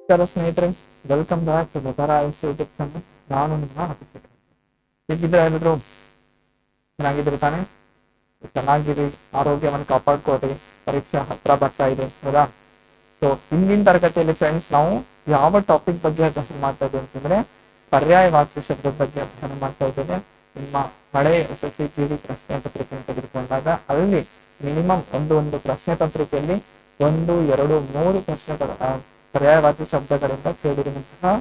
ನಮಸ್ಕಾರ ಸ್ನೇಹಿತರೆ, welcome back to weather eyes YouTube channel. ನಾನು ನಿಮ್ಮ ಅಭಿಷೇಕ್. ಹೇಗಿದ್ರೆ ಎಲ್ಲರೂ ಚೆನ್ನಾಗಿದ್ರೆ ತಾನೆ? ಚೆನ್ನಾಗಿರಿ, ಆರೋಗ್ಯವನ್ನು ಕಾಪಾಡ್ಕೊಳ್ರಿ. ಪರೀಕ್ಷೆ ಹತ್ರ ಬರ್ತಾ ಇದೆ ಹೌದಾ? ಸೊ ಇಂದಿನ ತರಗತಿಯಲ್ಲಿ ಫ್ರೆಂಡ್ಸ್ ನಾವು ಯಾವ ಟಾಪಿಕ್ ಬಗ್ಗೆ ಅಧ್ಯಯನ ಮಾಡ್ತಾ ಇದ್ದೇವೆ ಅಂತಂದ್ರೆ ಪರ್ಯಾಯವಾಚಿ ಶಬ್ದದ ಬಗ್ಗೆ ಅಧ್ಯಯನ ಮಾಡ್ತಾ ಇದ್ದೇವೆ. ನಿಮ್ಮ ಹಳೆ SSC ಪ್ರಶ್ನೆ ಪತ್ರಿಕೆಯನ್ನು ತೆಗೆದುಕೊಂಡಾಗ ಅಲ್ಲಿ ಮಿನಿಮಮ್ ಒಂದು ಪ್ರಶ್ನೆ ಪತ್ರಿಕೆಯಲ್ಲಿ 1, 2, 3 ಪ್ರಶ್ನೆಗಳು ಪರ್ಯಾಯವಾಚಿ ಶಬ್ದಗಳಿಂದ ಕೇಳಿರುವಂತಹ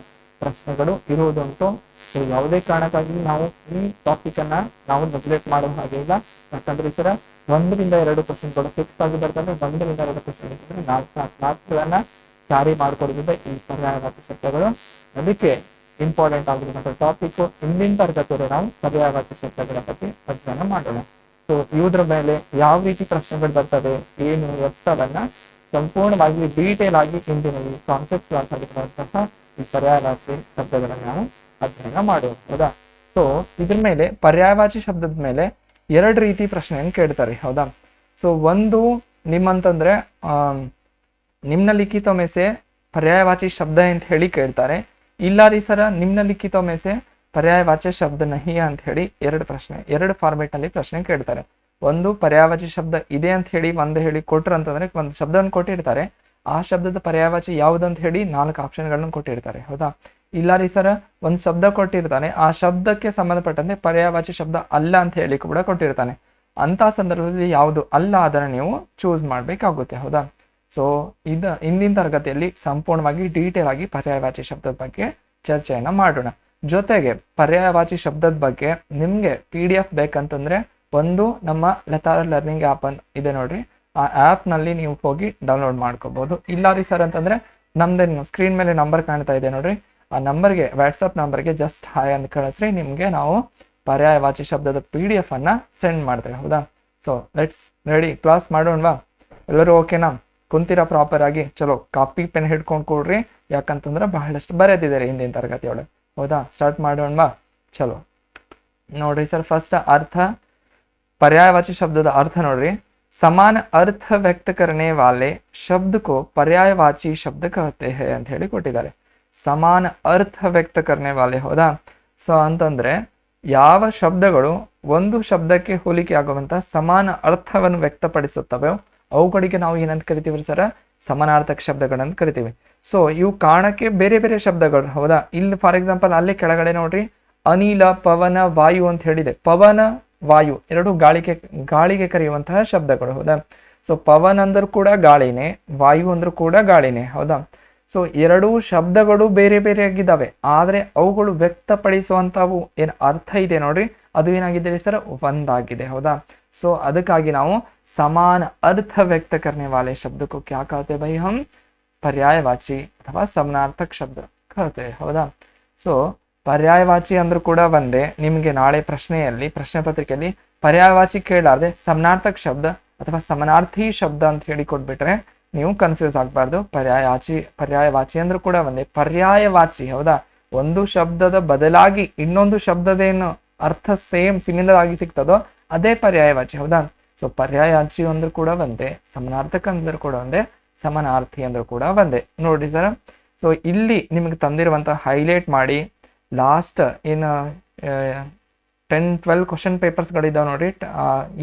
ಪ್ರಶ್ನೆಗಳು ಇರುವುದುಂಟು. ಯಾವುದೇ ಕಾರಣಕ್ಕಾಗಿ ನಾವು ಈ ಟಾಪಿಕ್ ಅನ್ನ ನಾವು ನೆಗ್ಲೆಕ್ಟ್ ಮಾಡುವ ಹಾಗೆ ಇಲ್ಲ. ಯಾಕಂದ್ರೆ ಈ ತರ 1-2 ಕ್ವಶನ್ಗಳು ಫಿಕ್ಸ್ ಆಗಿ ಬರ್ತವೆ. 1-2 ಕ್ವಶನ್ ಇರ್ತದೆ, 4 ಕ್ಯಾರಿ ಮಾಡ್ಕೊಡೋದ್ರಿಂದ ಈ ಪರ್ಯಾಯವಾಚಿ ಶಬ್ದಗಳು ಅದಕ್ಕೆ ಇಂಪಾರ್ಟೆಂಟ್ ಆಗಿರುವಂತಹ ಟಾಪಿಕ್. ಇಂದಿನ ತರಗತಿಯಲ್ಲಿ ನಾವು ಪರ್ಯಾಯವಾಚಿ ಶಬ್ದಗಳ ಬಗ್ಗೆ ಅಧ್ಯಯನ ಮಾಡೋಣ. ಸೊ ಇವುದ್ರ ಮೇಲೆ ಯಾವ ರೀತಿ ಪ್ರಶ್ನೆಗಳು ಬರ್ತವೆ, ಏನು ಎಲ್ಲವನ್ನ ಸಂಪೂರ್ಣವಾಗಿ ಡೀಟೇಲ್ ಆಗಿ ಇಂದಿನ ಈ ಕಾನ್ಸೆಪ್ಟ್ ಕ್ಲಾಸ್ ಆಗಿರುವಂತಹ ಈ ಪರ್ಯಾಯವಾಚಿ ಶಬ್ದಗಳನ್ನು ನಾವು ಅಧ್ಯಯನ ಮಾಡೋಣ ಹೌದಾ? ಸೊ ಇದ್ರ ಮೇಲೆ ಪರ್ಯಾಯವಾಚಿ ಶಬ್ದದ ಮೇಲೆ 2 ರೀತಿ ಪ್ರಶ್ನೆಯನ್ನು ಕೇಳ್ತಾರೆ ಹೌದಾ? ಸೊ ಒಂದು ನಿಮ್ಮಂತಂದ್ರೆ ನಿಮ್ನಲಿಖಿತ ಮೇಸೆ ಪರ್ಯಾಯವಾಚಿ ಶಬ್ದ ಅಂತ ಹೇಳಿ ಕೇಳ್ತಾರೆ. ಇಲ್ಲ ರೀ ಸರ, ನಿಮ್ನಲಿಖಿತ ಮೇಸೆ ಪರ್ಯಾಯವಾಚಿ ಶಬ್ದ ನಹಿ ಅಂತ ಹೇಳಿ 2 ಫಾರ್ಮೆಟ್ ನಲ್ಲಿ ಪ್ರಶ್ನೆ ಕೇಳ್ತಾರೆ. ಒಂದು ಪರ್ಯಾಯವಾಚಿ ಶಬ್ದ ಇದೆ ಅಂತ ಹೇಳಿ ಹೇಳಿ ಕೊಟ್ರು ಅಂತಂದ್ರೆ ಒಂದು ಶಬ್ದವನ್ನು ಕೊಟ್ಟಿರ್ತಾರೆ. ಆ ಶಬ್ದದ ಪರ್ಯಾಯವಾಚಿ ಯಾವ್ದಂತ ಹೇಳಿ 4 ಆಪ್ಷನ್ಗಳನ್ನು ಕೊಟ್ಟಿರ್ತಾರೆ ಹೌದಾ? ಇಲ್ಲ ರೀ ಸರ, ಒಂದು ಶಬ್ದ ಕೊಟ್ಟಿರ್ತಾನೆ, ಆ ಶಬ್ದಕ್ಕೆ ಸಂಬಂಧಪಟ್ಟಂತೆ ಪರ್ಯಾಯವಾಚಿ ಶಬ್ದ ಅಲ್ಲ ಅಂತ ಹೇಳಿ ಕೂಡ ಕೊಟ್ಟಿರ್ತಾನೆ. ಅಂತ ಸಂದರ್ಭದಲ್ಲಿ ಯಾವುದು ಅಲ್ಲ ಅದನ್ನ ನೀವು ಚೂಸ್ ಮಾಡ್ಬೇಕಾಗುತ್ತೆ ಹೌದಾ? ಸೊ ಇಂದಿನ ತರಗತಿಯಲ್ಲಿ ಸಂಪೂರ್ಣವಾಗಿ ಡೀಟೇಲ್ ಆಗಿ ಪರ್ಯಾಯವಾಚಿ ಶಬ್ದದ ಬಗ್ಗೆ ಚರ್ಚೆಯನ್ನ ಮಾಡೋಣ. ಜೊತೆಗೆ ಪರ್ಯಾಯವಾಚಿ ಶಬ್ದದ ಬಗ್ಗೆ ನಿಮ್ಗೆ PDF ಬೇಕಂತಂದ್ರೆ ಒಂದು ನಮ್ಮ ಲೆತಾರ ಲರ್ನಿಂಗ್ ಆ್ಯಪ್ ಇದೆ ನೋಡ್ರಿ, ಆ ಆ್ಯಪ್ ನಲ್ಲಿ ನೀವು ಹೋಗಿ ಡೌನ್ಲೋಡ್ ಮಾಡ್ಕೋಬಹುದು. ಇಲ್ಲ ರೀ ಸರ್ ಅಂತಂದ್ರೆ ನಮ್ದೇನು ಸ್ಕ್ರೀನ್ ಮೇಲೆ ನಂಬರ್ ಕಾಣ್ತಾ ಇದೆ ನೋಡ್ರಿ, ಆ ನಂಬರ್ಗೆ ವಾಟ್ಸಪ್ ನಂಬರ್ಗೆ ಜಸ್ಟ್ ಹಾಯ್ ಅಂತ ಕಳಿಸ್ರಿ, ನಿಮ್ಗೆ ನಾವು ಪರ್ಯಾಯವಾಚಿ ಶಬ್ದದ PDF ಅನ್ನ ಸೆಂಡ್ ಮಾಡ್ತೇವೆ ಹೌದಾ? ಸೊ ಲೆಟ್ಸ್ ರೆಡಿ, ಕ್ಲಾಸ್ ಮಾಡೋಣವಾ? ಎಲ್ಲರೂ ಓಕೆನಾ? ಕುಂತೀರಾ ಪ್ರಾಪರ್ ಆಗಿ? ಚಲೋ ಕಾಪಿ ಪೆನ್ ಹಿಡ್ಕೊಂಡು ಕೊಡ್ರಿ, ಯಾಕಂತಂದ್ರೆ ಬಹಳಷ್ಟು ಬರೆದಿದ್ದಾರೆ ಹಿಂದಿನ ತರಗತಿಯೊಳಗೆ ಹೌದಾ? ಸ್ಟಾರ್ಟ್ ಮಾಡೋಣವಾ? ಚಲೋ ನೋಡ್ರಿ ಸರ್, ಫಸ್ಟ್ ಅರ್ಥ, पर्यायवाची शब्द अर्थ नोड्री, समान अर्थ व्यक्त करने वाले शब्द को पर्यायवाची शब्द कहते हैं ಅಂತ ಹೇಳಿ ಕೊಟ್ಟಿದ್ದಾರೆ. ಸಮಾನ ಅರ್ಥ ವ್ಯಕ್ತ करने वाले ಹೌದಾ? ಸೊ ಅಂತಂದ್ರೆ ಯಾವ ಶಬ್ದಗಳು ಒಂದು ಶಬ್ದಕ್ಕೆ ಹೋಲಿಕೆ ಆಗುವಂತ ಸಮಾನ ಅರ್ಥವನ್ನು ವ್ಯಕ್ತಪಡಿಸುತ್ತವೆ ಅವುಗಳಿಗೆ ನಾವು ಏನಂತ ಕರಿತೀವಿ ಸರ್? ಸಮಾನಾರ್ಥಕ ಶಬ್ದಗಳಂತ ಕರಿತೀವಿ. ಸೊ ಇವು ಕಾರಣಕ್ಕೆ ಬೇರೆ ಬೇರೆ ಶಬ್ದಗಳು ಹೌದಾ? ಇಲ್ಲಿ ಫಾರ್ ಎಕ್ಸಾಂಪಲ್ ಅಲ್ಲಿ ಕೆಳಗಡೆ ನೋಡ್ರಿ, ಅನಿಲ, ಪವನ, ವಾಯು ಅಂತ ಹೇಳಿದೆ. ಪವನ, ವಾಯು ಎರಡು ಗಾಳಿಗೆ ಕರೆಯುವಂತಹ ಶಬ್ದಗಳು ಹೌದಾ? ಸೊ ಪವನ್ ಅಂದ್ರೂ ಕೂಡ ಗಾಳಿನೇ, ವಾಯು ಅಂದ್ರೂ ಕೂಡ ಗಾಳಿನೇ ಹೌದಾ? ಸೊ ಎರಡೂ ಶಬ್ದಗಳು ಬೇರೆ ಬೇರೆ ಆಗಿದ್ದಾವೆ, ಆದ್ರೆ ಅವುಗಳು ವ್ಯಕ್ತಪಡಿಸುವಂತವು ಏನ್ ಅರ್ಥ ಇದೆ ನೋಡ್ರಿ, ಅದು ಏನಾಗಿದೆ ಸರ್? ಒಂದಾಗಿದೆ ಹೌದಾ? ಸೊ ಅದಕ್ಕಾಗಿ ನಾವು ಸಮಾನ ಅರ್ಥ ವ್ಯಕ್ತ करने वाले शब्द को क्या कहते हैं भाई? हम पर्यायवाची ಅಥವಾ ಸಮಾನಾರ್ಥಕ ಶಬ್ದ कहते हैं ಹೌದಾ? ಸೊ ಪರ್ಯಾಯವಾಚಿ ಅಂದ್ರೂ ಕೂಡ ಒಂದೇ. ನಿಮಗೆ ನಾಳೆ ಪ್ರಶ್ನೆಯಲ್ಲಿ ಪ್ರಶ್ನೆ ಪತ್ರಿಕೆಯಲ್ಲಿ ಪರ್ಯಾಯವಾಚಿ ಕೇಳಾರ್ದೆ ಸಮಾನಾರ್ಥಕ ಶಬ್ದ ಅಥವಾ ಸಮಾನಾರ್ಥಿ ಶಬ್ದ ಅಂತ ಹೇಳಿ ಕೊಟ್ಬಿಟ್ರೆ ನೀವು ಕನ್ಫ್ಯೂಸ್ ಆಗಬಾರ್ದು. ಪರ್ಯಾಯವಾಚಿ ಅಂದ್ರೂ ಕೂಡ ಒಂದೇ. ಪರ್ಯಾಯವಾಚಿ ಹೌದಾ? ಒಂದು ಶಬ್ದದ ಬದಲಾಗಿ ಇನ್ನೊಂದು ಶಬ್ದದೇನು ಅರ್ಥ ಸಿಮಿಲರ್ ಆಗಿ ಸಿಗ್ತದೋ ಅದೇ ಪರ್ಯಾಯವಾಚಿ ಹೌದಾ? ಸೊ ಪರ್ಯಾಯವಾಚಿ ಅಂದ್ರೂ ಕೂಡ ಒಂದೇ, ಸಮಾನಾರ್ಥಕ ಅಂದ್ರೂ ಕೂಡ ಒಂದೇ, ಸಮಾನಾರ್ಥಿ ಅಂದ್ರೂ ಕೂಡ ಒಂದೇ. ನೋಡ್ರಿ ಸರ್, ಸೊ ಇಲ್ಲಿ ನಿಮಗೆ ತಂದಿರುವಂತಹ ಹೈಲೈಟ್ ಮಾಡಿ ಲಾಸ್ಟ್ ಏನು 10-12 ಕ್ವಶನ್ ಪೇಪರ್ಸ್ಗಳಿದ್ದಾವೆ ನೋಡ್ರಿ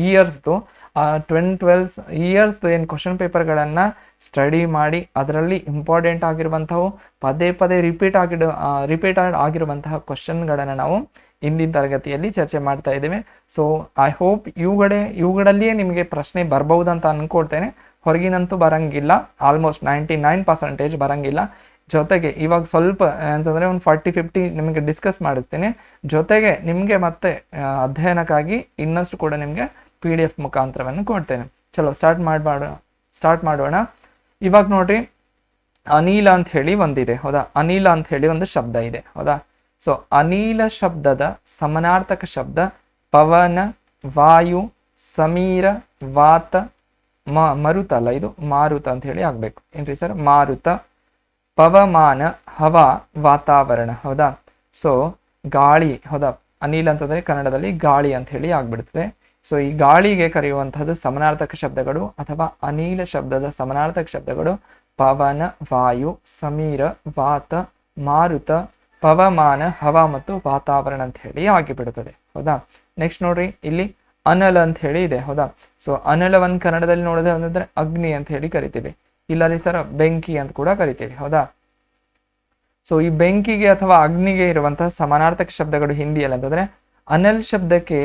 ಇಯರ್ಸ್ದು. ಆ 10-12 ಇಯರ್ಸ್ದು ಏನು ಕ್ವಶನ್ ಪೇಪರ್ಗಳನ್ನು ಸ್ಟಡಿ ಮಾಡಿ ಅದರಲ್ಲಿ ಇಂಪಾರ್ಟೆಂಟ್ ಆಗಿರುವಂಥವು ಪದೇ ಪದೇ ರಿಪೀಟ್ ಆಗಿರುವಂತಹ ಕ್ವಶನ್ಗಳನ್ನು ನಾವು ಇಂದಿನ ತರಗತಿಯಲ್ಲಿ ಚರ್ಚೆ ಮಾಡ್ತಾ ಇದ್ದೇವೆ. ಸೊ ಐ ಹೋಪ್ ಇವುಗಳಲ್ಲಿಯೇ ನಿಮಗೆ ಪ್ರಶ್ನೆ ಬರ್ಬಹುದಂತ ಅನ್ಕೊಳ್ತೇನೆ. ಹೊರಗಿನಂತೂ ಬರಂಗಿಲ್ಲ, ಆಲ್ಮೋಸ್ಟ್ 99% ಬರಂಗಿಲ್ಲ. ಜೊತೆಗೆ ಇವಾಗ ಸ್ವಲ್ಪ ಅಂತಂದ್ರೆ ಒಂದು 40-50 ನಿಮಗೆ ಡಿಸ್ಕಸ್ ಮಾಡಿಸ್ತೇನೆ. ಜೊತೆಗೆ ನಿಮಗೆ ಮತ್ತೆ ಅಧ್ಯಯನಕ್ಕಾಗಿ ಇನ್ನಷ್ಟು ಕೂಡ ನಿಮಗೆ PDF ಮುಖಾಂತರವನ್ನು ಕೊಡ್ತೇನೆ. ಚಲೋ ಸ್ಟಾರ್ಟ್ ಮಾಡೋಣ. ಇವಾಗ ನೋಡ್ರಿ, ಅನಿಲ ಅಂತ ಹೇಳಿ ಒಂದಿದೆ ಹೌದಾ? ಅನಿಲ ಅಂತ ಹೇಳಿ ಒಂದು ಶಬ್ದ ಇದೆ ಹೌದಾ? ಸೊ ಅನಿಲ ಶಬ್ದದ ಸಮಾನಾರ್ಥಕ ಶಬ್ದ ಪವನ, ವಾಯು, ಸಮೀರ, ವಾತ, ಮರುತ ಅಲ್ಲ, ಇದು ಮಾರುತ ಅಂತ ಹೇಳಿ ಆಗ್ಬೇಕು ಏನ್ರಿ ಸರ್? ಮಾರುತ, ಪವಮಾನ, ಹವಾ, ವಾತಾವರಣ ಹೌದಾ? ಸೊ ಗಾಳಿ ಹೌದಾ? ಅನಿಲ ಅಂತಂದ್ರೆ ಕನ್ನಡದಲ್ಲಿ ಗಾಳಿ ಅಂತ ಹೇಳಿ ಆಗ್ಬಿಡ್ತದೆ. ಸೊ ಈ ಗಾಳಿಗೆ ಕರೆಯುವಂತಹದ್ದು ಸಮಾನಾರ್ಥಕ ಶಬ್ದಗಳು ಅಥವಾ ಅನಿಲ ಶಬ್ದದ ಸಮಾನಾರ್ಥಕ ಶಬ್ದಗಳು ಪವನ, ವಾಯು, ಸಮೀರ, ವಾತ, ಮಾರುತ, ಪವಮಾನ, ಹವಾ ಮತ್ತು ವಾತಾವರಣ ಅಂತ ಹೇಳಿ ಆಗಿಬಿಡುತ್ತದೆ. ಹೌದಾ. ನೆಕ್ಸ್ಟ್ ನೋಡ್ರಿ, ಇಲ್ಲಿ ಅನಲ ಅಂತ ಹೇಳಿ ಇದೆ. ಹೌದಾ. ಸೊ ಅನಲವನ್ನು ಕನ್ನಡದಲ್ಲಿ ನೋಡೋದು ಅಂತಂದ್ರೆ ಅಗ್ನಿ ಅಂತ ಹೇಳಿ ಕರಿತೀವಿ. ಇಲ್ಲ ಸರ್ ಬೆಂಕಿ ಅಂತ ಕೂಡ ಕರಿತೀವಿ. ಹೌದಾ. ಸೊ ಈ ಬೆಂಕಿಗೆ ಅಥವಾ ಅಗ್ನಿಗೆ ಇರುವಂತಹ ಸಮಾನಾರ್ಥಕ ಶಬ್ದಗಳು ಹಿಂದಿಯಲ್ಲಿ ಅಂತಂದ್ರೆ ಅನಲ್ ಶಬ್ದಕ್ಕೆ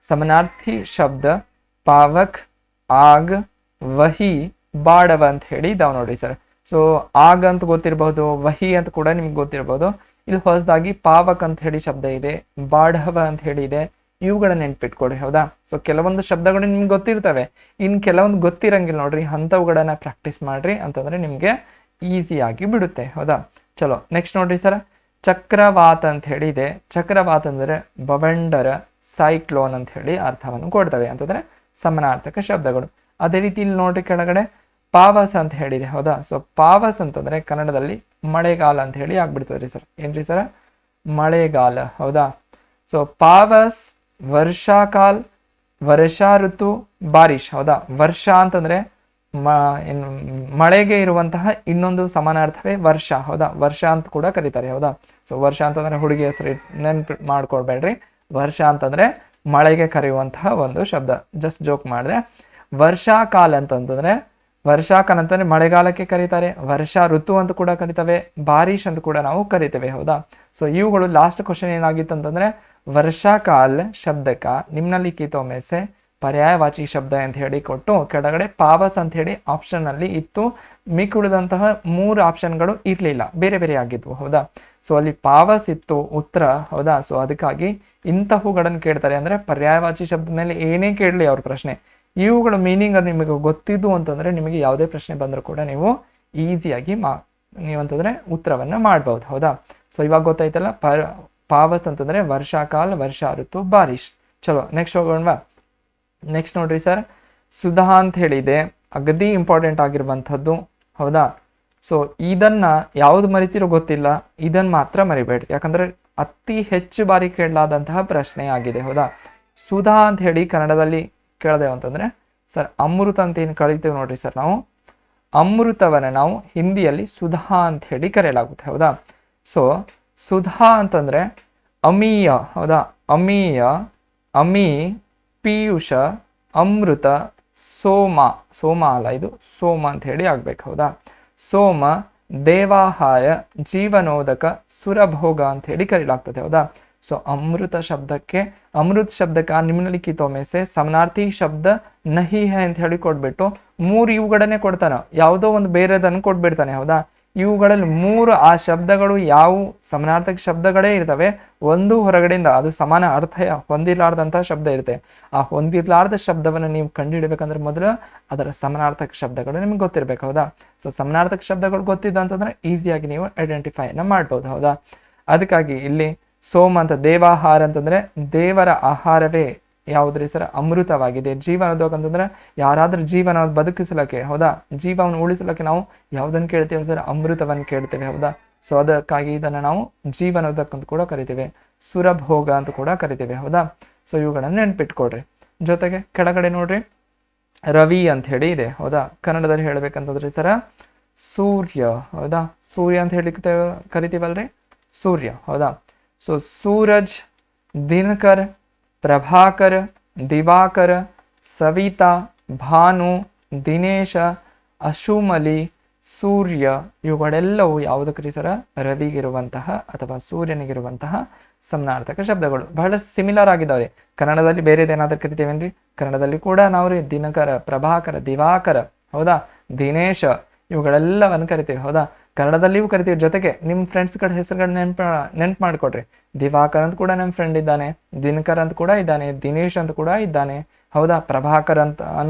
ಸಮಾನಾರ್ಥಿ ಶಬ್ದ ಪಾವಕ್, ಆಗ್, ವಹಿ, ಬಾಡವ ಅಂತ ಹೇಳಿ ಇದಾವ್ ನೋಡ್ರಿ ಸರ್. ಸೊ ಆಗ್ ಅಂತ ಗೊತ್ತಿರಬಹುದು, ವಹಿ ಅಂತ ಕೂಡ ನಿಮ್ಗೆ ಗೊತ್ತಿರಬಹುದು. ಇಲ್ಲಿ ಹೊಸದಾಗಿ ಪಾವಕ್ ಅಂತ ಹೇಳಿ ಶಬ್ದ ಇದೆ, ಬಾಢವ ಅಂತ ಹೇಳಿ ಇದೆ. ಇವುಗಳನ್ನ ನೆನ್ಪಿಟ್ಕೊಡ್ರಿ. ಹೌದಾ. ಸೊ ಕೆಲವೊಂದು ಶಬ್ದಗಳು ನಿಮ್ಗೆ ಗೊತ್ತಿರ್ತವೆ, ಇನ್ ಕೆಲವೊಂದು ಗೊತ್ತಿರಂಗಿಲ್ಲ ನೋಡ್ರಿ. ಅಂಥವುಗಳನ್ನ ಪ್ರಾಕ್ಟೀಸ್ ಮಾಡ್ರಿ ಅಂತಂದ್ರೆ ನಿಮ್ಗೆ ಈಸಿ ಆಗಿ ಬಿಡುತ್ತೆ. ಹೌದಾ. ಚಲೋ ನೆಕ್ಸ್ಟ್ ನೋಡ್ರಿ ಸರ್, ಚಕ್ರವಾತ ಅಂತ ಹೇಳಿ ಇದೆ. ಚಕ್ರವಾತ ಅಂದ್ರೆ ಬವಂಡರ, ಸೈಕ್ಲೋನ್ ಅಂತ ಹೇಳಿ ಅರ್ಥವನ್ನು ಕೊಡ್ತವೆ ಅಂತಂದ್ರೆ ಸಮಾನಾರ್ಥಕ ಶಬ್ದಗಳು. ಅದೇ ರೀತಿ ಇಲ್ಲಿ ನೋಡ್ರಿ ಕೆಳಗಡೆ ಪಾವಸ್ ಅಂತ ಹೇಳಿದೆ. ಹೌದಾ. ಸೊ ಪಾವಸ್ ಅಂತಂದ್ರೆ ಕನ್ನಡದಲ್ಲಿ ಮಳೆಗಾಲ ಅಂತ ಹೇಳಿ ಆಗ್ಬಿಡ್ತದ್ರಿ ಸರ್. ಏನ್ರಿ ಸರ್, ಮಳೆಗಾಲ. ಹೌದಾ. ಸೊ ಪಾವಸ್ ವರ್ಷಾಕಾಲ್, ವರ್ಷಾ ಋತು, ಬಾರಿಶ್. ಹೌದಾ. ವರ್ಷ ಅಂತಂದ್ರೆ ಮಳೆಗೆ ಇರುವಂತಹ ಇನ್ನೊಂದು ಸಮಾನಾರ್ಥವೇ ವರ್ಷ. ಹೌದಾ. ವರ್ಷ ಅಂತ ಕೂಡ ಕರೀತಾರೆ. ಹೌದಾ. ಸೊ ವರ್ಷ ಅಂತಂದ್ರೆ ಹುಡುಗಿ ಹೆಸರು ನೆನ್ಪು ಮಾಡ್ಕೊಳ್ಬೇಡ್ರಿ. ವರ್ಷ ಅಂತಂದ್ರೆ ಮಳೆಗೆ ಕರೆಯುವಂತಹ ಒಂದು ಶಬ್ದ. ಜಸ್ಟ್ ಜೋಕ್ ಮಾಡಿದೆ. ವರ್ಷಾಕಾಲ ಅಂತಂದ್ರೆ ವರ್ಷಾಕಾಲ ಅಂತಂದ್ರೆ ಮಳೆಗಾಲಕ್ಕೆ ಕರೀತಾರೆ. ವರ್ಷಾ ಋತು ಅಂತ ಕೂಡ ಕರಿತವೆ, ಬಾರಿಶ್ ಅಂತ ಕೂಡ ನಾವು ಕರಿತೇವೆ. ಹೌದಾ. ಸೊ ಇವುಗಳು ಲಾಸ್ಟ್ ಕ್ವಶನ್ ಏನಾಗಿತ್ತು ಅಂತಂದ್ರೆ ವರ್ಷಾಕಾಲ್ ಶಬ್ದಕ ನಿಮ್ನಲಿಖಿತೋ ಮೇ ಸೆ ಪರ್ಯಾಯವಾಚಿ ಶಬ್ದ ಅಂತ ಹೇಳಿ ಕೊಟ್ಟು ಕೆಳಗಡೆ ಪಾವಸ್ ಅಂತ ಹೇಳಿ ಆಪ್ಷನ್ ಅಲ್ಲಿ ಇತ್ತು. ಮಿಕ್ಕುಳಿದಂತಹ 3 ಆಪ್ಷನ್ಗಳು ಇರ್ಲಿಲ್ಲ, ಬೇರೆ ಬೇರೆ ಆಗಿದ್ವು. ಹೌದಾ. ಸೊ ಅಲ್ಲಿ ಪಾವಸ್ ಇತ್ತು ಉತ್ತರ. ಹೌದಾ. ಸೊ ಅದಕ್ಕಾಗಿ ಇಂತಹವುಗಳನ್ನು ಕೇಳ್ತಾರೆ. ಅಂದ್ರೆ ಪರ್ಯಾಯವಾಚಿ ಶಬ್ದ ಮೇಲೆ ಏನೇ ಕೇಳಲಿ ಅವ್ರ ಪ್ರಶ್ನೆ, ಇವುಗಳ ಮೀನಿಂಗ್ ಅದು ನಿಮಗೆ ಗೊತ್ತಿದ್ದು ಅಂತಂದ್ರೆ ನಿಮಗೆ ಯಾವುದೇ ಪ್ರಶ್ನೆ ಬಂದರೂ ಕೂಡ ನೀವು ಈಸಿಯಾಗಿ ನೀವಂತಂದ್ರೆ ಉತ್ತರವನ್ನ ಮಾಡ್ಬಹುದು. ಹೌದಾ. ಸೊ ಇವಾಗ ಗೊತ್ತಾಯ್ತಲ್ಲ, ಪಾವಸ್ ಅಂತಂದ್ರೆ ವರ್ಷಾಕಾಲ, ವರ್ಷಾ ಋತು, ಬಾರಿಶ್. ಚಲೋ ನೆಕ್ಸ್ಟ್ ಹೋಗೋಣವಾ. ನೆಕ್ಸ್ಟ್ ನೋಡ್ರಿ ಸರ್, ಸುಧಾ ಅಂತ ಹೇಳಿದೆ, ಅಗದಿ ಇಂಪಾರ್ಟೆಂಟ್ ಆಗಿರುವಂಥದ್ದು. ಹೌದಾ. ಸೊ ಇದನ್ನ ಯಾವ್ದು ಮರಿತಿರೋ ಗೊತ್ತಿಲ್ಲ, ಇದನ್ನ ಮಾತ್ರ ಮರಿಬೇಡ್ರಿ, ಯಾಕಂದ್ರೆ ಅತಿ ಹೆಚ್ಚು ಬಾರಿ ಕೇಳಲಾದಂತಹ ಪ್ರಶ್ನೆ ಆಗಿದೆ. ಹೌದಾ. ಸುಧಾ ಅಂತ ಹೇಳಿ ಕನ್ನಡದಲ್ಲಿ ಕೇಳದೇವು ಅಂತಂದ್ರೆ ಸರ್ ಅಮೃತ ಅಂತ ಏನು ಕಳಿತೇವೆ ನೋಡ್ರಿ ಸರ್, ನಾವು ಅಮೃತವನ್ನ ನಾವು ಹಿಂದಿಯಲ್ಲಿ ಸುಧಾ ಅಂತ ಹೇಳಿ ಕರೆಯಲಾಗುತ್ತೆ. ಹೌದಾ. ಸೊ ಸುಧಾ ಅಂತಂದ್ರೆ ಅಮೀಯ. ಹೌದಾ. ಅಮೀಯ, ಅಮಿ, ಪೀಯೂಷ, ಅಮೃತ, ಸೋಮ. ಸೋಮ ಅಲ್ಲ, ಇದು ಸೋಮ ಅಂತ ಹೇಳಿ ಆಗ್ಬೇಕು. ಹೌದಾ. ಸೋಮ, ದೇವಾಹಾಯ, ಜೀವನೋದಕ, ಸುರಭೋಗ ಅಂತ ಹೇಳಿ ಕರೀಲಾಗ್ತದೆ. ಹೌದಾ. ಸೊ ಅಮೃತ ಶಬ್ದಕ್ಕೆ ನಿಮ್ನಲಿಖಿತೋ ಮೇ ಸೆ ಸಮನಾರ್ಥಿ ಶಬ್ದ ನಹಿ ಹೈ ಅಂತ ಹೇಳಿ ಕೊಡ್ಬಿಟ್ಟು 3 ಇವುಗಳನ್ನೇ ಕೊಡ್ತಾನೆ, ಯಾವುದೋ ಒಂದು ಬೇರೆದನ್ನು ಕೊಟ್ಬಿಡ್ತಾನೆ. ಹೌದಾ. ಇವುಗಳಲ್ಲಿ 3 ಆ ಶಬ್ದಗಳು ಯಾವ ಸಮಾನಾರ್ಥಕ ಶಬ್ದಗಳೇ ಇರ್ತವೆ, ಒಂದು ಹೊರಗಡೆಯಿಂದ ಅದು ಸಮಾನ ಅರ್ಥ ಹೊಂದಿಲಾರ್ದಂತಹ ಶಬ್ದ ಇರುತ್ತೆ. ಆ ಹೊಂದಿರ್ಲಾರ್ದ ಶಬ್ದವನ್ನು ನೀವು ಕಂಡುಹಿಡಬೇಕಂದ್ರೆ ಮೊದಲು ಅದರ ಸಮಾನಾರ್ಥಕ ಶಬ್ದಗಳು ನಿಮ್ಗೆ ಗೊತ್ತಿರ್ಬೇಕು. ಹೌದಾ. ಸೊ ಸಮಾನಾರ್ಥಕ ಶಬ್ದಗಳು ಗೊತ್ತಿದ್ದ ಅಂತಂದ್ರೆ ಈಸಿಯಾಗಿ ನೀವು ಐಡೆಂಟಿಫೈನ ಮಾಡ್ಬೋದು. ಹೌದಾ. ಅದಕ್ಕಾಗಿ ಇಲ್ಲಿ ಸೋಮ ಅಂತ ದೇವಾಹಾರ ಅಂತಂದ್ರೆ ದೇವರ ಆಹಾರವೇ ಯಾವುದ್ರಿ ಸರ್, ಅಮೃತವಾಗಿದೆ. ಜೀವನೋದಕ ಅಂತಂದ್ರೆ ಯಾರಾದ್ರೂ ಜೀವನ ಬದುಕಿಸಲಕ್ಕೆ, ಹೌದಾ, ಜೀವವನ್ನು ಉಳಿಸಲಕ್ಕೆ ನಾವು ಯಾವ್ದನ್ನು ಕೇಳ್ತೇವೆ ಸರ್, ಅಮೃತವನ್ನು ಕೇಳ್ತೇವೆ. ಹೌದಾ. ಸೊ ಅದಕ್ಕಾಗಿ ಇದನ್ನ ನಾವು ಜೀವನೋದಕ ಅಂತ ಕೂಡ ಕರಿತೇವೆ, ಸುರಭೋಗ ಅಂತ ಕೂಡ ಕರಿತೇವೆ. ಹೌದಾ. ಸೊ ಇವುಗಳನ್ನ ನೆನ್ಪಿಟ್ಕೊಡ್ರಿ. ಜೊತೆಗೆ ಕೆಳಗಡೆ ನೋಡ್ರಿ ರವಿ ಅಂತ ಹೇಳಿ ಇದೆ. ಹೌದಾ. ಕನ್ನಡದಲ್ಲಿ ಹೇಳ್ಬೇಕಂತಂದ್ರಿ ಸರ ಸೂರ್ಯ. ಹೌದಾ. ಸೂರ್ಯ ಅಂತ ಹೇಳಿ ಕರಿತೀವಲ್ರಿ, ಸೂರ್ಯ. ಹೌದಾ. ಸೊ ಸೂರಜ್, ದಿನಕರ್, ಪ್ರಭಾಕರ್, ದಿವಾಕರ, ಸವಿತಾ, ಭಾನು, ದಿನೇಶ, ಅಶುಮಲಿ, ಸೂರ್ಯ ಇವುಗಳೆಲ್ಲವೂ ಯಾವುದಕ್ಕೆ ಸರ, ರವಿಗಿರುವಂತಹ ಅಥವಾ ಸೂರ್ಯನಿಗಿರುವಂತಹ ಸಮಾನಾರ್ಥಕ ಶಬ್ದಗಳು. ಬಹಳ ಸಿಮಿಲರ್ ಆಗಿದ್ದಾವೆ. ಕನ್ನಡದಲ್ಲಿ ಬೇರೆದೇನಾದ್ರೂ ಕರಿತೇವೇನ್ರಿ, ಕನ್ನಡದಲ್ಲಿ ಕೂಡ ನಾವು ರೀ ದಿನಕರ, ಪ್ರಭಾಕರ, ದಿವಾಕರ, ಹೌದಾ, ದಿನೇಶ ಇವುಗಳೆಲ್ಲವನ್ನು ಕರಿತೇವೆ. ಹೌದಾ. ಕನ್ನಡದಲ್ಲಿಯೂ ಕರಿತೀವಿ. ಜೊತೆಗೆ ನಿಮ್ಮ ಫ್ರೆಂಡ್ಸ್ಗಳ ಹೆಸರುಗಳು ನೆನ್ಪು ಮಾಡ್ಕೊಡ್ರಿ. ದಿವಾಕರ್ ಅಂತ ಕೂಡ ನಮ್ಮ ಫ್ರೆಂಡ್ ಇದ್ದಾನೆ, ದಿನಕರ್ ಅಂತ ಕೂಡ ಇದ್ದಾನೆ, ದಿನೇಶ್ ಅಂತ ಕೂಡ ಇದ್ದಾನೆ. ಹೌದಾ. ಪ್ರಭಾಕರ್ ಅಂತ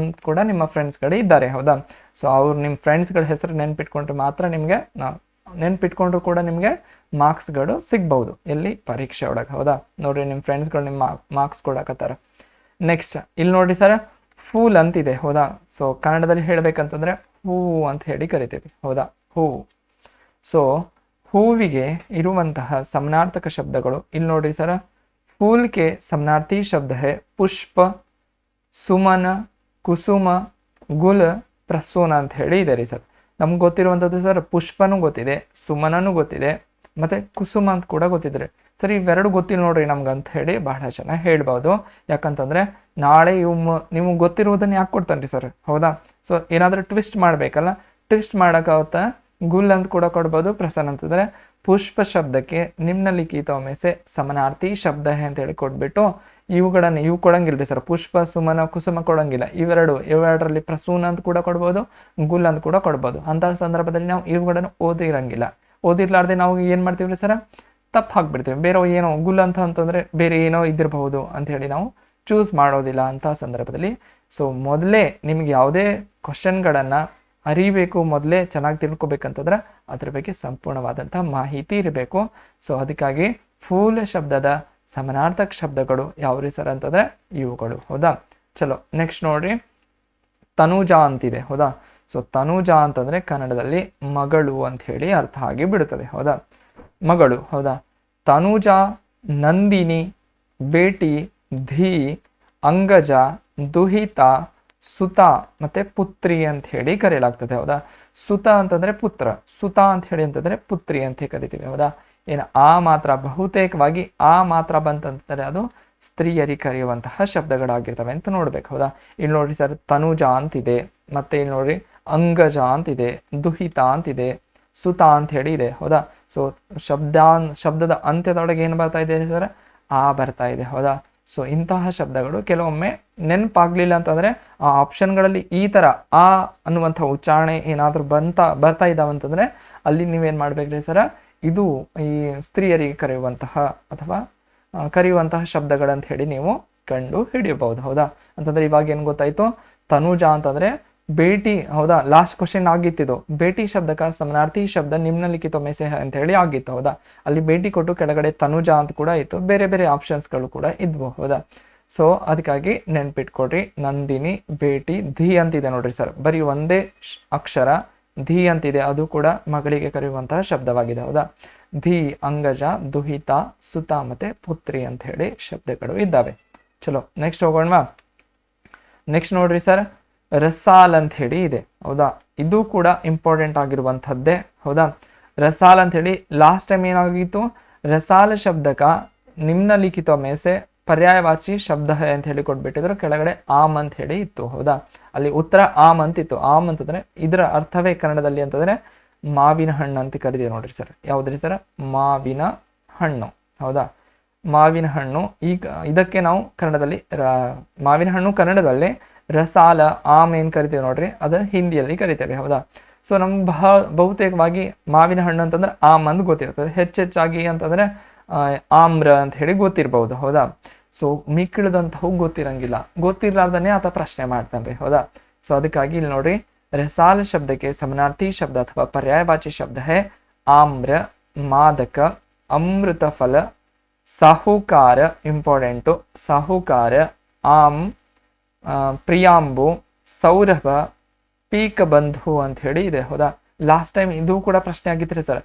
ಕೂಡ ನಿಮ್ಮ ಫ್ರೆಂಡ್ಸ್ಗಳು ಇದ್ದಾರೆ. ಹೌದಾ. ಸೊ ಅವ್ರು ನಿಮ್ಮ ಫ್ರೆಂಡ್ಸ್ಗಳ ಹೆಸರು ನೆನ್ಪಿಟ್ಕೊಂಡ್ರೆ ಮಾತ್ರ ನಿಮಗೆ, ನೆನ್ಪಿಟ್ಕೊಂಡ್ರು ಕೂಡ ನಿಮಗೆ ಮಾರ್ಕ್ಸ್ಗಳು ಸಿಗ್ಬಹುದು ಎಲ್ಲಿ, ಪರೀಕ್ಷೆ ಒಳಗೆ. ಹೌದಾ. ನೋಡ್ರಿ ನಿಮ್ಮ ಫ್ರೆಂಡ್ಸ್ಗಳು ನಿಮ್ಮ ಮಾರ್ಕ್ಸ್ ಕೊಡಕತ್ತಾರ. ನೆಕ್ಸ್ಟ್ ಇಲ್ಲಿ ನೋಡ್ರಿ ಸರ್, ಫೂಲ್ ಅಂತಿದೆ. ಹೌದಾ. ಸೊ ಕನ್ನಡದಲ್ಲಿ ಹೇಳ್ಬೇಕಂತಂದ್ರೆ ಹೂವು ಅಂತ ಹೇಳಿ ಕರಿತೀವಿ. ಹೌದಾ. ಹೂವು. ಸೊ ಹೂವಿಗೆ ಇರುವಂತಹ ಸಮನಾರ್ಥಕ ಶಬ್ದಗಳು ಇಲ್ಲಿ ನೋಡ್ರಿ ಸರ, ಫೂಲ್ ಕೆ ಸಮನಾರ್ಥಿ ಶಬ್ದ ಹೈ ಪುಷ್ಪ, ಸುಮನ, ಕುಸುಮ, ಗುಲ್, ಪ್ರಸೂನ ಅಂತ ಹೇಳಿ ಇದೆ ರೀ ಸರ್. ನಮ್ಗೆ ಗೊತ್ತಿರುವಂಥದ್ದು ಸರ್ ಪುಷ್ಪನೂ ಗೊತ್ತಿದೆ, ಸುಮನನೂ ಗೊತ್ತಿದೆ, ಮತ್ತೆ ಕುಸುಮ ಅಂತ ಕೂಡ ಗೊತ್ತಿದ್ರೆ. ಸರ್ ಇವೆರಡು ಗೊತ್ತಿಲ್ಲ ನೋಡ್ರಿ ನಮ್ಗೆ ಅಂತ ಹೇಳಿ ಬಹಳ ಜನ ಹೇಳ್ಬೋದು. ಯಾಕಂತಂದ್ರೆ ನಾಳೆ ನಿಮ್ಗೆ ಗೊತ್ತಿರುವುದನ್ನ ಯಾಕೆ ಕೊಡ್ತಾನ್ರಿ ಸರ್, ಹೌದಾ? ಸೊ ಏನಾದ್ರೂ ಟ್ವಿಸ್ಟ್ ಮಾಡ್ಬೇಕಲ್ಲ, ಟ್ವಿಸ್ಟ್ ಮಾಡಕ್ಕಾಗುತ್ತಾ ಗುಲ್ ಅಂತ ಕೂಡ ಕೊಡ್ಬೋದು. ಪ್ರಸನ್ನ ಅಂತಂದ್ರೆ ಪುಷ್ಪ ಶಬ್ದಕ್ಕೆ ನಿಮ್ನಲಿಖಿತೋಮೆಸೆ ಸಮನಾರ್ಥಿ ಶಬ್ದ ಅಂತ ಹೇಳಿ ಕೊಟ್ಬಿಟ್ಟು ಇವು ಕೊಡಂಗಿಲ್ರಿ ಸರ್. ಪುಷ್ಪ, ಸುಮನ, ಕುಸುಮ ಕೊಡಂಗಿಲ್ಲ. ಇವೆರಡರಲ್ಲಿ ಪ್ರಸೂನ ಅಂತ ಕೂಡ ಕೊಡ್ಬೋದು, ಗುಲ್ ಅಂತ ಕೂಡ ಕೊಡ್ಬೋದು. ಅಂತಹ ಸಂದರ್ಭದಲ್ಲಿ ನಾವು ಇವುಗಳನ್ನು ಓದಿರ್ಲಾರ್ದೆ ನಾವು ಏನ್ ಮಾಡ್ತೀವ್ರಿ ಸರ್, ತಪ್ಪು ಹಾಕ್ಬಿಡ್ತೀವಿ. ಬೇರೆ ಏನೋ ಗುಲ್ ಅಂತಂದ್ರೆ ಬೇರೆ ಏನೋ ಇದ್ದಿರಬಹುದು ಅಂತ ಹೇಳಿ ನಾವು ಚೂಸ್ ಮಾಡೋದಿಲ್ಲ ಅಂತಹ ಸಂದರ್ಭದಲ್ಲಿ. ಸೊ ಮೊದಲೇ ನಿಮ್ಗೆ ಯಾವುದೇ ಕ್ವಶನ್ಗಳನ್ನ ಅರಿಬೇಕು, ಮೊದಲೇ ಚೆನ್ನಾಗಿ ತಿಳ್ಕೊಬೇಕಂತಂದ್ರೆ ಅದ್ರ ಬಗ್ಗೆ ಸಂಪೂರ್ಣವಾದಂತಹ ಮಾಹಿತಿ ಇರಬೇಕು. ಸೊ ಅದಕ್ಕಾಗಿ ಫೂಲ್ ಶಬ್ದದ ಸಮನಾರ್ಥಕ ಶಬ್ದಗಳು ಯಾವ್ರಿ ಸರ್ ಅಂತಂದ್ರೆ ಇವುಗಳು, ಹೌದಾ? ಚಲೋ ನೆಕ್ಸ್ಟ್ ನೋಡ್ರಿ, ತನುಜ ಅಂತಿದೆ, ಹೌದಾ? ಸೊ ತನುಜ ಅಂತಂದ್ರೆ ಕನ್ನಡದಲ್ಲಿ ಮಗಳು ಅಂತ ಹೇಳಿ ಅರ್ಥ ಆಗಿ ಬಿಡುತ್ತದೆ, ಹೌದಾ? ಮಗಳು, ಹೌದಾ? ತನುಜ, ನಂದಿನಿ, ಬೇಟಿ, ಧೀ, ಅಂಗಜ, ದುಹಿತ, ಸುತ ಮತ್ತೆ ಪುತ್ರಿ ಅಂತ ಹೇಳಿ ಕರೆಯಲಾಗ್ತದೆ, ಹೌದಾ? ಸುತ ಅಂತಂದ್ರೆ ಪುತ್ರ, ಸುತ ಅಂತ ಹೇಳಿ ಅಂತಂದ್ರೆ ಪುತ್ರಿ ಅಂತ ಕರಿತೀವಿ, ಹೌದಾ? ಏನು ಆ ಮಾತ್ರ ಬಹುತೇಕವಾಗಿ ಆ ಮಾತ್ರ ಬಂತಂತಾರೆ ಅದು ಸ್ತ್ರೀಯರಿಗೆ ಕರೆಯುವಂತಹ ಶಬ್ದಗಳಾಗಿರ್ತವೆ ಅಂತ ನೋಡ್ಬೇಕು, ಹೌದಾ? ಇಲ್ಲಿ ನೋಡ್ರಿ ಸರ್ ತನುಜ ಅಂತಿದೆ, ಮತ್ತೆ ಇಲ್ಲಿ ನೋಡ್ರಿ ಅಂಗಜ ಅಂತಿದೆ, ದುಹಿತ ಅಂತಿದೆ, ಸುತ ಅಂತ ಹೇಳಿ ಇದೆ, ಹೌದಾ? ಸೊ ಶಬ್ದದ ಅಂತ್ಯದೊಳಗೆ ಏನು ಬರ್ತಾ ಇದೆ ಸರ್, ಆ ಬರ್ತಾ ಇದೆ, ಹೌದಾ? ಸೊ ಇಂತಹ ಶಬ್ದಗಳು ಕೆಲವೊಮ್ಮೆ ನೆನಪಾಗ್ಲಿಲ್ಲ ಅಂತಂದ್ರೆ ಆ ಆಪ್ಷನ್ಗಳಲ್ಲಿ ಈ ತರ ಆ ಅನ್ನುವಂಥ ಉಚ್ಚಾರಣೆ ಏನಾದ್ರೂ ಬರ್ತಾ ಇದ್ದಾವಂತಂದ್ರೆ ಅಲ್ಲಿ ನೀವೇನ್ ಮಾಡ್ಬೇಕ್ರಿ ಸರ, ಇದು ಈ ಸ್ತ್ರೀಯರಿಗೆ ಕರೆಯುವಂತಹ ಶಬ್ದಗಳಂತ ಹೇಳಿ ನೀವು ಕಂಡು ಹಿಡಿಯಬಹುದು, ಹೌದಾ? ಅಂತಂದ್ರೆ ಇವಾಗ ಏನ್ ಗೊತ್ತಾಯ್ತು, ತನುಜ ಅಂತಂದ್ರೆ ಬೇಟಿ, ಹೌದಾ? ಲಾಸ್ಟ್ ಕ್ವಶನ್ ಆಗಿತ್ತಿದು, ಬೇಟಿ ಶಬ್ದಕ ಸಮನಾರ್ಥಿ ಶಬ್ದ ನಿಮ್ನಲಿಖಿತೋಮೆಸೆ ಅಂತ ಹೇಳಿ ಆಗಿತ್ತು, ಹೌದಾ? ಅಲ್ಲಿ ಬೇಟಿ ಕೊಟ್ಟು ಕೆಳಗಡೆ ತನುಜ ಅಂತ ಕೂಡ ಇತ್ತು, ಬೇರೆ ಬೇರೆ ಆಪ್ಷನ್ಸ್ಗಳು ಕೂಡ ಇದ್ವು, ಹೌದಾ? ಸೊ ಅದಕ್ಕಾಗಿ ನೆನ್ಪಿಟ್ಕೊಡ್ರಿ, ನಂದಿನಿ, ಬೇಟಿ, ಧೀ ಅಂತಿದೆ ನೋಡ್ರಿ ಸರ್, ಬರೀ ಒಂದೇ ಅಕ್ಷರ ಧೀ ಅಂತಿದೆ, ಅದು ಕೂಡ ಮಗಳಿಗೆ ಕರೆಯುವಂತಹ ಶಬ್ದವಾಗಿದೆ, ಹೌದಾ? ಧೀ, ಅಂಗಜ, ದುಹಿತ, ಸುತ ಮತ್ತೆ ಪುತ್ರಿ ಅಂತ ಹೇಳಿ ಶಬ್ದಗಳು ಇದ್ದಾವೆ. ಚಲೋ ನೆಕ್ಸ್ಟ್ ಹೋಗೋಣ. ನೆಕ್ಸ್ಟ್ ನೋಡ್ರಿ ಸರ್, ರಸಾಲ್ ಅಂತ ಹೇಳಿ ಇದೆ, ಹೌದಾ? ಇದು ಕೂಡ ಇಂಪಾರ್ಟೆಂಟ್ ಆಗಿರುವಂಥದ್ದೇ, ಹೌದಾ? ರಸಾಲ್ ಅಂತ ಹೇಳಿ ಲಾಸ್ಟ್ ಟೈಮ್ ಏನಾಗಿತ್ತು, ರಸಾಲ ಶಬ್ದಕ ನಿಮ್ನಲಿಖಿತೋಮೆಸೆ ಪರ್ಯಾಯವಾಚಿ ಶಬ್ದ ಅಂತ ಹೇಳಿ ಕೊಟ್ಬಿಟ್ಟಿದ್ರು, ಕೆಳಗಡೆ ಆಮ್ ಅಂತ ಹೇಳಿ ಇತ್ತು, ಹೌದಾ? ಅಲ್ಲಿ ಉತ್ತರ ಆಮ್ ಅಂತಿತ್ತು. ಆಮ್ ಅಂತಂದ್ರೆ ಇದರ ಅರ್ಥವೇ ಕನ್ನಡದಲ್ಲಿ ಅಂತಂದ್ರೆ ಮಾವಿನ ಹಣ್ಣು ಅಂತ ಕರಿತೀವಿ ನೋಡ್ರಿ ಸರ್. ಯಾವ್ದ್ರಿ ಸರ್? ಮಾವಿನ ಹಣ್ಣು, ಹೌದಾ? ಮಾವಿನ ಹಣ್ಣು. ಈಗ ಇದಕ್ಕೆ ನಾವು ಕನ್ನಡದಲ್ಲಿ ಮಾವಿನ ಹಣ್ಣು ಕನ್ನಡದಲ್ಲಿ ರಸಾಲ, ಆಮ್ ಏನ್ ಕರಿತೀವಿ ನೋಡ್ರಿ, ಅದನ್ನ ಹಿಂದಿಯಲ್ಲಿ ಕರಿತೇವೆ, ಹೌದಾ? ಸೊ ನಮ್ಗೆ ಬಹುತೇಕವಾಗಿ ಮಾವಿನ ಹಣ್ಣು ಅಂತಂದ್ರೆ ಆಮ್ ಅಂತ ಗೊತ್ತಿರ್ತದೆ, ಹೆಚ್ಚೆಚ್ಚಾಗಿ ಅಂತಂದ್ರೆ ಆಮ್ರ ಅಂತ ಹೇಳಿ ಗೊತ್ತಿರ್ಬಹುದು, ಹೌದಾ? ಸೊ ಮಿಕ್ಕಿಳದಂತಹವು ಗೊತ್ತಿರ್ಲಾರ್ದನೆ ಆತ ಪ್ರಶ್ನೆ ಮಾಡ್ತಾನ್ರಿ, ಹೌದಾ? ಸೊ ಅದಕ್ಕಾಗಿ ಇಲ್ಲಿ ನೋಡ್ರಿ, ರಸಾಲ ಶಬ್ದಕ್ಕೆ ಸಮನಾರ್ಥಿ ಶಬ್ದ ಅಥವಾ ಪರ್ಯಾಯವಾಚಿ ಶಬ್ದ ಹೇ ಆಮ್ರ, ಮಾದಕ, ಅಮೃತ ಫಲ, ಸಾಹುಕಾರ, ಇಂಪಾರ್ಟೆಂಟು, ಸಾಹುಕಾರ, ಆಮ್, ಪ್ರಿಯಾಂಬು, ಸೌರಭ, ಪೀಕ ಬಂಧು ಅಂತ ಹೇಳಿ ಇದೆ, ಹೌದಾ? ಲಾಸ್ಟ್ ಟೈಮ್ ಇದು ಕೂಡ ಪ್ರಶ್ನೆ ಆಗಿತ್ರಿ ಸರ್,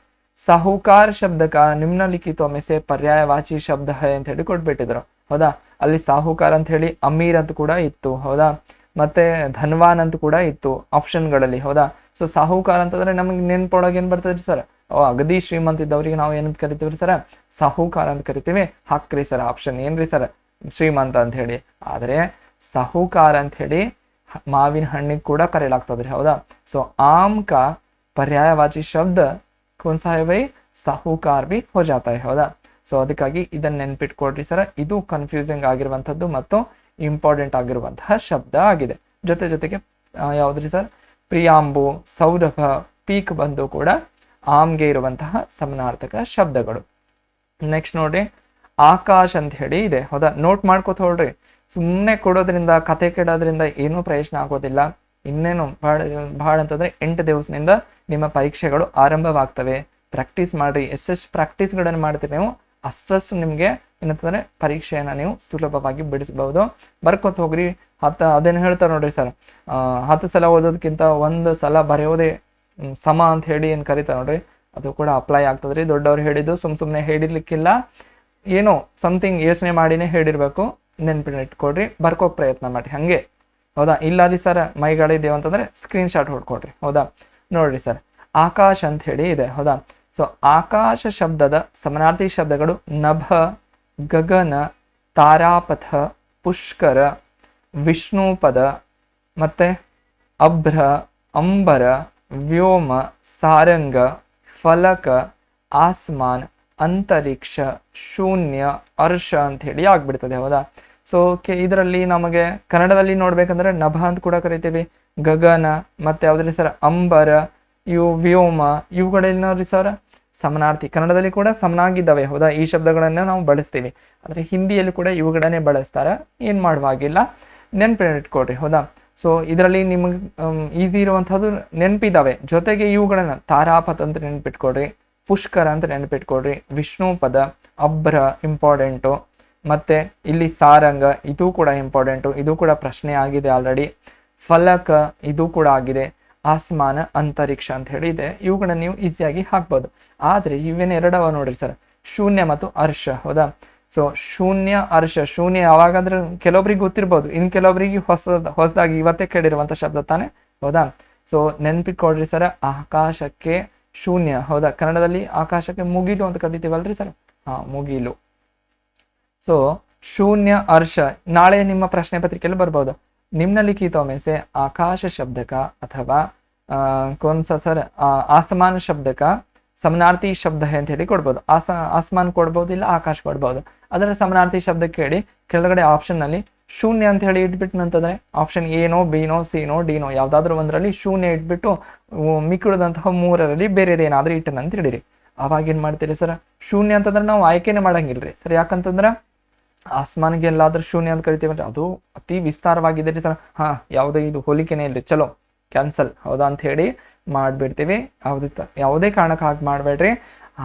ಸಾಹುಕಾರ ಶಬ್ದಕ ನಿಮ್ನಲಿಖಿತೋಮೆಸೆ ಪರ್ಯಾಯವಾಚಿ ಶಬ್ದ ಹೇ ಅಂತ ಹೇಳಿ ಕೊಟ್ಬಿಟ್ಟಿದ್ರು, ಹೌದಾ? ಅಲ್ಲಿ ಸಾಹುಕಾರ ಅಂತ ಹೇಳಿ ಅಮೀರ್ ಅಂತ ಕೂಡ ಇತ್ತು, ಹೌದಾ? ಮತ್ತೆ ಧನ್ವಾನ್ ಅಂತ ಕೂಡ ಇತ್ತು ಆಪ್ಷನ್ಗಳಲ್ಲಿ, ಹೌದಾ? ಸೊ ಸಾಹುಕಾರ ಅಂತಂದ್ರೆ ನಮಗೆ ನೆನ್ಪೊಳಗೆ ಏನ್ ಬರ್ತದ್ರಿ ಸರ್, ಅಗದಿ ಶ್ರೀಮಂತ ಇದ್ದವ್ರಿಗೆ ನಾವು ಏನಂತ ಕರಿತೀವ್ರಿ ಸರ್, ಸಾಹುಕಾರ ಅಂತ ಕರಿತೀವಿ. ಹಾಕ್ರಿ ಸರ್ ಆಪ್ಷನ್, ಏನ್ರಿ ಸರ್? ಶ್ರೀಮಂತ ಅಂತ ಹೇಳಿ. ಆದ್ರೆ ಸಾಹುಕಾರ ಅಂತ ಹೇಳಿ ಮಾವಿನ ಹಣ್ಣಿಗೆ ಕೂಡ ಕರೆಯಲಾಗ್ತದ್ರಿ, ಹೌದಾ? ಸೊ आम का पर्यायवाची शब्द कौन सा है भाई? साहूकार भी हो जाता है, ಹೌದಾ? ಸೊ ಅದಕ್ಕಾಗಿ ಇದನ್ನ ನೆನ್ಪಿಟ್ಕೊಡ್ರಿ ಸರ್, ಇದು ಕನ್ಫ್ಯೂಸಿಂಗ್ ಆಗಿರುವಂತದ್ದು ಮತ್ತು ಇಂಪಾರ್ಟೆಂಟ್ ಆಗಿರುವಂತಹ ಶಬ್ದ ಆಗಿದೆ. ಜೊತೆಗೆ ಯಾವ್ದ್ರಿ ಸರ್? ಪ್ರಿಯಾಂಬು, ಸೌರಭ, ಪೀಕ್ ಬಂದು ಕೂಡ ಆಮ್ಗೆ ಇರುವಂತಹ ಸಮನಾರ್ಥಕ ಶಬ್ದಗಳು. ನೆಕ್ಸ್ಟ್ ನೋಡ್ರಿ, ಆಕಾಶ್ ಅಂತ ಹೇಳಿ ಇದೆ, ಹೌದಾ? ನೋಟ್ ಮಾಡ್ಕೋತ ಹೊಡ್ರಿ, ಸುಮ್ಮನೆ ಕೊಡೋದ್ರಿಂದ ಕತೆ ಕೆಡೋದ್ರಿಂದ ಏನೂ ಪ್ರಯೋಜನ ಆಗೋದಿಲ್ಲ. ಇನ್ನೇನು ಬಹಳ ಅಂತಂದ್ರೆ 8 ದಿವಸದಿಂದ ನಿಮ್ಮ ಪರೀಕ್ಷೆಗಳು ಆರಂಭವಾಗ್ತವೆ. ಪ್ರಾಕ್ಟೀಸ್ ಮಾಡ್ರಿ, ಎಷ್ಟೆಷ್ಟು ಪ್ರಾಕ್ಟೀಸ್ಗಳನ್ನು ಮಾಡ್ತೀರಿ ನೀವು ಅಷ್ಟಷ್ಟು ನಿಮ್ಗೆ ಏನಂತಂದ್ರೆ ಪರೀಕ್ಷೆಯನ್ನ ನೀವು ಸುಲಭವಾಗಿ ಬಿಡಿಸಬಹುದು. ಬರ್ಕೊತ ಹೋಗ್ರಿ. ಅದೇನು ಹೇಳ್ತಾರೆ ನೋಡ್ರಿ ಸರ್, 10 ಸಲ ಓದೋದಕ್ಕಿಂತ 1 ಸಲ ಬರೆಯೋದೇ ಸಮ ಅಂತ ಹೇಳಿ ಏನ್ ಕರೀತಾರೆ ನೋಡ್ರಿ, ಅದು ಕೂಡ ಅಪ್ಲೈ ಆಗ್ತದ್ರಿ. ದೊಡ್ಡವ್ರು ಹೇಳಿದ್ದು ಸುಮ್ನೆ ಹೇಳಿರ್ಲಿಕ್ಕಿಲ್ಲ, ಏನೋ ಸಮಥಿಂಗ್ ಯೋಚನೆ ಮಾಡಿನೇ ಹೇಳಿರ್ಬೇಕು. ನೆನ್ಪಿಟ್ಕೊಡ್ರಿ, ಬರ್ಕೋಕ್ ಪ್ರಯತ್ನ ಮಾಡಿ ಹಂಗೆ, ಹೌದಾ? ಇಲ್ಲ ರೀ ಸರ್ ಮೈಗಳಿದ್ದೇವೆ ಅಂತಂದ್ರೆ ಸ್ಕ್ರೀನ್ ಶಾಟ್ ಹೊಡ್ಕೊಡ್ರಿ, ಹೌದಾ? ನೋಡ್ರಿ ಸರ್, ಆಕಾಶ ಅಂತ ಹೇಳಿ ಇದೆ, ಹೌದಾ. ಸೊ ಆಕಾಶ ಶಬ್ದದ ಸಮನಾರ್ಥಿ ಶಬ್ದಗಳು ನಭ, ಗಗನ, ತಾರಾಪಥ, ಪುಷ್ಕರ, ವಿಷ್ಣುಪದ, ಮತ್ತೆ ಅಭ್ರ, ಅಂಬರ, ವ್ಯೋಮ, ಸಾರಂಗ, ಫಲಕ, ಆಸ್ಮಾನ್, ಅಂತರಿಕ್ಷ, ಶೂನ್ಯ, ಅರ್ಷ ಅಂತ ಹೇಳಿ ಆಗ್ಬಿಡ್ತದೆ, ಹೌದಾ. ಸೊ ಇದರಲ್ಲಿ ನಮಗೆ ಕನ್ನಡದಲ್ಲಿ ನೋಡ್ಬೇಕಂದ್ರೆ ನಭ ಅಂತ ಕೂಡ ಕರಿತೀವಿ, ಗಗನ, ಮತ್ತೆ ಯಾವ್ದ್ರಿ ಸರ್ ಅಂಬರ, ಇವು ವ್ಯೋಮ, ಇವುಗಳಲ್ಲಿ ನೋಡ್ರಿ ಸರ್ ಸಮನಾರ್ಥಿ, ಕನ್ನಡದಲ್ಲಿ ಕೂಡ ಸಮನಾಗಿದ್ದಾವೆ, ಹೌದಾ. ಈ ಶಬ್ದಗಳನ್ನ ನಾವು ಬಳಸ್ತೀವಿ, ಆದ್ರೆ ಹಿಂದಿಯಲ್ಲಿ ಕೂಡ ಇವುಗಳನ್ನೇ ಬಳಸ್ತಾರೆ, ಏನ್ ಮಾಡುವಾಗಿಲ್ಲ, ನೆನ್ಪಿಟ್ಕೊಡ್ರಿ, ಹೌದಾ. ಸೊ ಇದರಲ್ಲಿ ನಿಮಗೆ ಈಸಿ ಇರುವಂತಹದ್ದು ನೆನಪಿದ್ದಾವೆ, ಜೊತೆಗೆ ಇವುಗಳನ್ನ ತಾರಾಪಥ ಅಂತ ನೆನ್ಪಿಟ್ಕೊಡ್ರಿ, ಪುಷ್ಕರ ಅಂತ ನೆನಪಿಟ್ಕೊಡ್ರಿ, ವಿಷ್ಣು ಪದ, ಅಭ್ರ ಇಂಪಾರ್ಟೆಂಟು, ಮತ್ತೆ ಇಲ್ಲಿ ಸಾರಂಗ ಇದು ಕೂಡ ಇಂಪಾರ್ಟೆಂಟು, ಇದು ಕೂಡ ಪ್ರಶ್ನೆ ಆಗಿದೆ ಆಲ್ರೆಡಿ, ಫಲಕ ಇದು ಕೂಡ ಆಗಿದೆ, ಆಸ್ಮಾನ, ಅಂತರಿಕ್ಷ ಅಂತ ಹೇಳಿ ಇದೆ, ಇವುಗಳನ್ನ ನೀವು ಈಸಿಯಾಗಿ ಹಾಕ್ಬೋದು. ಆದ್ರೆ ಇವೇನು ಎರಡವ ನೋಡ್ರಿ ಸರ್, ಶೂನ್ಯ ಮತ್ತು ಅರ್ಷ, ಹೌದಾ. ಸೊ ಶೂನ್ಯ, ಅರ್ಷ, ಶೂನ್ಯ ಯಾವಾಗಾದ್ರೂ ಕೆಲವೊಬ್ರಿಗೆ ಗೊತ್ತಿರ್ಬೋದು, ಇನ್ ಕೆಲವೊಬ್ರಿಗೆ ಹೊಸದಾಗಿ ಇವತ್ತೇ ಕೇಳಿರುವಂತ ಶಬ್ದ ತಾನೆ, ಹೌದಾ. ಸೊ ನೆನ್ಪಿಟ್ಕೊಡ್ರಿ ಸರ್, ಆಕಾಶಕ್ಕೆ ಶೂನ್ಯ, ಹೌದಾ. ಕನ್ನಡದಲ್ಲಿ ಆಕಾಶಕ್ಕೆ ಮುಗಿಲು ಅಂತ ಕರಿತೀವಲ್ರಿ ಸರ್, ಮುಗಿಲು. ಸೊ ಶೂನ್ಯ, ಅರ್ಷ ನಾಳೆ ನಿಮ್ಮ ಪ್ರಶ್ನೆ ಪತ್ರಿಕೆಯಲ್ಲಿ ಬರ್ಬೋದು. निम्नलिखितों में से आकाश शब्द का अथवा कौन सा सर आसमान शब्द का ಸಮನಾರ್ಥಿ ಶಬ್ದ ಅಂತ ಹೇಳಿ ಕೊಡ್ಬೋದು. ಆಸ್ಮಾನ್ ಕೊಡ್ಬೋದು, ಇಲ್ಲ ಆಕಾಶ ಕೊಡ್ಬೋದು. ಅದರ ಸಮನಾರ್ಥಿ ಶಬ್ದ ಕೇಳಿ ಕೆಳಗಡೆ ಆಪ್ಷನ್ ನಲ್ಲಿ ಶೂನ್ಯ ಅಂತ ಹೇಳಿ ಇಟ್ಬಿಟ್ಟು ಅಂತಂದ್ರೆ ಆಪ್ಷನ್ ಎನೋ, ಬಿನೋ, ಸಿನೋ, ಡಿನೋ ಯಾವ್ದಾದ್ರು ಒಂದರಲ್ಲಿ ಶೂನ್ಯ ಇಟ್ಬಿಟ್ಟು ಮಿಕ್ಕಿದಂತಹ ಮೂರರಲ್ಲಿ ಬೇರೆದೇನಾದ್ರೂ ಇಟ್ಟನಂತ ಹೇಳಿರಿ. ಅವಾಗ ಏನ್ ಮಾಡ್ತೀರಿ ಸರ್, ಶೂನ್ಯ ಅಂತಂದ್ರೆ ನಾವು ಆಯ್ಕೆನೆ ಮಾಡಂಗಿಲ್ರಿ ಸರ್, ಯಾಕಂತಂದ್ರ ಆಸ್ಮಾನ್ಗೆ ಎಲ್ಲಾದ್ರೂ ಶೂನ್ಯ ಅಂತ ಕರಿತೀವಲ್ರಿ, ಅದು ಅತಿ ವಿಸ್ತಾರವಾಗಿದೆ ರೀ ಸರ್. ಯಾವುದೇ ಇದು ಹೋಲಿಕೆನೇ ಇಲ್ರಿ, ಚಲೋ ಕ್ಯಾನ್ಸಲ್, ಹೌದಾ ಅಂತ ಹೇಳಿ ಮಾಡ್ಬಿಡ್ತೀವಿ. ಯಾವುದೇ ಕಾರಣಕ್ಕೆ ಹಾಗೆ ಮಾಡ್ಬೇಡ್ರಿ.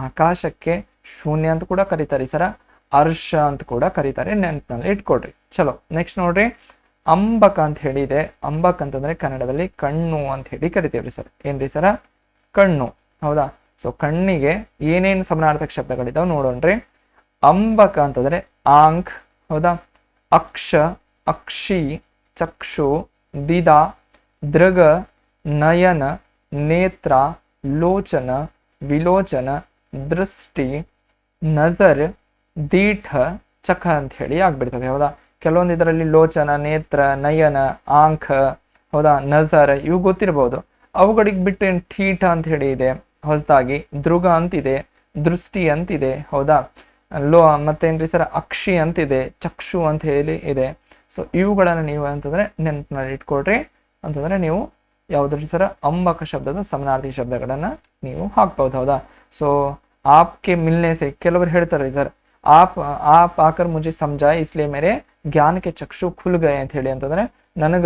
ಆಕಾಶಕ್ಕೆ ಶೂನ್ಯ ಅಂತ ಕೂಡ ಕರೀತಾರೆ ಸರ, ಅರ್ಷ ಅಂತ ಕೂಡ ಕರೀತಾರೆ, ನೆನಪಿನಲ್ಲಿ ಇಟ್ಕೊಡ್ರಿ. ಚಲೋ ನೆಕ್ಸ್ಟ್ ನೋಡ್ರಿ, ಅಂಬಕ ಅಂತ ಹೇಳಿ ಇದೆ. ಅಂಬಕ್ ಅಂತಂದ್ರೆ ಕನ್ನಡದಲ್ಲಿ ಕಣ್ಣು ಅಂತ ಹೇಳಿ ಕರಿತೀವ್ರಿ ಸರ್. ಏನ್ರಿ ಸರ, ಕಣ್ಣು, ಹೌದಾ. ಸೊ ಕಣ್ಣಿಗೆ ಏನೇನು ಸಮನಾರ್ಥಕ ಶಬ್ದಗಳಿದಾವೆ ನೋಡೋಣ್ರಿ. ಅಂಬಕ ಅಂತಂದ್ರೆ ಆಂಕ್, ಹೌದಾ. ಅಕ್ಷ, ಅಕ್ಷಿ, ಚಕ್ಷು, ದಿದ, ದೃಗ, ನಯನ, ನೇತ್ರ, ಲೋಚನ, ವಿಲೋಚನ, ದೃಷ್ಟಿ, ನಜರ್, ದೀಠ, ಚಖ ಅಂತ ಹೇಳಿ ಆಗ್ಬಿಡ್ತದೆ, ಹೌದಾ. ಕೆಲವೊಂದು ಇದರಲ್ಲಿ ಲೋಚನ, ನೇತ್ರ, ನಯನ, ಆಂಖ, ಹೌದಾ, ನಜರ್ ಇವು ಗೊತ್ತಿರ್ಬೋದು. ಅವುಗಳಿಗೆ ಬಿಟ್ಟು ಏನು ಠೀಠ ಅಂತ ಹೇಳಿ ಇದೆ ಹೊಸದಾಗಿ, ದೃಗ ಅಂತಿದೆ, ದೃಷ್ಟಿ ಅಂತಿದೆ, ಹೌದಾ. ಮತ್ತೇನ್ರಿ ಸರ್, ಅಕ್ಷಿ ಅಂತಿದೆ, ಚಕ್ಷು ಅಂತ ಹೇಳಿ ಇದೆ. ಸೊ ಇವುಗಳನ್ನ ನೀವು ಅಂತಂದ್ರೆ ನೆನಪಿನಲ್ಲಿ ಇಟ್ಕೊಡ್ರಿ. ಅಂತಂದ್ರೆ ನೀವು ಯಾವ್ದ್ರಿ ಸರ, ಅಂಬಕ ಶಬ್ದದ ಸಮನಾರ್ಥಿ ಶಬ್ದಗಳನ್ನ ನೀವು ಹಾಕ್ಬಹುದು, ಹೌದಾ. ಸೊ ಆಪ್ಗೆ ಮಿಲ್ನೆ ಸೆ ಕೆಲವರು ಹೇಳ್ತಾರೆ ಸರ್, आप आकर मुझे समझाए इसलिए मेरे ज्ञान के चक्षु खुल गए ಅಂತ ಹೇಳಿ, ಅಂತಂದ್ರೆ ನನಗ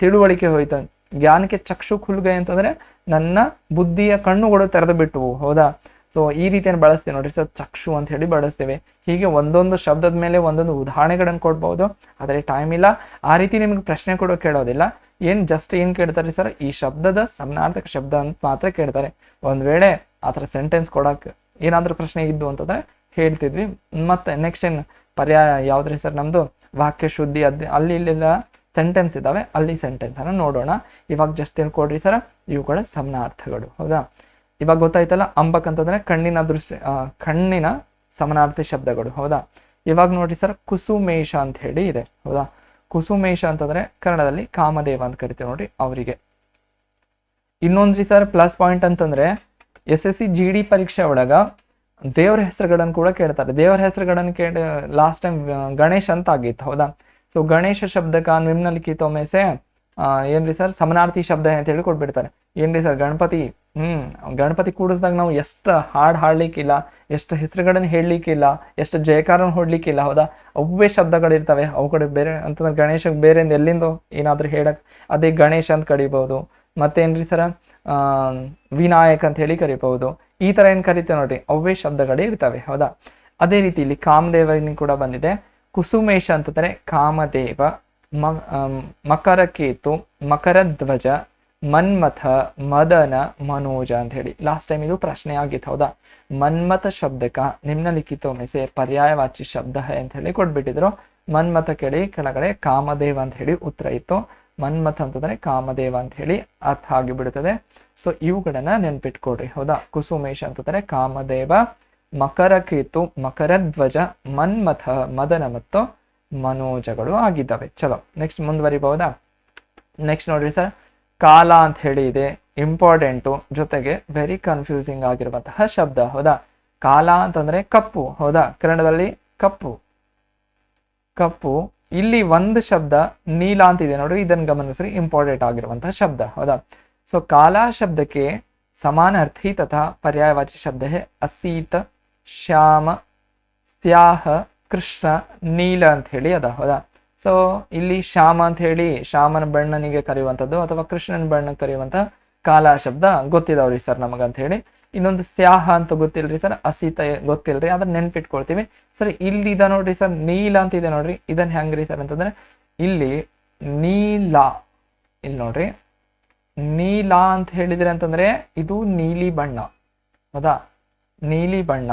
ತಿಳುವಳಿಕೆ ಹೋಯ್ತು. ಜ್ಞಾನಕ್ಕೆ ಚಕ್ಷು ಖುಲ್ ಗए ಅಂತಂದ್ರೆ ನನ್ನ ಬುದ್ಧಿಯ ಕಣ್ಣುಗಳು ತೆರೆದು ಬಿಟ್ಟವು, ಹೌದಾ. ಸೊ ಈ ರೀತಿಯನ್ನು ಬಳಸ್ತೇವೆ ನೋಡ್ರಿ ಸರ್, ಚಕ್ಷು ಅಂತ ಹೇಳಿ ಬಳಸ್ತೇವೆ. ಹೀಗೆ ಒಂದೊಂದು ಶಬ್ದದ ಮೇಲೆ ಒಂದೊಂದು ಉದಾಹರಣೆಗಳನ್ನು ಕೊಡ್ಬಹುದು, ಆದರೆ ಟೈಮ್ ಇಲ್ಲ. ಆ ರೀತಿ ನಿಮ್ಗೆ ಪ್ರಶ್ನೆ ಕೂಡ ಕೇಳೋದಿಲ್ಲ. ಜಸ್ಟ್ ಏನ್ ಕೇಳ್ತಾರೆ ಸರ್, ಈ ಶಬ್ದದ ಸಮನಾರ್ಥಕ ಶಬ್ದ ಅಂತ ಮಾತ್ರ ಕೇಳ್ತಾರೆ. ಒಂದ್ ವೇಳೆ ಆತರ ಸೆಂಟೆನ್ಸ್ ಕೊಡಕ್ ಏನಾದ್ರೂ ಪ್ರಶ್ನೆ ಇದ್ದು ಅಂತಂದ್ರೆ ಹೇಳ್ತಿದ್ವಿ. ಮತ್ತೆ ನೆಕ್ಸ್ಟ್ ಏನ್ ಪರ್ಯಾಯ ಯಾವ್ದ್ರಿ ಸರ್, ನಮ್ದು ವಾಕ್ಯ ಶುದ್ಧಿ ಅಲ್ಲಿ ಇಲ್ಲೆಲ್ಲ ಸೆಂಟೆನ್ಸ್ ಇದಾವೆ, ಅಲ್ಲಿ ಸೆಂಟೆನ್ಸ್ ಅನ್ನ ನೋಡೋಣ. ಇವಾಗ ಜಸ್ಟ್ ತಿಳ್ಕೊಡ್ರಿ ಸರ್, ಇವುಗಳ ಸಮನಾರ್ಥಗಳು, ಹೌದಾ. ಇವಾಗ ಗೊತ್ತಾಯ್ತಲ್ಲ, ಅಂಬಕ್ ಅಂತಂದ್ರೆ ಕಣ್ಣಿನ ಕಣ್ಣಿನ ಸಮನಾರ್ಥಿ ಶಬ್ದಗಳು, ಹೌದಾ. ಇವಾಗ ನೋಡ್ರಿ ಸರ್, ಕುಸುಮೇಶ ಅಂತ ಹೇಳಿ ಇದೆ, ಹೌದಾ. ಕುಸುಮೇಶ ಅಂತಂದ್ರೆ ಕನ್ನಡದಲ್ಲಿ ಕಾಮದೇವ ಅಂತ ಕರಿತೀವಿ ನೋಡ್ರಿ ಅವರಿಗೆ. ಇನ್ನೊಂದ್ರಿ ಸರ್ ಪ್ಲಸ್ ಪಾಯಿಂಟ್ ಅಂತಂದ್ರೆ SSC GD ಪರೀಕ್ಷೆ ಒಳಗ ದೇವರ ಹೆಸರುಗಳನ್ನು ಕೂಡ ಕೇಳ್ತಾರೆ. ದೇವರ ಹೆಸರುಗಳನ್ನು ಲಾಸ್ಟ್ ಟೈಮ್ ಗಣೇಶ್ ಅಂತ ಆಗಿತ್ತು, ಹೌದಾ. ಸೊ ಗಣೇಶ ಶಬ್ದಕ ನಿಮ್ನಲಿಖಿತೋ ಮೇ ಸೆ ಏನ್ರಿ ಸರ್, ಸಮನಾರ್ಥಿ ಶಬ್ದ ಅಂತ ಹೇಳಿ ಕೊಟ್ಬಿಡ್ತಾರೆ. ಏನ್ರಿ ಸರ್, ಗಣಪತಿ, ಗಣಪತಿ ಕೂಡಿಸಿದಾಗ ನಾವು ಎಷ್ಟು ಹಾಡು ಹಾಡ್ಲಿಕ್ಕಿಲ್ಲ, ಎಷ್ಟು ಹೆಸರುಗಳನ್ನ ಹೇಳಲಿಕ್ಕಿಲ್ಲ, ಎಷ್ಟು ಜಯಕಾರನ ಹೊಡ್ಲಿಕ್ಕಿಲ್ಲ, ಹೌದಾ. ಅವೇ ಶಬ್ದಗಳಿರ್ತವೆ, ಅವುಗಳು ಬೇರೆ ಅಂತಂದ್ರೆ ಗಣೇಶಕ್ಕೆ ಬೇರೆ ಎಲ್ಲಿಂದ ಏನಾದ್ರೂ ಹೇಳಕ್ ಅದೇ ಗಣೇಶ ಅಂತ ಕರಿಬಹುದು. ಮತ್ತೇನ್ರಿ ಸರ, ವಿನಾಯಕ್ ಅಂತ ಹೇಳಿ ಕರಿಬಹುದು. ಈ ತರ ಏನ್ ಕರಿತೇವೆ ನೋಡ್ರಿ, ಅವೇ ಶಬ್ದಗಳೇ ಇರ್ತವೆ, ಹೌದಾ. ಅದೇ ರೀತಿ ಇಲ್ಲಿ ಕಾಮದೇವನಿ ಕೂಡ ಬಂದಿದೆ. ಕುಸುಮೇಶ ಅಂತಂದ್ರೆ ಕಾಮದೇವ, ಮಕರಕೇತು, ಮಕರಧ್ವಜ, ಮನ್ಮಥ, ಮದನ, ಮನೋಜ ಅಂತ ಹೇಳಿ ಲಾಸ್ಟ್ ಟೈಮ್ ಇದು ಪ್ರಶ್ನೆ ಆಗಿತ್ತು, ಹೌದಾ. ಮನ್ಮಥ ಶಬ್ದಕ ನಿಮ್ನಲಿಖಿತೋ ಮೇ ಸೆ ಪರ್ಯಾಯವಾಚಿ ಶಬ್ದ ಅಂತ ಹೇಳಿ ಕೊಟ್ಬಿಟ್ಟಿದ್ರು. ಮನ್ಮಥ ಕೇಳಿ ಕೆಳಗಡೆ ಕಾಮದೇವ ಅಂತ ಹೇಳಿ ಉತ್ತರ ಇತ್ತು. ಮನ್ಮಥ ಅಂತಂದ್ರೆ ಕಾಮದೇವ ಅಂತ ಹೇಳಿ ಅರ್ಥ ಆಗಿಬಿಡುತ್ತದೆ. ಸೊ ಇವುಗಳನ್ನ ನೆನ್ಪಿಟ್ಕೊಡ್ರಿ. ಹೌದಾ, ಕುಸುಮೇಶ ಅಂತಂದ್ರೆ ಕಾಮದೇವ, ಮಕರಕೇತು, ಮಕರಧ್ವಜ, ಮನ್ಮಥ, ಮದನ ಮತ್ತು ಮನೋಜಗಳು ಆಗಿದ್ದಾವೆ. ಚಲೋ ನೆಕ್ಸ್ಟ್ ಮುಂದುವರಿಬಹುದಾ? ನೆಕ್ಸ್ಟ್ ನೋಡ್ರಿ ಸರ್, ಕಾಲ ಅಂತ ಹೇಳಿ ಇದೆ, ಇಂಪಾರ್ಟೆಂಟು, ಜೊತೆಗೆ ವೆರಿ ಕನ್ಫ್ಯೂಸಿಂಗ್ ಆಗಿರುವಂತಹ ಶಬ್ದ. ಹೌದಾ, ಕಾಲ ಅಂತಂದ್ರೆ ಕಪ್ಪು. ಹೌದಾ, ಕನ್ನಡದಲ್ಲಿ ಕಪ್ಪು. ಕಪ್ಪು ಇಲ್ಲಿ ಒಂದು ಶಬ್ದ ನೀಲ ಅಂತಿದೆ ನೋಡ್ರಿ, ಇದನ್ನು ಗಮನಿಸ್ರಿ, ಇಂಪಾರ್ಟೆಂಟ್ ಆಗಿರುವಂತಹ ಶಬ್ದ. ಹೌದಾ, ಸೊ ಕಾಲ ಶಬ್ದಕ್ಕೆ ಸಮಾನಾರ್ಥಿ ತಥಾ पर्यायवाची शब्द है असीत, ಶ್ಯಾಮ, ಸ್ಯಾಹ, ಕೃಷ್ಣ, ನೀಲ ಅಂತ ಹೇಳಿ ಅದ. ಹೌದಾ, ಸೊ ಇಲ್ಲಿ ಶ್ಯಾಮ ಅಂತ ಹೇಳಿ ಶ್ಯಾಮನ ಬಣ್ಣನಿಗೆ ಕರೆಯುವಂಥದ್ದು ಅಥವಾ ಕೃಷ್ಣನ ಬಣ್ಣ ಕರೆಯುವಂತ ಕಾಲ ಶಬ್ದ ಗೊತ್ತಿದಾವ್ರಿ ಸರ್ ನಮಗಂತ ಹೇಳಿ. ಇನ್ನೊಂದು ಸ್ಯಾಹ ಅಂತ ಗೊತ್ತಿಲ್ರಿ ಸರ್, ಅಸೀತ ಗೊತ್ತಿಲ್ರಿ, ಅದನ್ನ ನೆನ್ಪಿಟ್ಕೊಳ್ತೀವಿ ಸರ್. ಇಲ್ಲಿ ಇದೆ ನೋಡ್ರಿ ಸರ್, ನೀಲ ಅಂತ ಇದೆ ನೋಡ್ರಿ, ಇದನ್ನ ಹೆಂಗ್ರಿ ಸರ್ ಅಂತಂದ್ರೆ ಇಲ್ಲಿ ನೀಲ, ಇಲ್ಲಿ ನೋಡ್ರಿ ನೀಲ ಅಂತ ಹೇಳಿದ್ರೆ ಅಂತಂದ್ರೆ ಇದು ನೀಲಿ ಬಣ್ಣ. ಹೌದಾ, ನೀಲಿ ಬಣ್ಣ.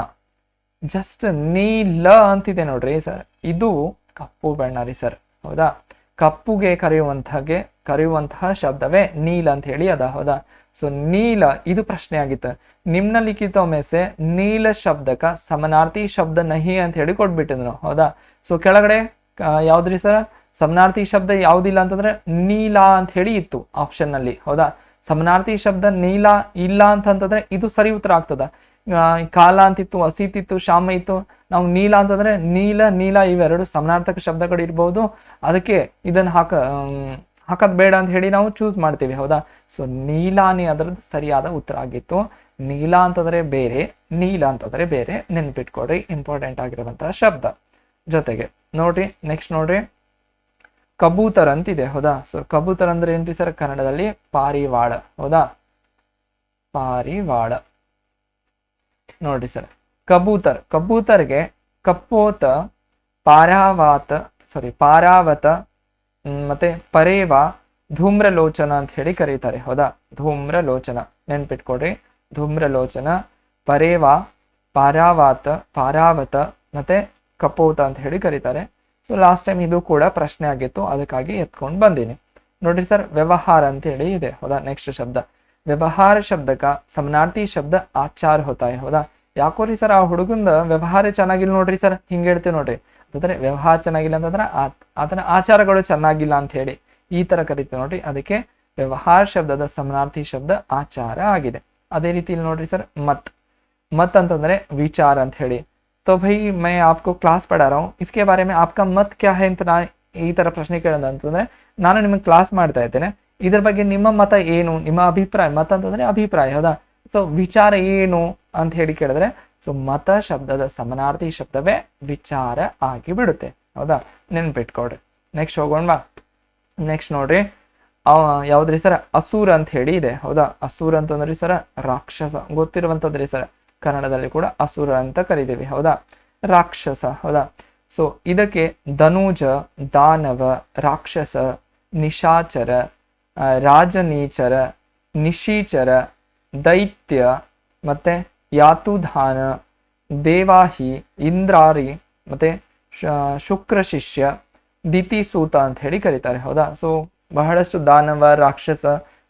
ಜಸ್ಟ್ ನೀಲ ಅಂತಿದೆ ನೋಡ್ರಿ ಸರ್, ಇದು ಕಪ್ಪು ಬಣ್ಣ ರೀ ಸರ್. ಹೌದಾ, ಕಪ್ಪುಗೆ ಕರೆಯುವಂತಹ ಶಬ್ದವೇ ನೀಲ ಅಂತ ಹೇಳಿ ಅದ. ಹೌದಾ, ಸೊ ನೀಲ ಇದು ಪ್ರಶ್ನೆ ಆಗಿತ್ತು. ನಿಮ್ನಲಿಖಿತೋं में से ನೀಲ ಶಬ್ದಕ ಸಮನಾರ್ಥಿ ಶಬ್ದ ನಹಿ ಅಂತ ಹೇಳಿ ಕೊಟ್ಬಿಟ್ಟಿದ್ರು. ಹೌದಾ, ಸೊ ಕೆಳಗಡೆ ಯಾವ್ದ್ರಿ ಸರ್ ಸಮನಾರ್ಥಿ ಶಬ್ದ ಯಾವ್ದಿಲ್ಲ ಅಂತಂದ್ರೆ ನೀಲ ಅಂತ ಹೇಳಿ ಇತ್ತು ಆಪ್ಷನ್ ನಲ್ಲಿ. ಹೌದಾ, ಸಮನಾರ್ಥಿ ಶಬ್ದ ನೀಲ ಇಲ್ಲ ಅಂತಂದ್ರೆ ಇದು ಸರಿ ಉತ್ತರ ಆಗ್ತದ. ಕಾಲ ಅಂತಿತ್ತು, ಅಸೀತಿತ್ತು, ಶ್ಯಾಮ ಇತ್ತು, ನಾವು ನೀಲ ಅಂತಂದ್ರೆ ನೀಲ ಇವೆರಡು ಸಮನಾರ್ಥಕ ಶಬ್ದಗಳು ಇರ್ಬಹುದು, ಅದಕ್ಕೆ ಇದನ್ನ ಹಾಕದ್ ಬೇಡ ಅಂತ ಹೇಳಿ ನಾವು ಚೂಸ್ ಮಾಡ್ತೀವಿ. ಹೌದಾ, ಸೊ ನೀಲಾನಿ ಅದರದ್ದು ಸರಿಯಾದ ಉತ್ತರ ಆಗಿತ್ತು. ನೀಲ ಅಂತಂದ್ರೆ ಬೇರೆ, ನೀಲ ಅಂತಂದ್ರೆ ಬೇರೆ, ನೆನ್ಪಿಟ್ಕೊಡ್ರಿ, ಇಂಪಾರ್ಟೆಂಟ್ ಆಗಿರುವಂತಹ ಶಬ್ದ. ಜೊತೆಗೆ ನೋಡ್ರಿ ನೆಕ್ಸ್ಟ್ ನೋಡ್ರಿ, ಕಬೂತರ್ ಅಂತಿದೆ. ಹೌದಾ, ಸೊ ಕಬೂತರ್ ಅಂದ್ರೆ ಏನ್ರಿ ಸರ್ ಕನ್ನಡದಲ್ಲಿ ಪಾರಿವಾಳ. ಹೌದಾ, ಪಾರಿವಾಳ ನೋಡ್ರಿ ಸರ್. ಕಬೂತರ್ಗೆ ಕಪ್ಪೋತ, ಪಾರಾವತ ಮತ್ತೆ ಪರೇವ, ಧೂಮ್ರಲೋಚನ ಅಂತ ಹೇಳಿ ಕರೀತಾರೆ. ಹೌದಾ, ಧೂಮ್ರಲೋಚನ ನೆನ್ಪಿಟ್ಕೊಡ್ರಿ, ಧೂಮ್ರಲೋಚನ, ಪರೇವ, ಪಾರಾವತ ಮತ್ತೆ ಕಪೋತ ಅಂತ ಹೇಳಿ ಕರೀತಾರೆ. ಸೊ ಲಾಸ್ಟ್ ಟೈಮ್ ಇದು ಕೂಡ ಪ್ರಶ್ನೆ ಆಗಿತ್ತು, ಅದಕ್ಕಾಗಿ ಎತ್ಕೊಂಡು ಬಂದೀನಿ. ನೋಡ್ರಿ ಸರ್, ವ್ಯವಹಾರ ಅಂತ ಹೇಳಿ ಇದೆ. ಹೌದಾ, ನೆಕ್ಸ್ಟ್ ಶಬ್ದ ವ್ಯವಹಾರ ಶಬ್ದಕ ಸಮನಾರ್ಥಿ ಶಬ್ದ ಆಚಾರ ಹೋತಾಯ. ಹೌದಾ, ಯಾಕೋ ರೀ ಸರ್ ಆ ಹುಡುಗಂದ ವ್ಯವಹಾರ ಚೆನ್ನಾಗಿಲ್ಲ ನೋಡ್ರಿ ಸರ್, ಹಿಂಗ ಹೇಳ್ತೀವಿ ನೋಡ್ರಿ, ಅಂತಂದ್ರೆ ವ್ಯವಹಾರ ಚೆನ್ನಾಗಿಲ್ಲ ಅಂತಂದ್ರೆ ಆತನ ಆಚಾರಗಳು ಚೆನ್ನಾಗಿಲ್ಲ ಅಂತ ಹೇಳಿ ಈ ತರ ಕರಿತೀವಿ ನೋಡ್ರಿ, ಅದಕ್ಕೆ ವ್ಯವಹಾರ ಶಬ್ದದ ಸಮನಾರ್ಥಿ ಶಬ್ದ ಆಚಾರ ಆಗಿದೆ. ಅದೇ ರೀತಿ ಇಲ್ಲಿ ನೋಡ್ರಿ ಸರ್, मत ಅಂತಂದ್ರೆ ವಿಚಾರ ಅಂತ ಹೇಳಿ. तो भाई मैं आपको क्लास पढ़ा रहा हूँ, इसके बारे में आपका मत क्या है ಅಂತ ಈ ತರ ಪ್ರಶ್ನೆ ಕೇಳೋದು ಅಂತಂದ್ರೆ ನಾನು ನಿಮಗೆ ಕ್ಲಾಸ್ ಮಾಡ್ತಾ ಇದ್ದೇನೆ, ಇದ್ರ ಬಗ್ಗೆ ನಿಮ್ಮ ಮತ ಏನು, ನಿಮ್ಮ ಅಭಿಪ್ರಾಯ. ಮತ ಅಂತಂದ್ರೆ ಅಭಿಪ್ರಾಯ. ಹೌದಾ, ಸೊ ವಿಚಾರ ಏನು ಅಂತ ಹೇಳಿ ಕೇಳಿದ್ರೆ ಸೊ ಮತ ಶಬ್ದದ ಸಮನಾರ್ಥಿ ಶಬ್ದವೇ ವಿಚಾರ ಆಗಿ ಬಿಡುತ್ತೆ. ಹೌದಾ, ನೆನ್ಪಿಟ್ಕೊಡ್ರಿ. ನೆಕ್ಸ್ಟ್ ಹೋಗೋಣ. ನೆಕ್ಸ್ಟ್ ನೋಡ್ರಿ, ಯಾವ್ದ್ರಿ ಸರ್ ಅಸುರ ಅಂತ ಹೇಳಿ ಇದೆ. ಹೌದಾ, ಅಸುರ ಅಂತಂದ್ರಿ ಸರ ರಾಕ್ಷಸ, ಗೊತ್ತಿರುವಂತದ್ರಿ ಸರ್, ಕನ್ನಡದಲ್ಲಿ ಕೂಡ ಅಸುರ ಅಂತ ಕರಿತೀವಿ. ಹೌದಾ, ರಾಕ್ಷಸ. ಹೌದಾ, ಸೊ ಇದಕ್ಕೆ ಧನುಜ, ದಾನವ, ರಾಕ್ಷಸ, ನಿಶಾಚರ, ರಾಜನೀಚರ, ನಿಶೀಚರ, ದೈತ್ಯ ಮತ್ತೆ ಯಾತುಧಾನ, ದೇವಾಹಿ, ಇಂದ್ರಾರಿ ಮತ್ತೆ ಶುಕ್ರ ಶಿಷ್ಯ, ದಿತಿಸೂತ ಅಂತ ಹೇಳಿ ಕರೀತಾರೆ. ಹೌದಾ, ಸೊ ಬಹಳಷ್ಟು ದಾನವ, ರಾಕ್ಷಸ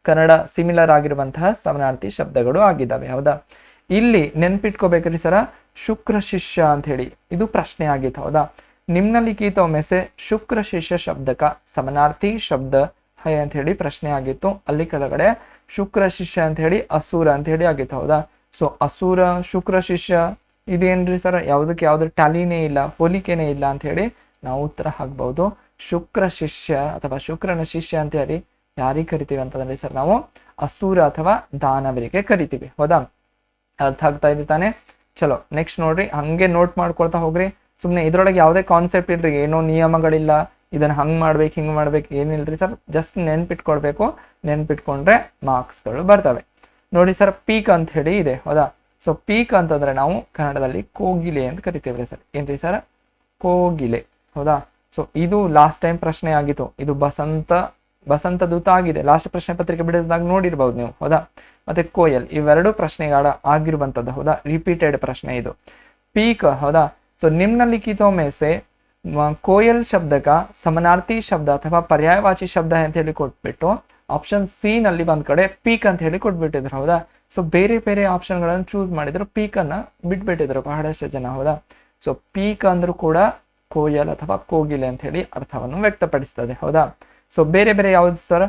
ಕನ್ನಡ ಸಿಮಿಲರ್ ಆಗಿರುವಂತಹ ಸಮನಾರ್ಥಿ ಶಬ್ದಗಳು ಆಗಿದ್ದಾವೆ. ಹೌದಾ, ಇಲ್ಲಿ ನೆನ್ಪಿಟ್ಕೋಬೇಕ್ರಿ ಸರ ಶುಕ್ರ ಶಿಷ್ಯ ಅಂತ ಹೇಳಿ ಇದು ಪ್ರಶ್ನೆ ಆಗಿತ್ತು. ಹೌದಾ, ನಿಮ್ನಲಿಖಿತೋं में से ಶುಕ್ರ ಶಿಷ್ಯ ಶಬ್ದಕ ಸಮನಾರ್ಥಿ ಶಬ್ದ ಹೈ ಅಂತ ಹೇಳಿ ಪ್ರಶ್ನೆ ಆಗಿತ್ತು. ಅಲ್ಲಿ ಕೆಳಗಡೆ ಶುಕ್ರ ಶಿಷ್ಯ ಅಂತ ಹೇಳಿ ಅಸುರ ಅಂತ ಹೇಳಿ ಆಗಿತ್ತು. ಹೌದಾ, ಸೊ ಅಸುರ ಶುಕ್ರ ಶಿಷ್ಯ ಇದೇನ್ರಿ ಸರ್, ಯಾವ್ದಕ್ಕೆ ಯಾವ್ದು ಟ್ಯಾಲಿನೇ ಇಲ್ಲ, ಹೋಲಿಕೆನೇ ಇಲ್ಲ ಅಂತ ಹೇಳಿ ನಾವು ಉತ್ತರ ಹಾಕ್ಬಹುದು. ಶುಕ್ರ ಶಿಷ್ಯ ಅಥವಾ ಶುಕ್ರನ ಶಿಷ್ಯ ಅಂತ ಹೇಳಿ ಯಾರಿಗೆ ಕರಿತೀವಿ ಅಂತಂದ್ರೆ ಸರ್ ನಾವು ಅಸುರ ಅಥವಾ ದಾನವರಿಗೆ ಕರಿತೀವಿ. ಹೌದಾ, ಅರ್ಥ ಆಗ್ತಾ ಇದೆ ತಾನೆ? ಚಲೋ ನೆಕ್ಸ್ಟ್ ನೋಡ್ರಿ, ಹಂಗೆ ನೋಟ್ ಮಾಡ್ಕೊಳ್ತಾ ಹೋಗ್ರಿ. ಸುಮ್ನೆ ಇದ್ರೊಳಗೆ ಯಾವುದೇ ಕಾನ್ಸೆಪ್ಟ್ ಇಲ್ರಿ, ಏನೋ ನಿಯಮಗಳಿಲ್ಲ, ಇದನ್ನ ಹಂಗ್ ಮಾಡ್ಬೇಕು ಹಿಂಗ್ ಮಾಡ್ಬೇಕು ಏನಿಲ್ರಿ ಸರ್, ಜಸ್ಟ್ ನೆನ್ಪಿಟ್ಕೊಳ್ಬೇಕು. ನೆನ್ಪಿಟ್ಕೊಂಡ್ರೆ ಮಾರ್ಕ್ಸ್ಗಳು ಬರ್ತವೆ. ನೋಡಿ ಸರ್, ಪೀಕ್ ಅಂತ ಹೇಳಿ ಇದೆ. ಹೌದಾ, ಸೊ ಪೀಕ್ ಅಂತಂದ್ರೆ ನಾವು ಕನ್ನಡದಲ್ಲಿ ಕೋಗಿಲೆ ಅಂತ ಕರಿತೀವ್ರಿ ಸರ್. ಏನ್ರಿ ಸರ್, ಕೋಗಿಲೆ. ಹೌದಾ, ಸೊ ಇದು ಲಾಸ್ಟ್ ಟೈಮ್ ಪ್ರಶ್ನೆ ಆಗಿತ್ತು. ಇದು ಬಸಂತ ದೂತ ಆಗಿದೆ, ಲಾಸ್ಟ್ ಪ್ರಶ್ನೆ ಪತ್ರಿಕೆ ಬಿಡಿಸಿದಾಗ ನೋಡಿರ್ಬಹುದು ನೀವು. ಹೌದಾ, ಮತ್ತೆ ಕೋಯಲ್, ಇವೆರಡು ಪ್ರಶ್ನೆಗಳ ಆಗಿರುವಂತದ್ದು. ಹೌದಾ, ರಿಪೀಟೆಡ್ ಪ್ರಶ್ನೆ ಇದು. ಪೀಕ್. ಹೌದಾ, ಸೊ ನಿಮ್ನಲಿಖಿತೋं में से ಕೋಯಲ್ ಶಬ್ದಕ ಸಮನಾರ್ಥಿ ಶಬ್ದ ಅಥವಾ ಪರ್ಯಾಯವಾಚಿ ಶಬ್ದ ಅಂತ ಹೇಳಿ ಕೊಟ್ಬಿಟ್ಟು ಆಪ್ಷನ್ ಸಿ ನಲ್ಲಿ ಒಂದ್ ಕಡೆ ಪೀಕ್ ಅಂತ ಹೇಳಿ ಕೊಟ್ಬಿಟ್ಟಿದ್ರು, ಹೌದಾ. ಸೊ ಬೇರೆ ಬೇರೆ ಆಪ್ಷನ್ ಗಳನ್ನು ಚೂಸ್ ಮಾಡಿದ್ರು, ಪೀಕ್ ಅನ್ನ ಬಿಟ್ಬಿಟ್ಟಿದ್ರು ಬಹಳಷ್ಟು ಜನ, ಹೌದಾ. ಸೊ ಪೀಕ್ ಅಂದ್ರೂ ಕೂಡ ಕೋಯಲ್ ಅಥವಾ ಕೋಗಿಲೆ ಅಂತ ಹೇಳಿ ಅರ್ಥವನ್ನು ವ್ಯಕ್ತಪಡಿಸ್ತದೆ, ಹೌದಾ. ಸೊ ಬೇರೆ ಬೇರೆ ಯಾವ್ದು ಸರ್,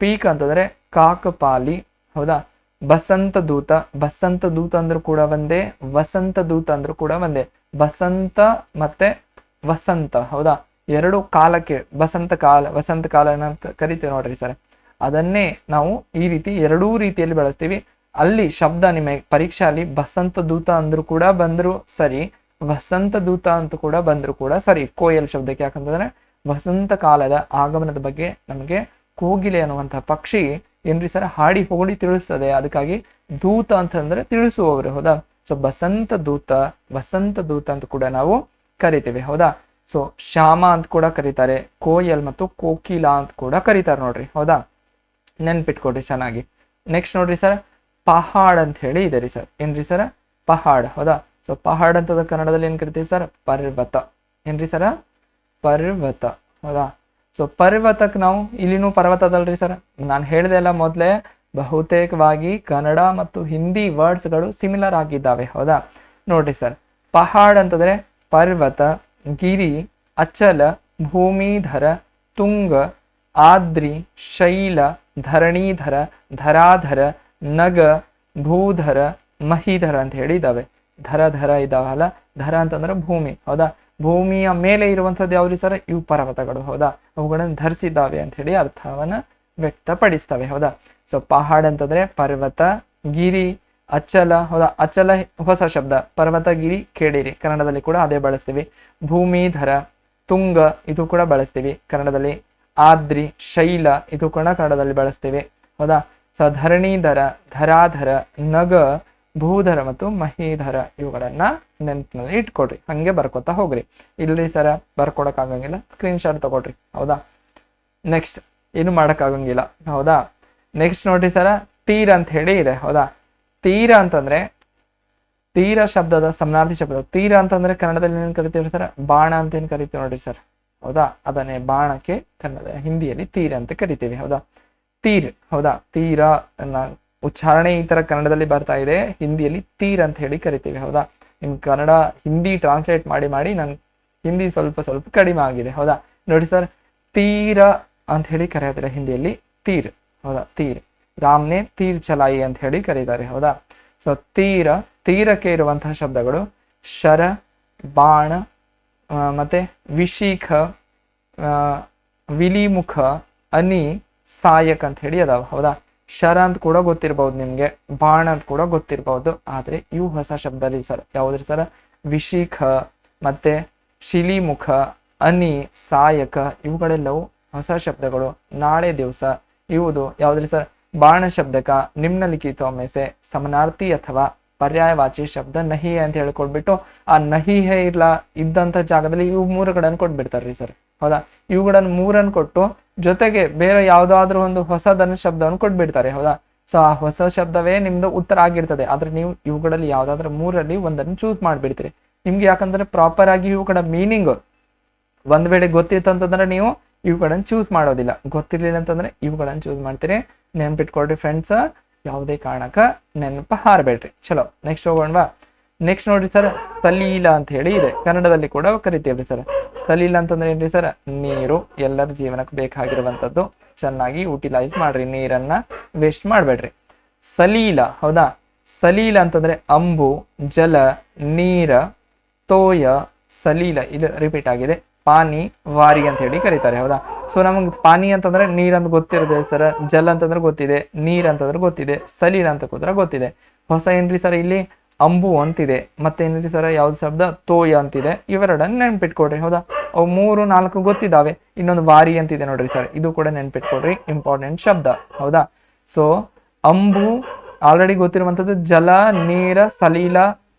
ಪೀಕ್ ಅಂತಂದ್ರೆ ಕಾಕಪಾಲಿ, ಹೌದಾ. ಬಸಂತ ದೂತ, ಬಸಂತ ದೂತ ಅಂದ್ರೂ ಕೂಡ ಒಂದೇ, ವಸಂತ ದೂತ ಅಂದ್ರೂ ಕೂಡ ಒಂದೇ. ಬಸಂತ ಮತ್ತೆ ವಸಂತ, ಹೌದಾ, ಎರಡು ಕಾಲಕ್ಕೆ ವಸಂತ ಕಾಲ ಅಂತ ಕರಿತೀವಿ ನೋಡ್ರಿ ಸರ್. ಅದನ್ನೇ ನಾವು ಈ ರೀತಿ ಎರಡೂ ರೀತಿಯಲ್ಲಿ ಬಳಸ್ತೀವಿ. ಅಲ್ಲಿ ಶಬ್ದ ನಿಮಗೆ ಪರೀಕ್ಷೆಯಲ್ಲಿ ಬಸಂತ ದೂತ ಅಂದ್ರೂ ಕೂಡ ಬಂದ್ರು ಸರಿ, ವಸಂತ ದೂತ ಅಂತ ಕೂಡ ಬಂದ್ರು ಕೂಡ ಸರಿ ಕೋಯಲ್ ಶಬ್ದಕ್ಕೆ. ಯಾಕಂತಂದ್ರೆ ವಸಂತ ಕಾಲದ ಆಗಮನದ ಬಗ್ಗೆ ನಮಗೆ ಕೋಗಿಲೆ ಅನ್ನುವಂತಹ ಪಕ್ಷಿ ಏನ್ರಿ ಸರ್ ಹಾಡಿ ಹೋಗಿ ತಿಳಿಸ್ತದೆ, ಅದಕ್ಕಾಗಿ ದೂತ ಅಂತಂದ್ರೆ ತಿಳಿಸುವವರು, ಹೌದಾ. ಸೊ ಬಸಂತ ದೂತ, ವಸಂತ ದೂತ ಅಂತ ಕೂಡ ನಾವು ಕರಿತೇವೆ, ಹೌದಾ. ಸೊ ಶ್ಯಾಮ ಅಂತ ಕೂಡ ಕರೀತಾರೆ, ಕೋಯಲ್ ಮತ್ತು ಕೋಕಿಲ ಅಂತ ಕೂಡ ಕರೀತಾರೆ ನೋಡ್ರಿ, ಹೌದಾ. ನೆನ್ಪಿಟ್ಕೊಡ್ರಿ ಚೆನ್ನಾಗಿ. ನೆಕ್ಸ್ಟ್ ನೋಡ್ರಿ ಸರ್, ಪಹಾಡ್ ಅಂತ ಹೇಳಿ ಇದೆ ರೀ ಸರ್. ಏನ್ರಿ ಸರ್, ಪಹಾಡ್, ಹೌದಾ. ಸೊ ಪಹಾಡ್ ಅಂತದ ಕನ್ನಡದಲ್ಲಿ ಏನ್ ಕರಿತೀವಿ ಸರ್, ಪರ್ವತ. ಏನ್ರಿ ಸರ, ಪರ್ವತ, ಹೌದಾ. ಸೊ ಪರ್ವತಕ್ಕೆ ನಾವು ಇಲ್ಲಿನೂ ಪರ್ವತ ಅದಲ್ರಿ ಸರ್. ನಾನು ಹೇಳಿದೆ ಅಲ್ಲ ಮೊದಲೇ, ಬಹುತೇಕವಾಗಿ ಕನ್ನಡ ಮತ್ತು ಹಿಂದಿ ವರ್ಡ್ಸ್ ಗಳು ಸಿಮಿಲರ್ ಆಗಿದ್ದಾವೆ, ಹೌದಾ. ನೋಡ್ರಿ ಸರ್, ಪಹಾಡ್ ಅಂತಂದ್ರೆ ಪರ್ವತ, ಗಿರಿ, ಅಚಲ, ಭೂಮಿಧರ, ತುಂಗ, ಆದ್ರಿ, ಶೈಲ, ಧರಣೀಧರ, ಧರಾಧರ, ನಗ, ಭೂಧರ, ಮಹಿಧರ ಅಂತ ಹೇಳಿ ಇದಾವೆ. ಧರ ಇದಾವಲ್ಲ, ಧರ ಅಂತಂದ್ರೆ ಭೂಮಿ, ಹೌದಾ. ಭೂಮಿಯ ಮೇಲೆ ಇರುವಂತದ್ದು ಯಾವ್ದು ಸರ್, ಇವು ಪರ್ವತಗಳು, ಹೌದಾ. ಅವುಗಳನ್ನು ಧರಿಸಿದ್ದಾವೆ ಅಂತ ಹೇಳಿ ಅರ್ಥವನ್ನ ವ್ಯಕ್ತಪಡಿಸ್ತವೆ, ಹೌದಾ. ಸೊ ಪಹಾಡ್ ಅಂತಂದ್ರೆ ಪರ್ವತ, ಗಿರಿ, ಅಚಲ, ಹೌದಾ. ಅಚಲ ಹೊಸ ಶಬ್ದ, ಪರ್ವತ, ಗಿರಿ ಕೇಳಿರಿ, ಕನ್ನಡದಲ್ಲಿ ಕೂಡ ಅದೇ ಬಳಸ್ತೀವಿ. ಭೂಮಿಧರ, ತುಂಗ ಇದು ಕೂಡ ಬಳಸ್ತೀವಿ ಕನ್ನಡದಲ್ಲಿ. ಆದ್ರಿ, ಶೈಲ ಇದು ಕೂಡ ಕನ್ನಡದಲ್ಲಿ ಬಳಸ್ತೀವಿ, ಹೌದಾ. ಸೊ ಧರಣೀಧರ, ಧರಾಧರ, ನಗ, ಭೂಧರ ಮತ್ತು ಮಹೀಧರ ಇವುಗಳನ್ನ ನೆನಪಿನಲ್ಲಿ ಇಟ್ಕೊಡ್ರಿ, ಹಂಗೆ ಬರ್ಕೊತಾ ಹೋಗ್ರಿ. ಇಲ್ರಿ ಸರ ಬರ್ಕೊಡಕ್ ಆಗಂಗಿಲ್ಲ, ಸ್ಕ್ರೀನ್ ಶಾಟ್ ತಗೊಳ್ರಿ, ಹೌದಾ. ನೆಕ್ಸ್ಟ್ ಏನು ಮಾಡಕ್ ಆಗಂಗಿಲ್ಲ, ಹೌದಾ. ನೆಕ್ಸ್ಟ್ ನೋಡ್ರಿ ಸರ, ತೀರ ಅಂತ ಹೇಳಿ ಇದೆ, ಹೌದಾ. ತೀರ ಅಂತಂದ್ರೆ ತೀರ ಶಬ್ದದ ಸಮಾನಾರ್ಥಿ ಶಬ್ದ. ತೀರ ಅಂತಂದ್ರೆ ಕನ್ನಡದಲ್ಲಿ ಏನ್ ಕರಿತೀವಿ ಸರ್, ಬಾಣ ಅಂತ ಏನ್ ಕರಿತೀವಿ ನೋಡ್ರಿ ಸರ್, ಹೌದಾ. ಅದನ್ನೇ ಬಾಣಕ್ಕೆ ಕನ್ನಡ ಹಿಂದಿಯಲ್ಲಿ ತೀರ ಅಂತ ಕರಿತೀವಿ, ಹೌದಾ. ತೀರ್, ಹೌದಾ. ತೀರ ಉಚ್ಚಾರಣೆ ಈ ತರ ಕನ್ನಡದಲ್ಲಿ ಬರ್ತಾ ಇದೆ, ಹಿಂದಿಯಲ್ಲಿ ತೀರ್ ಅಂತ ಹೇಳಿ ಕರಿತೀವಿ, ಹೌದಾ. ನಿಮ್ ಕನ್ನಡ ಹಿಂದಿ ಟ್ರಾನ್ಸ್ಲೇಟ್ ಮಾಡಿ ನನ್ ಹಿಂದಿ ಸ್ವಲ್ಪ ಕಡಿಮೆ ಆಗಿದೆ, ಹೌದಾ. ನೋಡಿ ಸರ್, ತೀರ ಅಂತ ಹೇಳಿ ಕರೆಯೋದಿಲ್ಲ ಹಿಂದಿಯಲ್ಲಿ, ತೀರ್, ಹೌದಾ. ತೀರ್, ರಾಮ್ನೆ ತೀರ್ ಚಲಾಯಿ ಅಂತ ಹೇಳಿ ಕರೀತಾರೆ, ಹೌದಾ. ಸೊ ತೀರಕ್ಕೆ ಇರುವಂತಹ ಶಬ್ದಗಳು ಶರ, ಬಾಣ, ಮತ್ತೆ ವಿಶೀಖ, ವಿಲಿಮುಖ, ಅನಿ, ಸಾಯಕ್ ಅಂತ ಹೇಳಿ ಅದಾವ, ಹೌದಾ. ಶರ ಅಂತ ಕೂಡ ಗೊತ್ತಿರಬಹುದು ನಿಮ್ಗೆ, ಬಾಣ ಅಂತ ಕೂಡ ಗೊತ್ತಿರಬಹುದು, ಆದ್ರೆ ಇವು ಹೊಸ ಶಬ್ದ ರೀ ಸರ್. ಯಾವ್ದ್ರಿ ಸರ್, ವಿಶೀಖ ಮತ್ತೆ ಶಿಲಿಮುಖ, ಅನಿ, ಸಾಯಕ ಇವುಗಳೆಲ್ಲವೂ ಹೊಸ ಶಬ್ದಗಳು. ನಾಳೆ ದಿವಸ ಇವುದು ಯಾವ್ದ್ರಿ ಸರ್, ಬಾಣ ಶಬ್ದಕ ನಿಮ್ನಲಿಖಿತ ಮೆಸೆ ಸಮನಾರ್ಥಿ ಅಥವಾ ಪರ್ಯಾಯವಾಚಿ ಶಬ್ದ ನಹಿ ಅಂತ ಹೇಳ್ಕೊಡ್ಬಿಟ್ಟು, ಆ ನಹಿ ಹೇ ಇಲ್ಲ ಇದ್ದಂತ ಜಾಗದಲ್ಲಿ ಇವು ಮೂರುಗಳನ್ನು ಕೊಟ್ಬಿಡ್ತಾರ್ರಿ ಸರ್, ಹೌದಾ. ಇವುಗಳನ್ನು ಮೂರನ್ನು ಕೊಟ್ಟು ಜೊತೆಗೆ ಬೇರೆ ಯಾವ್ದಾದ್ರು ಒಂದು ಹೊಸದನ್ನ ಶಬ್ದವನ್ನು ಕೊಟ್ಬಿಡ್ತಾರೆ, ಹೌದಾ. ಸೊ ಆ ಹೊಸ ಶಬ್ದವೇ ನಿಮ್ದು ಉತ್ತರ ಆಗಿರ್ತದೆ, ಆದ್ರೆ ನೀವು ಇವುಗಳಲ್ಲಿ ಯಾವ್ದಾದ್ರು ಮೂರಲ್ಲಿ ಒಂದನ್ನು ಚೂಸ್ ಮಾಡ್ಬಿಡ್ತೀರಿ. ನಿಮ್ಗೆ ಯಾಕಂದ್ರೆ ಪ್ರಾಪರ್ ಆಗಿ ಇವುಗಳ ಮೀನಿಂಗ್ ಒಂದ್ ವೇಳೆ ಗೊತ್ತಿತ್ತು ಅಂತಂದ್ರೆ ನೀವು ಇವುಗಳನ್ನ ಚೂಸ್ ಮಾಡೋದಿಲ್ಲ, ಗೊತ್ತಿರ್ಲಿಲ್ಲ ಅಂತಂದ್ರೆ ಇವುಗಳನ್ನ ಚೂಸ್ ಮಾಡ್ತೀರಿ. ನೆನ್ಪಿಟ್ಕೊಳ್ರಿ ಫ್ರೆಂಡ್ಸ್, ಯಾವುದೇ ಕಾರಣಕ್ಕ ನೆನಪ ಹಾರಬೇಡ್ರಿ. ಚಲೋ ನೆಕ್ಸ್ಟ್ ಹೋಗೋಣವಾ. ನೆಕ್ಸ್ಟ್ ನೋಡ್ರಿ ಸರ್, ಸಲೀಲ ಅಂತ ಹೇಳಿ ಇದೆ, ಕನ್ನಡದಲ್ಲಿ ಕೂಡ ಕರಿತೀವ್ರಿ ಸರ್. ಸಲೀಲ ಅಂತಂದ್ರೆ ಏನ್ರಿ ಸರ್, ನೀರು, ಎಲ್ಲರ ಜೀವನಕ್ಕೆ ಬೇಕಾಗಿರುವಂತದ್ದು, ಚೆನ್ನಾಗಿ ಯುಟಿಲೈಸ್ ಮಾಡ್ರಿ, ನೀರನ್ನ ವೇಸ್ಟ್ ಮಾಡ್ಬೇಡ್ರಿ. ಸಲೀಲ, ಹೌದಾ. ಸಲೀಲ ಅಂತಂದ್ರೆ ಅಂಬು, ಜಲ, ನೀರ, ತೋಯ, ಸಲೀಲ ಇದು ರಿಪೀಟ್ ಆಗಿದೆ. ಪಾನಿ, ವಾರಿ ಅಂತ ಹೇಳಿ ಕರೀತಾರೆ, ಹೌದಾ. ಸೊ ನಮಗ್ ಪಾನಿ ಅಂತಂದ್ರೆ ನೀರ್ ಅಂತ ಗೊತ್ತಿರುತ್ತೆ ಸರ್, ಜಲ ಅಂತಂದ್ರೆ ಗೊತ್ತಿದೆ, ನೀರ್ ಅಂತಂದ್ರೆ ಗೊತ್ತಿದೆ, ಸಲೀಲ ಅಂತ ಕೂತ್ರ ಗೊತ್ತಿದೆ. ಹೊಸ ಏನ್ರಿ ಸರ್, ಇಲ್ಲಿ ಅಂಬು ಅಂತಿದೆ, ಮತ್ತೆ ಏನ್ರಿ ಸರ್ ಯಾವ್ದು ಶಬ್ದ, ತೋಯ ಅಂತಿದೆ. ಇವೆರಡನ್ನ ನೆನ್ಪಿಟ್ಕೊಡ್ರಿ, ಹೌದಾ. ಅವು 3-4 ಗೊತ್ತಿದ್ದಾವೆ. ಇನ್ನೊಂದು ವಾರಿ ಅಂತಿದೆ ನೋಡ್ರಿ ಸರ್, ಇದು ಕೂಡ ನೆನ್ಪಿಟ್ಕೊಡ್ರಿ, ಇಂಪಾರ್ಟೆಂಟ್ ಶಬ್ದ, ಹೌದಾ. ಸೊ ಅಂಬು ಆಲ್ರೆಡಿ ಗೊತ್ತಿರುವಂತದ್ದು, ಜಲ, ನೀರ, ಸಲೀಲ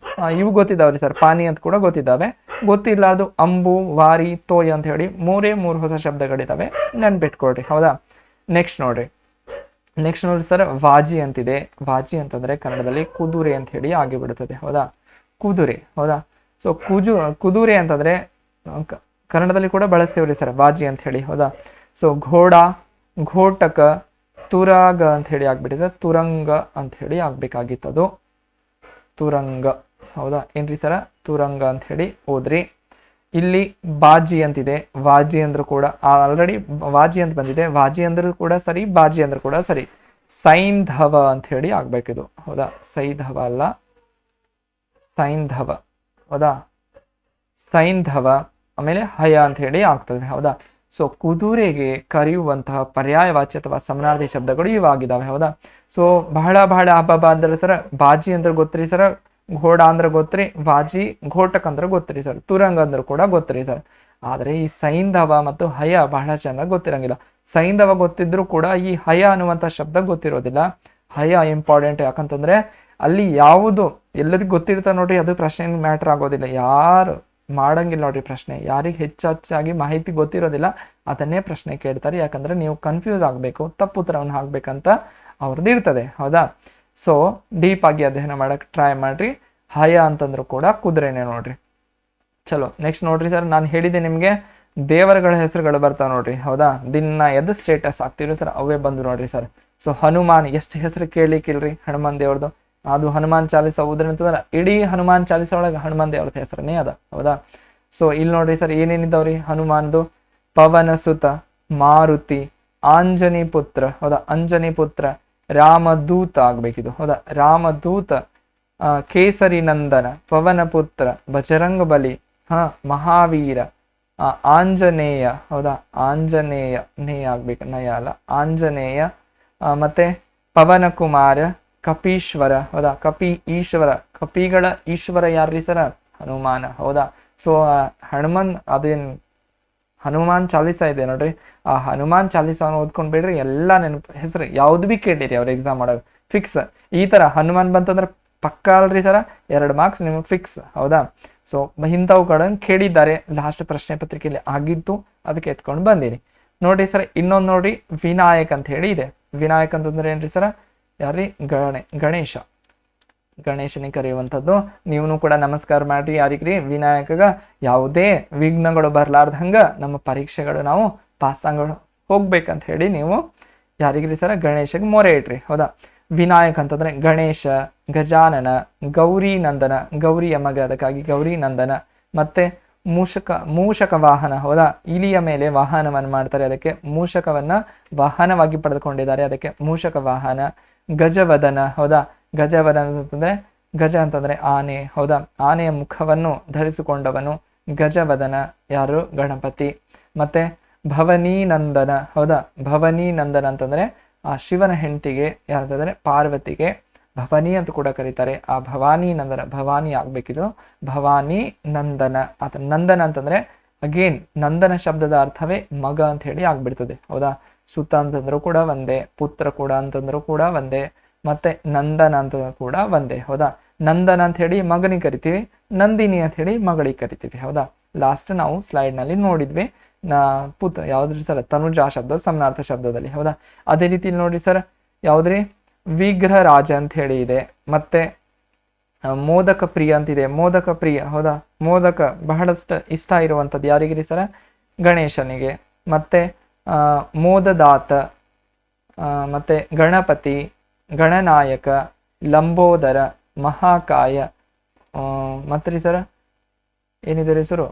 ಇವು ಗೊತ್ತಿದ್ದಾವ್ರಿ ಸರ್. ಪಾನಿ ಅಂತ ಕೂಡ ಗೊತ್ತಿದ್ದಾವೆ. ಗೊತ್ತಿರ್ಲಾರ್ದು ಅಂಬು, ವಾರಿ, ತೋಯ ಅಂತ ಹೇಳಿ 3 ಹೊಸ ಶಬ್ದಗಳಿದಾವೆ, ನೆನ್ಪಿಟ್ಕೊಡ್ರಿ, ಹೌದಾ. ನೆಕ್ಸ್ಟ್ ನೋಡ್ರಿ ಸರ್, ವಾಜಿ ಅಂತಿದೆ. ವಾಜಿ ಅಂತಂದ್ರೆ ಕನ್ನಡದಲ್ಲಿ ಕುದುರೆ ಅಂತ ಹೇಳಿ ಆಗಿಬಿಡುತ್ತದೆ, ಹೌದಾ. ಕುದುರೆ, ಹೌದಾ. ಸೊ ಕುದುರೆ ಅಂತಂದ್ರೆ ಕನ್ನಡದಲ್ಲಿ ಕೂಡ ಬಳಸ್ತೇವ್ರಿ ಸರ್, ವಾಜಿ ಅಂತ ಹೇಳಿ, ಹೌದಾ. ಸೊ ಘೋಡ, ಘೋಟಕ, ತುರಾಗ ಅಂತ ಹೇಳಿ ಆಗ್ಬಿಟ್ಟಿದೆ, ತುರಂಗ ಅಂತ ಹೇಳಿ ಆಗ್ಬೇಕಾಗಿತ್ತದು, ತುರಂಗ. ಹೌದಾ, ಏನ್ರಿ ಸರ, ತುರಂಗ ಅಂತ ಹೇಳಿ ಓದ್ರಿ. ಇಲ್ಲಿ ಬಾಜಿ ಅಂತಿದೆ, ವಾಜಿ ಅಂದ್ರೂ ಕೂಡ ಆಲ್ರೆಡಿ ವಾಜಿ ಅಂತ ಬಂದಿದೆ, ವಾಜಿ ಅಂದ್ರೂ ಕೂಡ ಸರಿ, ಬಾಜಿ ಅಂದ್ರೂ ಕೂಡ ಸರಿ. ಸೈಂಧವ ಅಂತ ಹೇಳಿ ಆಗ್ಬೇಕಿದು. ಹೌದಾ, ಸೈಧವ ಅಲ್ಲ, ಸೈಂಧವ. ಹೌದಾ, ಸೈಂಧವ. ಆಮೇಲೆ ಹಯ ಅಂತ ಹೇಳಿ ಆಗ್ತದೆ. ಹೌದಾ, ಸೊ ಕುದುರೆಗೆ ಕರೆಯುವಂತಹ ಪರ್ಯಾಯವಾಚಿ ಅಥವಾ ಸಮನಾರ್ಥಿ ಶಬ್ದಗಳು ಇವಾಗಿದಾವೆ. ಹೌದಾ, ಸೊ ಬಹಳ ಬಹಳ ಹಬ್ಬ ಅಂದ್ರೆ ಸರ ಬಾಜಿ ಅಂದ್ರೆ ಗೊತ್ತ್ರಿ ಸರ, ಘೋಡ ಅಂದ್ರೆ ಗೊತ್ತ್ರಿ, ಬಾಜಿ ಘೋಟಕ್ ಅಂದ್ರೆ ಗೊತ್ತ್ರಿ ಸರ್, ತುರಂಗ ಅಂದ್ರೆ ಕೂಡ ಗೊತ್ತ್ರಿ ಸರ್. ಆದ್ರೆ ಈ ಸೈಂಧವ ಮತ್ತು ಹಯ ಬಹಳ ಚೆನ್ನಾಗಿ ಗೊತ್ತಿರಂಗಿಲ್ಲ. ಸೈಂಧವ ಗೊತ್ತಿದ್ರು ಕೂಡ ಈ ಹಯ ಅನ್ನುವಂಥ ಶಬ್ದ ಗೊತ್ತಿರೋದಿಲ್ಲ. ಹಯ ಇಂಪಾರ್ಟೆಂಟ್, ಯಾಕಂತಂದ್ರೆ ಅಲ್ಲಿ ಯಾವುದು ಎಲ್ಲರಿಗೂ ಗೊತ್ತಿರ್ತಾವ ನೋಡ್ರಿ, ಅದು ಪ್ರಶ್ನೆ ಮ್ಯಾಟರ್ ಆಗೋದಿಲ್ಲ. ಯಾರು ಮಾಡಂಗಿಲ್ಲ ನೋಡ್ರಿ ಪ್ರಶ್ನೆ, ಯಾರಿಗೆ ಹೆಚ್ಚಾಗಿ ಮಾಹಿತಿ ಗೊತ್ತಿರೋದಿಲ್ಲ ಅದನ್ನೇ ಪ್ರಶ್ನೆ ಕೇಳ್ತಾರೆ. ಯಾಕಂದ್ರೆ ನೀವು ಕನ್ಫ್ಯೂಸ್ ಆಗ್ಬೇಕು, ತಪ್ಪು ಉತ್ತರವನ್ನು ಹಾಕ್ಬೇಕಂತ ಅವ್ರದ್ದು ಇರ್ತದೆ. ಹೌದಾ, ಸೊ ಡೀಪ್ ಆಗಿ ಅಧ್ಯಯನ ಮಾಡಕ್ ಟ್ರೈ ಮಾಡ್ರಿ. ಹಯ ಅಂತಂದ್ರು ಕೂಡ ಕುದುರೆನೆ ನೋಡ್ರಿ. ಚಲೋ, ನೆಕ್ಸ್ಟ್ ನೋಡ್ರಿ ಸರ್, ನಾನು ಹೇಳಿದೆ ನಿಮ್ಗೆ ದೇವರುಗಳ ಹೆಸರುಗಳು ಬರ್ತಾವ ನೋಡ್ರಿ. ಹೌದಾ, ದಿನ ಎದ್ದು ಸ್ಟೇಟಸ್ ಆಗ್ತಿವ್ರಿ ಸರ್, ಅವೇ ಬಂದು ನೋಡ್ರಿ ಸರ್. ಸೊ ಹನುಮಾನ್, ಎಷ್ಟು ಹೆಸರು ಕೇಳಿಕ್ಕಿಲ್ರಿ ಹನುಮಾನ್ ದೇವ್ರದ್ದು, ಅದು ಹನುಮಾನ್ ಚಾಲಿಸ ಓದ್ರಿ ಅಂತಂದ್ರೆ ಇಡೀ ಹನುಮಾನ್ ಚಾಲಿಸ ಒಳಗೆ ಹನುಮಾನ್ ದೇವ್ರದ ಹೆಸರನೇ ಅದ. ಹೌದಾ, ಸೊ ಇಲ್ಲಿ ನೋಡ್ರಿ ಸರ್ ಏನೇನಿದ್ದಾವ್ರಿ ಹನುಮಾನ್ದು, ಪವನ ಸುತ, ಮಾರುತಿ, ಆಂಜನಿ ಪುತ್ರ. ಹೌದಾ, ಅಂಜನಿ ಪುತ್ರ, ರಾಮದೂತ ಆಗ್ಬೇಕಿದು. ಹೌದಾ, ರಾಮದೂತ, ಕೇಸರಿ ನಂದನ, ಪವನ ಪುತ್ರ, ಬಜರಂಗ ಬಲಿ, ಮಹಾವೀರ, ಆಂಜನೇಯ. ಹೌದಾ, ಆಂಜನೇಯ, ನೇಯ ಆಗ್ಬೇಕು, ನಯ ಅಲ್ಲ, ಆಂಜನೇಯ. ಮತ್ತೆ ಪವನ ಕುಮಾರ, ಕಪೀಶ್ವರ. ಹೌದಾ, ಕಪಿ ಈಶ್ವರ, ಕಪಿಗಳ ಈಶ್ವರ ಯಾರ್ರಿ ಸರ, ಹನುಮಾನ. ಹೌದಾ, ಸೊ ಹನುಮನ್ ಅದೇನ್ ಹನುಮಾನ್ ಚಾಲಿಸ ಇದೆ ನೋಡ್ರಿ, ಆ ಹನುಮಾನ್ ಚಾಲಿಸವನ್ನು ಓದ್ಕೊಂಡ್ ಬಿಡ್ರಿ, ಎಲ್ಲ ನೆನಪು ಹೆಸರು ಯಾವ್ದು ಬಿ ಕೇಳಿರಿ ಅವ್ರ ಎಕ್ಸಾಮ್ ಮಾಡೋದು ಫಿಕ್ಸ್. ಈ ತರ ಹನುಮಾನ್ ಬಂತಂದ್ರೆ ಪಕ್ಕ ಅಲ್ರಿ ಸರ, 2 ಮಾರ್ಕ್ಸ್ ನಿಮಗೆ ಫಿಕ್ಸ್. ಹೌದಾ, ಸೊ ಇಂಥವುಗಳನ್ನು ಕೇಳಿದ್ದಾರೆ ಲಾಸ್ಟ್ ಪ್ರಶ್ನೆ ಪತ್ರಿಕೆಯಲ್ಲಿ ಆಗಿತ್ತು, ಅದಕ್ಕೆ ಎತ್ಕೊಂಡು ಬಂದಿರಿ ನೋಡ್ರಿ ಸರ್. ಇನ್ನೊಂದು ನೋಡ್ರಿ, ವಿನಾಯಕ್ ಅಂತ ಹೇಳಿ ಇದೆ. ವಿನಾಯಕ್ ಅಂತಂದ್ರೆ ಏನ್ರಿ ಸರ, ಯಾರ್ರಿ, ಗಣೇಶ, ಗಣೇಶನಿಗೆ ಕರೆಯುವಂಥದ್ದು. ನೀವು ಕೂಡ ನಮಸ್ಕಾರ ಮಾಡ್ರಿ ಯಾರಿಗ್ರಿ, ವಿನಾಯಕಗ. ಯಾವುದೇ ವಿಘ್ನಗಳು ಬರ್ಲಾರ್ದಂಗ ನಮ್ಮ ಪರೀಕ್ಷೆಗಳು ನಾವು ಪಾಸ್ ಹೋಗ್ಬೇಕಂತ ಹೇಳಿ ನೀವು ಯಾರಿಗ್ರಿ ಸರ, ಗಣೇಶಗೆ ಮೊರೆ ಇಟ್ರಿ. ಹೌದಾ, ವಿನಾಯಕ್ ಅಂತಂದ್ರೆ ಗಣೇಶ, ಗಜಾನನ, ಗೌರಿ ನಂದನ, ಗೌರಿಯ ಮಗ ಅದಕ್ಕಾಗಿ ಗೌರಿ ನಂದನ. ಮತ್ತೆ ಮೂಷಕ ವಾಹನ. ಹೌದಾ, ಇಲಿಯ ಮೇಲೆ ವಾಹನವನ್ನು ಮಾಡ್ತಾರೆ, ಅದಕ್ಕೆ ಮೂಷಕವನ್ನ ವಾಹನವಾಗಿ ಪಡೆದುಕೊಂಡಿದ್ದಾರೆ, ಅದಕ್ಕೆ ಮೂಷಕ ವಾಹನ. ಗಜವದನ. ಹೌದಾ, ಗಜವದನ ಅಂತಂದ್ರೆ ಗಜ ಅಂತಂದ್ರೆ ಆನೆ. ಹೌದಾ, ಆನೆಯ ಮುಖವನ್ನು ಧರಿಸಿಕೊಂಡವನು ಗಜವದನ ಯಾರು, ಗಣಪತಿ. ಮತ್ತೆ ಭವನಿ ನಂದನ. ಹೌದಾ, ಭವನಿ ನಂದನ ಅಂತಂದ್ರೆ ಆ ಶಿವನ ಹೆಂಡತಿಗೆ ಯಾರಂತಂದ್ರೆ ಪಾರ್ವತಿಗೆ ಭವಾನಿ ಅಂತ ಕೂಡ ಕರೀತಾರೆ. ಆ ಭವಾನಿ ನಂದನ, ಭವಾನಿ ಆಗ್ಬೇಕಿದು, ಭವಾನಿ ನಂದನ. ಆತ ನಂದನ ಅಂತಂದ್ರೆ ಅಗೇನ್ ನಂದನ ಶಬ್ದದ ಅರ್ಥವೇ ಮಗ ಅಂತ ಹೇಳಿ ಆಗ್ಬಿಡ್ತದೆ. ಹೌದಾ, ಸುತ ಅಂತಂದ್ರು ಕೂಡ ಒಂದೇ, ಪುತ್ರ ಕೂಡ ಅಂತಂದ್ರು ಕೂಡ ಒಂದೇ, ಮತ್ತೆ ನಂದನ ಅಂತ ಕೂಡ ಒಂದೇ. ಹೌದಾ, ನಂದನ ಅಂತ ಹೇಳಿ ಮಗನಿಗೆ ಕರಿತೀವಿ, ನಂದಿನಿ ಅಂತ ಹೇಳಿ ಮಗಳಿಗೆ ಕರಿತೀವಿ. ಹೌದಾ, ಲಾಸ್ಟ್ ನಾವು ಸ್ಲೈಡ್ ನಲ್ಲಿ ನೋಡಿದ್ವಿ ಯಾವ್ದ್ರಿ ಸರ್, ತನುಜ ಶಬ್ದ ಸಮನಾರ್ಥ ಶಬ್ದದಲ್ಲಿ. ಹೌದಾ, ಅದೇ ರೀತಿ ನೋಡ್ರಿ ಸರ್, ಯಾವ್ದ್ರಿ, ವಿಗ್ರಹ ರಾಜ ಅಂತ ಹೇಳಿ ಇದೆ. ಮತ್ತೆ ಮೋದಕ ಪ್ರಿಯ ಅಂತಿದೆ, ಮೋದಕ ಪ್ರಿಯ. ಹೌದಾ, ಮೋದಕ ಬಹಳಷ್ಟು ಇಷ್ಟ ಇರುವಂಥದ್ದು ಯಾರಿಗಿರಿ ಸರ, ಗಣೇಶನಿಗೆ. ಮತ್ತೆ ಮೋದದಾತ, ಮತ್ತೆ ಗಣಪತಿ, ಗಣನಾಯಕ, ಲಂಬೋದರ, ಮಹಾಕಾಯ. ಮತ್ರಿ ಸರ ಏನಿದೆ ಹೆಸರು,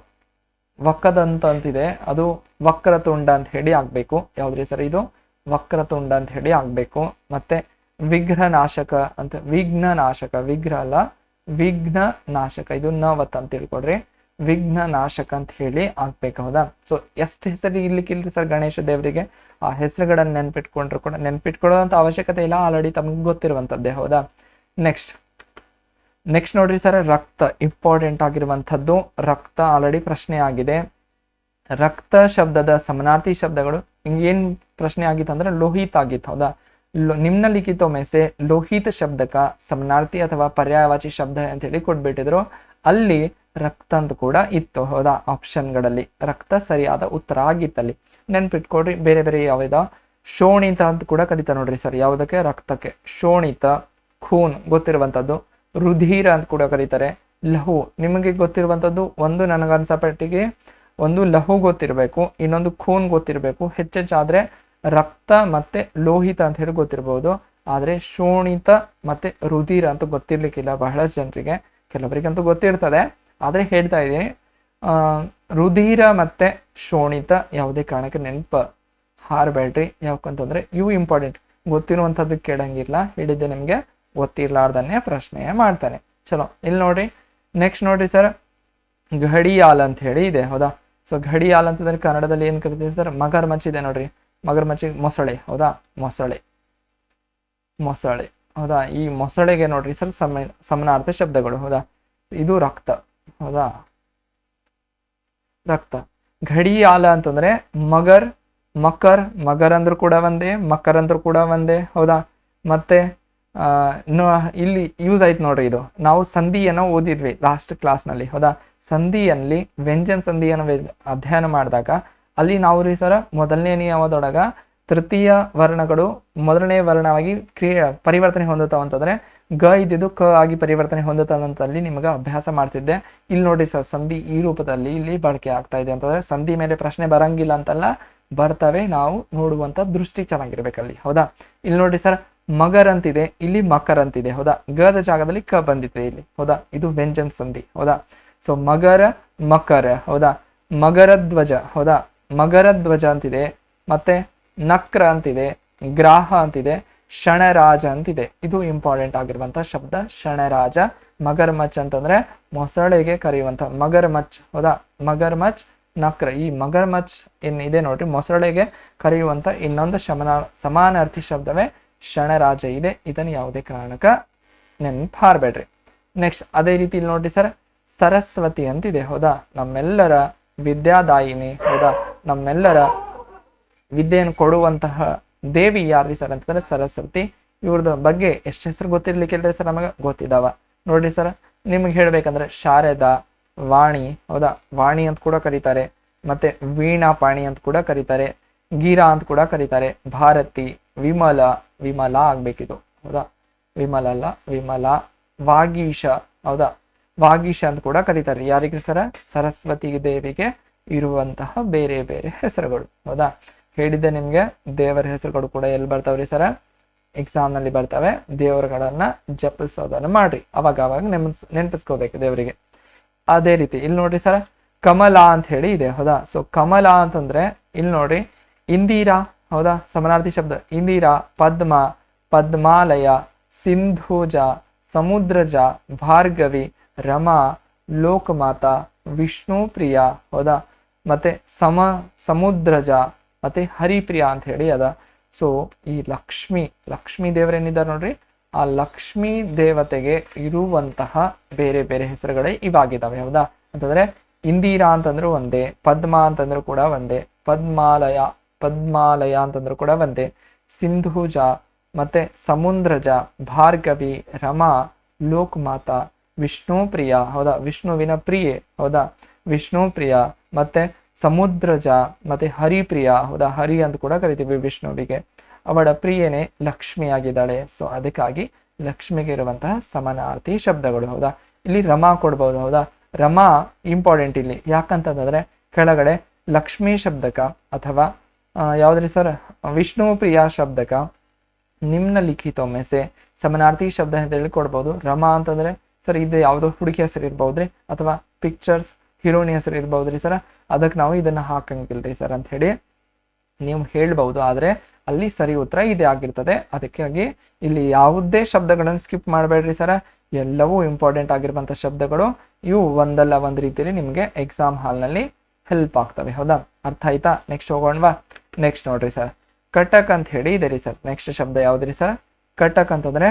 ವಕ್ಕದಂತ ಅಂತಿದೆ, ಅದು ವಕ್ರತುಂಡ ಅಂತ ಹೇಳಿ ಆಗ್ಬೇಕು. ಯಾವ್ದ್ರಿ ಸರ್, ಇದು ವಕ್ರತುಂಡ ಅಂತ ಹೇಳಿ ಆಗ್ಬೇಕು. ಮತ್ತೆ ವಿಘ್ನ ನಾಶಕ ಅಂತ, ವಿಘ್ನ ನಾಶಕ, ವಿಗ್ರಹ ಅಲ್ಲ ವಿಘ್ನ ನಾಶಕ, ಇದು ನವತ್ ಅಂತ ತಿಳ್ಕೊಡ್ರಿ, ವಿಘ್ನ ನಾಶಕ ಅಂತ ಹೇಳಿ ಆಗ್ಬೇಕು. ಹೌದಾ, ಸೊ ಎಷ್ಟು ಹೆಸರು ಇರ್ಲಿಕ್ಕಿಲ್ರಿ ಸರ್ ಗಣೇಶ ದೇವರಿಗೆ. ಆ ಹೆಸರುಗಳನ್ನ ನೆನ್ಪಿಟ್ಕೊಂಡ್ರು ಕೂಡ, ನೆನ್ಪಿಟ್ಕೊಳ್ಳೋಂಥ ಅವಶ್ಯಕತೆ ಇಲ್ಲ, ಆಲ್ರೆಡಿ ತಮ್ಗೆ ಗೊತ್ತಿರುವಂಥದ್ದೇ. ಹೌದಾ, ನೆಕ್ಸ್ಟ್ ನೋಡ್ರಿ ಸರ್, ರಕ್ತ ಇಂಪಾರ್ಟೆಂಟ್ ಆಗಿರುವಂಥದ್ದು. ರಕ್ತ ಆಲ್ರೆಡಿ ಪ್ರಶ್ನೆ ಆಗಿದೆ. ರಕ್ತ ಶಬ್ದದ ಸಮನಾರ್ಥಿ ಶಬ್ದಗಳು ಏನ್ ಪ್ರಶ್ನೆ ಆಗಿತ್ತು ಅಂದ್ರೆ ಲೋಹಿತ್ ಆಗಿತ್ತು. ಹೌದಾ, ನಿಮ್ನಲಿಖಿತ ಮೆಸೆ ಲೋಹಿತ ಶಬ್ದಕ ಸಮನಾರ್ಥಿ ಅಥವಾ ಪರ್ಯಾಯವಾಚಿ ಶಬ್ದ ಅಂತ ಹೇಳಿ ಕೊಟ್ಬಿಟ್ಟಿದ್ರು, ಅಲ್ಲಿ ರಕ್ತ ಅಂತ ಕೂಡ ಇತ್ತು. ಹೌದಾ, ಆಪ್ಷನ್ಗಳಲ್ಲಿ ರಕ್ತ ಸರಿಯಾದ ಉತ್ತರ ಆಗಿತ್ತಲ್ಲಿ, ನೆನ್ಪಿಟ್ಕೊಡ್ರಿ. ಬೇರೆ ಬೇರೆ ಯಾವ್ದ, ಶೋಣಿತ ಅಂತ ಕೂಡ ಕರೀತಾ ನೋಡ್ರಿ ಸರ್, ಯಾವುದಕ್ಕೆ, ರಕ್ತಕ್ಕೆ. ಶೋಣಿತ, ಖೂನ್ ಗೊತ್ತಿರುವಂತದ್ದು, ರುಧಿರ ಅಂತ ಕೂಡ ಕರೀತಾರೆ. ಲಹು ನಿಮಗೆ ಗೊತ್ತಿರುವಂತದ್ದು, ಒಂದು ನನಗನ್ಸಪಟ್ಟಿಗೆ ಒಂದು ಲಹು ಗೊತ್ತಿರಬೇಕು, ಇನ್ನೊಂದು ಖೂನ್ ಗೊತ್ತಿರಬೇಕು. ಹೆಚ್ಚೆಚ್ಚಾದ್ರೆ ರಕ್ತ ಮತ್ತೆ ಲೋಹಿತ ಅಂತ ಹೇಳಿ ಗೊತ್ತಿರ್ಬೋದು, ಆದ್ರೆ ಶೋಣಿತ ಮತ್ತೆ ರುಧಿರ ಅಂತ ಗೊತ್ತಿರ್ಲಿಕ್ಕಿಲ್ಲ ಬಹಳಷ್ಟು ಜನರಿಗೆ, ಕೆಲವರಿಗಂತೂ ಗೊತ್ತಿರ್ತದೆ. ಆದ್ರೆ ಹೇಳ್ತಾ ಇದ್ದೀನಿ, ರುಧಿರ ಮತ್ತೆ ಶೋಣಿತ ಯಾವುದೇ ಕಾರಣಕ್ಕೆ ನೆನಪು ಹಾರಬೇಡ್ರಿ. ಯಾಕಂತಂದ್ರೆ ಇವು ಇಂಪಾರ್ಟೆಂಟ್, ಗೊತ್ತಿರುವಂಥದ್ದು ಕೇಳಂಗಿಲ್ಲ, ಹೇಳಿದ್ದೆ ನಿಮ್ಗೆ ಗೊತ್ತಿರ್ಲಾರ್ದನ್ನೇ ಪ್ರಶ್ನೆ ಮಾಡ್ತಾನೆ. ಚಲೋ, ಇಲ್ಲಿ ನೋಡ್ರಿ, ನೆಕ್ಸ್ಟ್ ನೋಡ್ರಿ ಸರ್, ಘಡಿಯಾಲ್ ಅಂತ ಹೇಳಿ ಇದೆ, ಹೌದಾ. ಸೊ ಘಡಿಯಾಲ್ ಅಂತಂದ್ರೆ ಕನ್ನಡದಲ್ಲಿ ಏನ್ ಕರಿತೀವಿ ಸರ್, ಮಗರ್ ಮಚ್ ಇದೆ ನೋಡ್ರಿ, ಮಗರ್ ಮಚ್ಚಿ ಮೊಸಳೆ, ಹೌದಾ, ಮೊಸಳೆ ಹೌದಾ. ಈ ಮೊಸಳೆಗೆ ನೋಡ್ರಿ ಸರ್ ಸಮನಾರ್ಥಿ ಶಬ್ದಗಳು, ಹೌದಾ. ಇದು ರಕ್ತ, ಹೌದಾ, ರಕ್ತ. ಘಡಿಯಾಲ ಅಂತಂದ್ರೆ ಮಗರ್, ಮಗರ್ ಅಂದ್ರೂ ಕೂಡ ಒಂದೇ, ಮಕರ್ ಅಂದ್ರೂ ಕೂಡ ಒಂದೇ, ಹೌದಾ. ಮತ್ತೆ ಇಲ್ಲಿ ಯೂಸ್ ಆಯ್ತು ನೋಡ್ರಿ, ಇದು ನಾವು ಸಂಧಿಯನ್ನು ಓದಿದ್ವಿ ಲಾಸ್ಟ್ ಕ್ಲಾಸ್ನಲ್ಲಿ, ಹೌದಾ. ಸಂಧಿಯಲ್ಲಿ ವ್ಯಂಜನ ಸಂಧಿಯನ್ನು ಅಧ್ಯಯನ ಮಾಡಿದಾಗ ಅಲ್ಲಿ ನಾವು ರೀ ಸರ ಮೊದಲನೇ ನಿಯಮದೊಳಗ ತೃತೀಯ ವರ್ಣಗಳು ಮೊದಲನೇ ವರ್ಣವಾಗಿ ಪರಿವರ್ತನೆ ಹೊಂದುತ್ತಾವಂತಂದ್ರೆ ಗ ಇದ್ದಿದ್ದು ಕ ಆಗಿ ಪರಿವರ್ತನೆ ಹೊಂದುತ್ತಂತಲ್ಲಿ ನಿಮಗೆ ಅಭ್ಯಾಸ ಮಾಡ್ತಿದ್ದೆ. ಇಲ್ಲಿ ನೋಡಿ ಸರ್, ಸಂಧಿ ಈ ರೂಪದಲ್ಲಿ ಇಲ್ಲಿ ಬಳಕೆ ಆಗ್ತಾ ಇದೆ ಅಂತಂದ್ರೆ ಸಂಧಿ ಮೇಲೆ ಪ್ರಶ್ನೆ ಬರಂಗಿಲ್ಲ ಅಂತಲ್ಲ, ಬರ್ತವೆ. ನಾವು ನೋಡುವಂತ ದೃಷ್ಟಿ ಚೆನ್ನಾಗಿರ್ಬೇಕಲ್ಲಿ, ಹೌದಾ. ಇಲ್ಲಿ ನೋಡಿ ಸರ್, ಮಗರ್ ಅಂತಿದೆ, ಇಲ್ಲಿ ಮಕರ್ ಅಂತಿದೆ, ಹೌದಾ. ಗದ ಜಾಗದಲ್ಲಿ ಕ ಬಂದಿದೆ ಇಲ್ಲಿ, ಹೌದಾ. ಇದು ವ್ಯಂಜನ ಸಂಧಿ, ಹೌದಾ. ಸೊ ಮಗರ, ಮಕರ, ಹೌದಾ. ಮಗರ ಧ್ವಜ, ಹೌದಾ. ಮಗರ ಧ್ವಜ ಅಂತಿದೆ, ಮತ್ತೆ ನಕ್ರ ಅಂತಿದೆ, ಗ್ರಾಹ ಅಂತಿದೆ, ಶಣರಾಜ ಅಂತಿದೆ. ಇದು ಇಂಪಾರ್ಟೆಂಟ್ ಆಗಿರುವಂತ ಶಬ್ದ, ಶಣರಾಜ. ಮಗರ್ ಮಚ್ ಅಂತಂದ್ರೆ ಮೊಸಳೆಗೆ ಕರೆಯುವಂತ ಮಗರ್ ಮಚ್, ಹೌದಾ. ಮಗರ್ ಮಚ್, ನಕ್ರ. ಈ ಮಗರ್ ಮಚ್ ಏನಿದೆ ನೋಡ್ರಿ, ಮೊಸಳೆಗೆ ಕರೆಯುವಂತ ಇನ್ನೊಂದು ಸಮಾನಾರ್ಥಿ ಶಬ್ದವೇ ಶಣರಾಜ ಇದೆ. ಇದನ್ನು ಯಾವುದೇ ಕಾರಣಕ್ಕ ನೆನಪು ಹಾರಬೇಡ್ರಿ. ನೆಕ್ಸ್ಟ್ ಅದೇ ರೀತಿ ಇಲ್ಲಿ ನೋಡ್ರಿ ಸರ್, ಸರಸ್ವತಿ ಅಂತಿದೆ, ಹೌದಾ. ನಮ್ಮೆಲ್ಲರ ವಿದ್ಯಾದಾಯಿನಿ, ಹೌದಾ. ನಮ್ಮೆಲ್ಲರ ವಿದ್ಯೆಯನ್ನು ಕೊಡುವಂತಹ ದೇವಿ ಯಾರ್ರಿ ಸರ್ ಅಂತಂದ್ರೆ ಸರಸ್ವತಿ. ಇವ್ರದ ಬಗ್ಗೆ ಎಷ್ಟು ಹೆಸರು ಗೊತ್ತಿರ್ಲಿಕ್ಕಿಲ್ರಿ ಸರ್, ನಮಗೆ ಗೊತ್ತಿದಾವ ನೋಡ್ರಿ ಸರ್. ನಿಮ್ಗೆ ಹೇಳ್ಬೇಕಂದ್ರೆ ಶಾರದಾ, ವಾಣಿ, ಹೌದಾ. ವಾಣಿ ಅಂತ ಕೂಡ ಕರೀತಾರೆ, ಮತ್ತೆ ವೀಣಾ ಪಾಣಿ ಅಂತ ಕೂಡ ಕರೀತಾರೆ, ಗೀರಾ ಅಂತ ಕೂಡ ಕರೀತಾರೆ, ಭಾರತಿ, ವಿಮಲ ಆಗ್ಬೇಕಿದು, ಹೌದಾ. ವಿಮಲ ಅಲ್ಲ, ವಿಮಲಾ, ವಾಗೀಶ, ಹೌದಾ. ವಾಗೀಶ ಅಂತ ಕೂಡ ಕರೀತಾರೆ. ಯಾರಿಗೆ ಸರ? ಸರಸ್ವತಿ ದೇವಿಗೆ ಇರುವಂತಹ ಬೇರೆ ಬೇರೆ ಹೆಸರುಗಳು, ಹೌದಾ. ಹೇಳಿದ್ದೆ ನಿಮ್ಗೆ, ದೇವರ ಹೆಸರುಗಳು ಕೂಡ ಎಲ್ಲಿ ಬರ್ತಾವ್ರಿ ಸರ? ಎಕ್ಸಾಮ್ ನಲ್ಲಿ ಬರ್ತವೆ. ದೇವರುಗಳನ್ನ ಜಪಿಸೋದನ್ನ ಮಾಡ್ರಿ, ಅವಾಗ ನೆನಪಿಸ್ಕೋಬೇಕು ದೇವರಿಗೆ. ಅದೇ ರೀತಿ ಇಲ್ಲಿ ನೋಡ್ರಿ ಸರ, ಕಮಲಾ ಅಂತ ಹೇಳಿ ಇದೆ, ಹೌದಾ. ಸೊ ಕಮಲಾ ಅಂತಂದ್ರೆ ಇಲ್ಲಿ ನೋಡ್ರಿ, ಇಂದಿರಾ, ಹೌದಾ. ಸಮನಾರ್ಥಿ ಶಬ್ದ ಇಂದಿರಾ, ಪದ್ಮ, ಪದ್ಮಾಲಯ, ಸಿಂಧೂಜ, ಸಮುದ್ರಜ, ಭಾರ್ಗವಿ, ರಮಾ, ಲೋಕಮಾತಾ, ವಿಷ್ಣು ಪ್ರಿಯ, ಹೌದಾ. ಮತ್ತೆ ಸಮುದ್ರಜ, ಮತ್ತೆ ಹರಿಪ್ರಿಯ ಅಂತ ಹೇಳಿ ಅದ. ಸೊ ಈ ಲಕ್ಷ್ಮೀ ದೇವರೇನಿದ್ದಾರೆ ನೋಡ್ರಿ, ಆ ಲಕ್ಷ್ಮೀ ದೇವತೆಗೆ ಇರುವಂತಹ ಬೇರೆ ಬೇರೆ ಹೆಸರುಗಳೇ ಇವಾಗಿದ್ದಾವೆ, ಹೌದಾ. ಅಂತಂದ್ರೆ ಇಂದಿರಾ ಅಂತಂದ್ರು ಒಂದೇ, ಪದ್ಮ ಅಂತಂದ್ರು ಕೂಡ ಒಂದೇ, ಪದ್ಮಾಲಯ ಅಂತಂದ್ರು ಕೂಡ ಒಂದೇ, ಸಿಂಧೂಜ, ಮತ್ತೆ ಸಮುದ್ರಜ, ಭಾರ್ಗವಿ, ರಮಾ, ಲೋಕಮಾತಾ, ವಿಷ್ಣು ಪ್ರಿಯ, ಹೌದಾ. ವಿಷ್ಣುವಿನ ಪ್ರಿಯೆ, ಹೌದಾ. ವಿಷ್ಣು ಪ್ರಿಯ, ಮತ್ತೆ ಸಮುದ್ರಜ, ಮತ್ತೆ ಹರಿಪ್ರಿಯ, ಹೌದಾ. ಹರಿ ಅಂತ ಕೂಡ ಕರಿತೀವಿ ವಿಷ್ಣುವಿಗೆ. ಅವಳ ಪ್ರಿಯನೇ ಲಕ್ಷ್ಮಿ ಆಗಿದ್ದಾಳೆ. ಸೊ ಅದಕ್ಕಾಗಿ ಲಕ್ಷ್ಮಿಗೆ ಇರುವಂತಹ ಸಮಾನಾರ್ಥಿ ಶಬ್ದಗಳು, ಹೌದಾ. ಇಲ್ಲಿ ರಮಾ ಕೊಡ್ಬಹುದು, ಹೌದಾ. ರಮಾ ಇಂಪಾರ್ಟೆಂಟ್ ಇಲ್ಲಿ, ಯಾಕಂತಂದ್ರೆ ಕೆಳಗಡೆ ಲಕ್ಷ್ಮೀ ಶಬ್ದಕ ಅಥವಾ ಯಾವ್ದ್ರಿ ಸರ್, ವಿಷ್ಣು ಪ್ರಿಯ ಶಬ್ದಕ ನಿಮ್ನಲಿಖಿತೊಮ್ಮೆಸೆ ಸಮಾನಾರ್ಥಿ ಶಬ್ದ ಅಂತ ಹೇಳಿ ಕೊಡ್ಬೋದು. ರಮಾ ಅಂತಂದ್ರೆ ಸರ್ ಇದು ಯಾವ್ದೋ ಹುಡುಗಿ ಹೆಸರು ಇರ್ಬೋದ್ರಿ, ಅಥವಾ ಪಿಕ್ಚರ್ಸ್ ಹೀರೋನಿ ಹೆಸರು ಇರ್ಬೋದ್ರಿ ಸರ್, ಅದಕ್ಕೆ ನಾವು ಇದನ್ನ ಹಾಕಂಗಿಲ್ರಿ ಸರ್ ಅಂತ ಹೇಳಿ ನೀವು ಹೇಳ್ಬಹುದು. ಆದ್ರೆ ಅಲ್ಲಿ ಸರಿ ಉತ್ತರ ಇದೇ ಆಗಿರ್ತದೆ. ಅದಕ್ಕಾಗಿ ಇಲ್ಲಿ ಯಾವುದೇ ಶಬ್ದಗಳನ್ನು ಸ್ಕಿಪ್ ಮಾಡಬೇಡ್ರಿ ಸರ, ಎಲ್ಲವೂ ಇಂಪಾರ್ಟೆಂಟ್ ಆಗಿರುವಂತ ಶಬ್ದಗಳು. ಇವು ಒಂದಲ್ಲ ಒಂದ್ ರೀತಿಯಲ್ಲಿ ನಿಮ್ಗೆ ಎಕ್ಸಾಮ್ ಹಾಲ್ನಲ್ಲಿ ಹೆಲ್ಪ್ ಆಗ್ತವೆ, ಹೌದಾ. ಅರ್ಥ ಆಯ್ತಾ? ನೆಕ್ಸ್ಟ್ ಹೋಗೋಣವಾ. ನೆಕ್ಸ್ಟ್ ನೋಡ್ರಿ ಸರ್, ಕಟಕ್ ಅಂತ ಹೇಳಿ ಇದೆ ರೀ ಸರ್. ನೆಕ್ಸ್ಟ್ ಶಬ್ದ ಯಾವ್ದ್ರಿ ಸರ್? ಕಟಕ್ ಅಂತಂದ್ರೆ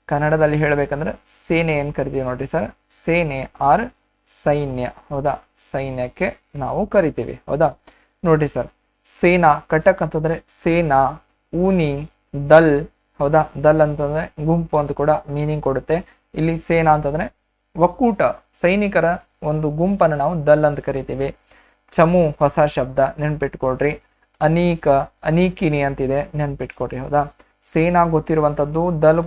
ಕನ್ನಡದಲ್ಲಿ ಹೇಳ್ಬೇಕಂದ್ರೆ ಸೇನೆ ಏನ್ ಕರಿತೀವಿ ನೋಡ್ರಿ ಸರ್. ಸೇನೆ ಆರ್ ಸೈನ್ಯ, ಹೌದಾ. ಸೈನ್ಯಕ್ಕೆ ನಾವು ಕರಿತೀವಿ, ಹೌದಾ. ನೋಡ್ರಿ ಸರ್, ಸೇನಾ, ಕಟಕ್ ಅಂತಂದ್ರೆ ಸೇನಾ, ಊನಿ, ದಲ್, ಹೌದಾ. ದಲ್ ಅಂತಂದ್ರೆ ಗುಂಪು ಅಂತ ಕೂಡ ಮೀನಿಂಗ್ ಕೊಡುತ್ತೆ. ಇಲ್ಲಿ ಸೇನಾ ಅಂತಂದ್ರೆ ಒಕ್ಕೂಟ, ಸೈನಿಕರ ಒಂದು ಗುಂಪನ್ನು ನಾವು ದಲ್ ಅಂತ ಕರಿತೀವಿ. ಚಮು ಹೊಸ ಶಬ್ದ, ನೆನ್ಪಿಟ್ಕೊಡ್ರಿ. ಅನೀಕಿನಿ ಅಂತಿದೆ, ನೆನ್ಪಿಟ್ಕೊಡ್ರಿ, ಹೌದಾ. ಸೇನಾ ಗೊತ್ತಿರುವಂತದ್ದು, ದಲ್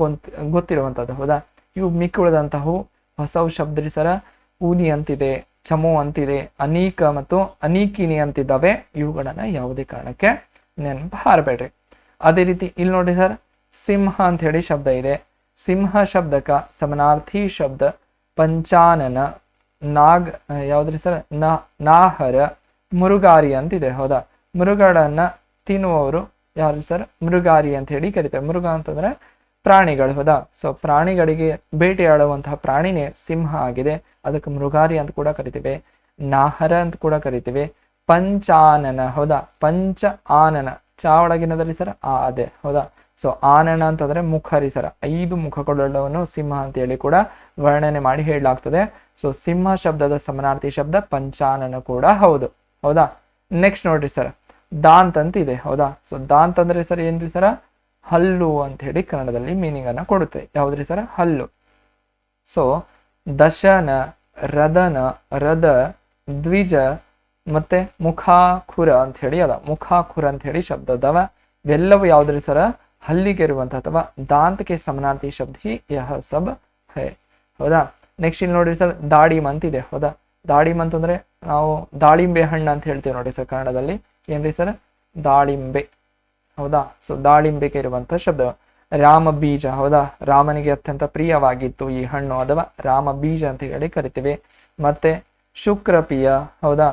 ಗೊತ್ತಿರುವಂತದ್ದು, ಹೌದಾ. ಇವು ಮಿಕ್ಕಿ ಉಳಿದಂತಹವು ಹೊಸವು ಶಬ್ದ ಸರ. ಊನಿ ಅಂತಿದೆ, ಚಮು ಅಂತಿದೆ, ಅನೀಕ ಮತ್ತು ಅನೀಕಿನಿ ಅಂತಿದ್ದಾವೆ. ಇವುಗಳನ್ನ ಯಾವುದೇ ಕಾರಣಕ್ಕೆ ನೆನಪು ಹಾರಬೇಡ್ರಿ. ಅದೇ ರೀತಿ ಇಲ್ಲಿ ನೋಡಿ ಸರ್, ಸಿಂಹ ಅಂತ ಹೇಳಿ ಶಬ್ದ ಇದೆ. ಸಿಂಹ ಶಬ್ದಕ್ಕ ಸಮನಾರ್ಥಿ ಶಬ್ದ ಪಂಚಾನನ, ನಾಗ್ ಯಾವ್ದ್ರಿ ಸರ್, ನಾಹರ, ಮೃಗಾರಿ ಅಂತಿದೆ. ಹೌದಾ, ಮೃಗಗಳನ್ನ ತಿನ್ನುವವರು ಯಾರು ಸರ್, ಮೃಗಾರಿ ಅಂತ ಹೇಳಿ ಕರಿತೇವೆ. ಮೃಗ ಅಂತಂದ್ರೆ ಪ್ರಾಣಿಗಳು. ಹೌದಾ, ಸೊ ಪ್ರಾಣಿಗಳಿಗೆ ಬೇಟೆಯಾಡುವಂತಹ ಪ್ರಾಣಿನೇ ಸಿಂಹ ಆಗಿದೆ, ಅದಕ್ಕೆ ಮೃಗಾರಿ ಅಂತ ಕೂಡ ಕರಿತೇವೆ. ನಾಹರ ಅಂತ ಕೂಡ ಕರಿತೇವೆ. ಪಂಚಾನನ, ಹೌದಾ, ಪಂಚ ಆನನ, ಚಾ ಒಳಗಿನದಲ್ಲಿ ಸರ್ ಆ ಅದೇ. ಹೌದಾ, ಸೊ ಆನನ ಅಂತಂದ್ರೆ ಮುಖ ರೀ ಸರ್, 5 ಮುಖಗಳುಳ್ಳವನು ಸಿಂಹ ಅಂತ ಹೇಳಿ ಕೂಡ ವರ್ಣನೆ ಮಾಡಿ ಹೇಳಲಾಗ್ತದೆ. ಸೊ ಸಿಂಹ ಶಬ್ದದ ಸಮನಾರ್ಥಿ ಶಬ್ದ ಪಂಚಾನನ ಕೂಡ ಹೌದು. ಹೌದಾ, ನೆಕ್ಸ್ಟ್ ನೋಡ್ರಿ ಸರ್, ದಾಂತ್ ಅಂತ ಇದೆ. ಹೌದಾ, ಸೊ ದಾಂತ್ ಅಂದ್ರೆ ಸರ್ ಏನ್ರಿ ಸರ, ಹಲ್ಲು ಅಂತ ಹೇಳಿ ಕನ್ನಡದಲ್ಲಿ ಮೀನಿಂಗ್ ಅನ್ನ ಕೊಡುತ್ತೆ. ಯಾವ್ದ್ರಿ ಸರ, ಹಲ್ಲು. ಸೊ ದಶನ, ರದನ, ರದ, ದ್ವಿಜ ಮತ್ತೆ ಮುಖಾಖುರ ಅಂತ ಹೇಳಿ ಅದ, ಮುಖಾಖುರ ಅಂತ ಹೇಳಿ ಶಬ್ದ ಅದಾವ. ಇವೆಲ್ಲವೂ ಯಾವ್ದ್ರಿ ಸರ, ಹಲ್ಲಿಗೆ ಇರುವಂತಹ ಅಥವಾ ದಾಂತಕ್ಕೆ ಸಮನಾರ್ಥಿ ಶಬ್ದ ಹಿ ಯಹ ಸಬ್ ಹೈ. ಹೌದಾ, ನೆಕ್ಸ್ಟ್ ಇಲ್ಲಿ ನೋಡ್ರಿ ಸರ್, ದಾಳಿಮ್ ಅಂತಿದೆ. ಹೌದಾ, ದಾಳಿಮ್ ಅಂತಂದ್ರೆ ನಾವು ದಾಳಿಂಬೆ ಹಣ್ಣು ಅಂತ ಹೇಳ್ತೀವಿ ನೋಡಿ ಸರ್ ಕನ್ನಡದಲ್ಲಿ. ಏನ್ರಿ ಸರ್, ದಾಳಿಂಬೆ. ಹೌದಾ, ಸೊ ದಾಳಿಂಬೆಗೆ ಇರುವಂತಹ ಶಬ್ದ. ರಾಮ ಬೀಜ, ಹೌದಾ, ರಾಮನಿಗೆ ಅತ್ಯಂತ ಪ್ರಿಯವಾಗಿತ್ತು ಈ ಹಣ್ಣು, ಅಥವಾ ರಾಮ ಬೀಜ ಅಂತ ಹೇಳಿ ಕರಿತೀವಿ. ಮತ್ತೆ ಶುಕ್ರಪ್ರಿಯ, ಹೌದಾ,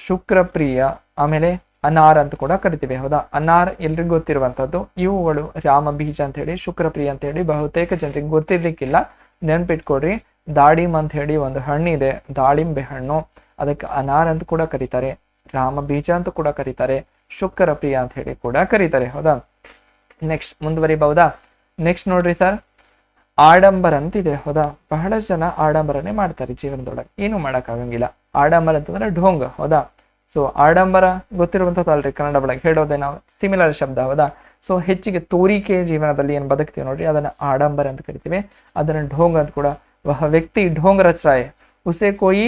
ಶುಕ್ರಪ್ರಿಯ. ಆಮೇಲೆ ಅನಾರ್ ಅಂತ ಕೂಡ ಕರಿತೀವಿ. ಹೌದಾ, ಅನಾರ್ ಎಲ್ರಿಗೂ ಗೊತ್ತಿರುವಂತದ್ದು. ಇವುಗಳು ರಾಮ ಬೀಜ ಅಂತ ಹೇಳಿ, ಶುಕ್ರಪ್ರಿಯ ಅಂತ ಹೇಳಿ ಬಹುತೇಕ ಜನರಿಗೆ ಗೊತ್ತಿರ್ಲಿಕ್ಕಿಲ್ಲ, ನೆನ್ಪಿಟ್ಕೊಡ್ರಿ. ದಾಳಿಮ್ ಅಂತ ಹೇಳಿ ಒಂದು ಹಣ್ಣಿದೆ, ದಾಳಿಂಬೆ ಹಣ್ಣು, ಅದಕ್ಕೆ ಅನಾರ್ ಅಂತ ಕೂಡ ಕರೀತಾರೆ, ರಾಮ ಬೀಜ ಅಂತ ಕೂಡ ಕರೀತಾರೆ, ಶುಕ್ರಪ್ರಿಯ ಅಂತ ಹೇಳಿ ಕೂಡ ಕರೀತಾರೆ. ಹೌದಾ, ನೆಕ್ಸ್ಟ್ ಮುಂದುವರಿಬಹುದಾ? ನೆಕ್ಸ್ಟ್ ನೋಡ್ರಿ ಸರ್, ಆಡಂಬರ ಅಂತಿದೆ. ಹೌದಾ, ಬಹಳಷ್ಟು ಜನ ಆಡಂಬರನೇ ಮಾಡ್ತಾರೆ ಜೀವನದೊಳಗೆ, ಏನು ಮಾಡಕ್ ಆಗಂಗಿಲ್ಲ. ಆಡಂಬರ ಅಂತಂದ್ರೆ ಢೋಂಗ್. ಹೌದಾ, ಸೊ ಆಡಂಬರ ಗೊತ್ತಿರುವಂತದ್ದು ಅಲ್ರಿ, ಕನ್ನಡ ಒಳಗೆ ಹೇಳೋದೇ ನಾವು ಸಿಮಿಲರ್ ಶಬ್ದ. ಹೌದಾ, ಸೊ ಹೆಚ್ಚಿಗೆ ತೋರಿಕೆ ಜೀವನದಲ್ಲಿ ಏನು ಬದುಕ್ತೀವಿ ನೋಡ್ರಿ, ಅದನ್ನ ಆಡಂಬರ ಅಂತ ಕರಿತೀವಿ, ಅದನ್ನ ಢೋಂಗ್ ಅಂತ ಕೂಡ. ವಹ ವ್ಯಕ್ತಿ ढोंग रच रहा है, उसे कोई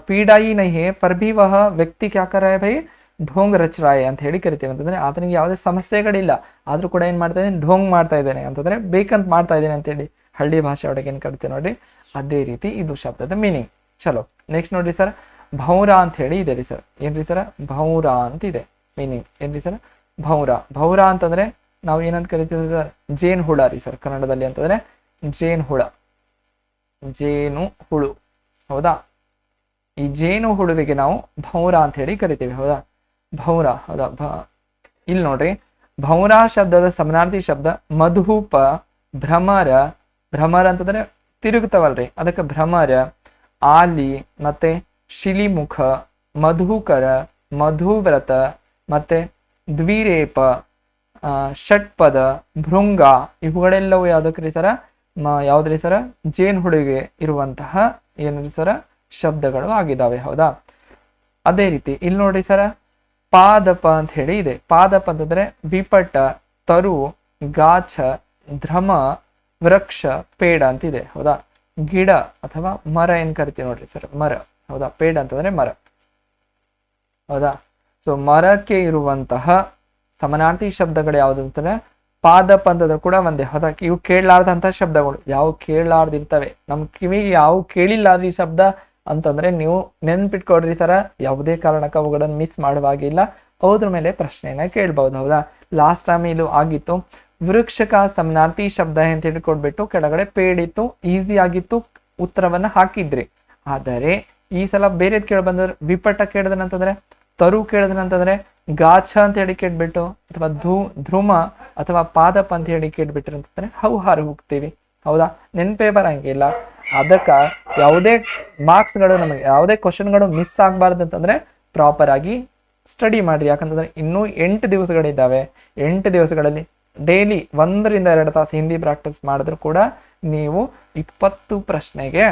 पीड़ा ही नहीं है, पर भी वह ವ್ಯಕ್ತಿ क्या कर रहा है भाई, ढोंग रच रहा है ಅಂತ ಹೇಳಿ ಕರಿತೀವಿ. ಅಂತಂದ್ರೆ ಆತನಿಗೆ ಯಾವುದೇ ಸಮಸ್ಯೆಗಳಿಲ್ಲ, ಆದ್ರೂ ಕೂಡ ಏನ್ ಮಾಡ್ತಾ ಇದ್ದಾನೆ, ಢೋಂಗ್ ಮಾಡ್ತಾ ಇದ್ದಾನೆ ಅಂತಂದ್ರೆ ಬೇಕಂತ ಮಾಡ್ತಾ ಇದ್ದೇನೆ ಅಂತ ಹೇಳಿ ಹಳ್ಳಿ ಭಾಷೆ ಒಳಗೆ ಏನ್ ಕರಿತೀವಿ ನೋಡ್ರಿ, ಅದೇ ರೀತಿ ಇದು ಶಬ್ದದ ಮೀನಿಂಗ್. ಚಲೋ ನೆಕ್ಸ್ಟ್ ನೋಡ್ರಿ ಸರ್, ಭೌರ ಅಂತ ಹೇಳಿ ಇದೆ ರೀ ಸರ್. ಏನ್ರಿ ಸರ್, ಭೌರ ಅಂತ ಇದೆ ಮೀನಿಂಗ್. ಏನ್ರಿ ಸರ್, ಭೌರ. ಭೌರ ಅಂತಂದ್ರೆ ನಾವು ಏನಂತ ಕರಿತೀವಿ ಸರ್, ಜೇನ್ ಹುಳ ರೀ ಸರ್ ಕನ್ನಡದಲ್ಲಿ. ಅಂತಂದ್ರೆ ಜೇನ್ ಹುಳ, ಜೇನು ಹುಳು. ಹೌದಾ, ಈ ಜೇನು ಹುಳುವಿಗೆ ನಾವು ಭೌರ ಅಂತ ಹೇಳಿ ಕರಿತೀವಿ. ಹೌದಾ, ಭೌರ. ಹೌದಾ, ಇಲ್ಲಿ ನೋಡ್ರಿ, ಭೌರ ಶಬ್ದದ ಸಮನಾರ್ಥಿ ಶಬ್ದ ಮಧುಪ, ಭ್ರಮರ. ಭ್ರಮರ ಅಂತಂದ್ರೆ ತಿರುಗ್ತವಲ್ರಿ, ಅದಕ್ಕೆ ಭ್ರಮರ, ಆಲಿ, ಮತ್ತೆ ಶಿಲಿಮುಖ, ಮಧುಕರ, ಮಧುವ್ರತ, ಮತ್ತೆ ದ್ವಿರೇಪ, ಷಟ್ಪದ, ಭೃಂಗ. ಇವುಗಳೆಲ್ಲವೂ ಯಾವ್ದಕ್ರಿ ಸರ, ಯಾವ್ದ್ರಿ ಸರ, ಜೇನ್ ಹುಳುವಿಗೆ ಇರುವಂತಹ ಏನ್ರಿ ಸರ ಶಬ್ದಗಳು ಆಗಿದ್ದಾವೆ. ಹೌದಾ, ಅದೇ ರೀತಿ ಇಲ್ಲಿ ನೋಡಿ ಸರ, ಪಾದಪ ಅಂತ ಹೇಳಿ ಇದೆ. ಪಾದಪ ಅಂತಂದ್ರೆ ವಿಪಟ, ತರು, ಗಾಛ, ಧ್ರಮ, ವೃಕ್ಷ, ಪೇಡ ಅಂತಿದೆ. ಹೌದಾ, ಗಿಡ ಅಥವಾ ಮರ ಏನ್ ಕರಿತೀವಿ ನೋಡ್ರಿ ಸರ್, ಮರ. ಹೌದಾ, ಪೇಡ ಅಂತಂದ್ರೆ ಮರ. ಹೌದಾ, ಸೊ ಮರಕ್ಕೆ ಇರುವಂತಹ ಸಮನಾರ್ಥಿ ಶಬ್ದಗಳು ಯಾವ್ದು ಅಂತಂದ್ರೆ ಪಾದಪ ಅಂತಂದ್ರೆ ಕೂಡ ಒಂದೇ. ಹೌದಾ, ಇವು ಕೇಳಲಾರ್ದಂತಹ ಶಬ್ದಗಳು, ಯಾವ ಕೇಳಲಾರ್ದಿರ್ತವೆ, ನಮ್ ಕಿವಿಗೆ ಯಾವ ಕೇಳಿಲ್ಲಾರ್ದ ಈ ಶಬ್ದ ಅಂತಂದ್ರೆ ನೀವು ನೆನ್ಪಿಟ್ಕೊಡ್ರಿ ಸರ, ಯಾವುದೇ ಕಾರಣಕ್ಕೆ ಅವುಗಳನ್ನು ಮಿಸ್ ಮಾಡುವಾಗಿಲ್ಲ, ಅದ್ರ ಮೇಲೆ ಪ್ರಶ್ನೆಯನ್ನ ಕೇಳ್ಬಹುದು. ಹೌದಾ, ಲಾಸ್ಟ್ ಟೈಮ್ ಇದು ಆಗಿತ್ತು, ವೃಕ್ಷಕ ಸಮನಾರ್ಥಿ ಶಬ್ದ ಅಂತ ಹೇಳಿ ಕೊಡ್ಬಿಟ್ಟು ಕೆಳಗಡೆ ಪೇಡಿತ್ತು, ಈಸಿ ಆಗಿತ್ತು, ಉತ್ತರವನ್ನ ಹಾಕಿದ್ರಿ. ಆದರೆ ಈ ಸಲ ಬೇರೆ ಕೇಳಿ ಬಂದ್ರೆ, ವಿಪಟ ಕೇಳಿದನಂತಂದ್ರೆ, ತರು ಕೇಳಿದನಂತಂದ್ರೆ, ಗಾಛ ಅಂತ ಹೇಳಿ ಕೇಳ್ಬಿಟ್ಟು, ಅಥವಾ ಧ್ರುಮ ಅಥವಾ ಪಾದಪ ಅಂತ ಹೇಳಿ ಕೇಳ್ಬಿಟ್ರಿ ಅಂತಂದ್ರೆ ಹೌಹಾರು ಹೋಗ್ತೀವಿ. ಹೌದಾ, ನೆನ್ಪೇ ಬರಂಗಿಲ್ಲ. ಅದಕ್ಕ ಯಾವುದೇ ಮಾರ್ಕ್ಸ್ಗಳು, ನಮಗೆ ಯಾವುದೇ ಕ್ವಶನ್ಗಳು ಮಿಸ್ ಆಗ್ಬಾರ್ದು ಅಂತಂದ್ರೆ ಪ್ರಾಪರ್ ಆಗಿ ಸ್ಟಡಿ ಮಾಡ್ರಿ. ಯಾಕಂತಂದ್ರೆ ಇನ್ನೂ 8 ದಿವಸಗಳಿದ್ದಾವೆ. 8 ದಿವಸಗಳಲ್ಲಿ ಡೈಲಿ 1ರಿಂದ 2 ತಾಸು ಹಿಂದಿ ಪ್ರಾಕ್ಟೀಸ್ ಮಾಡಿದ್ರು ಕೂಡ ನೀವು 20 ಪ್ರಶ್ನೆಗೆ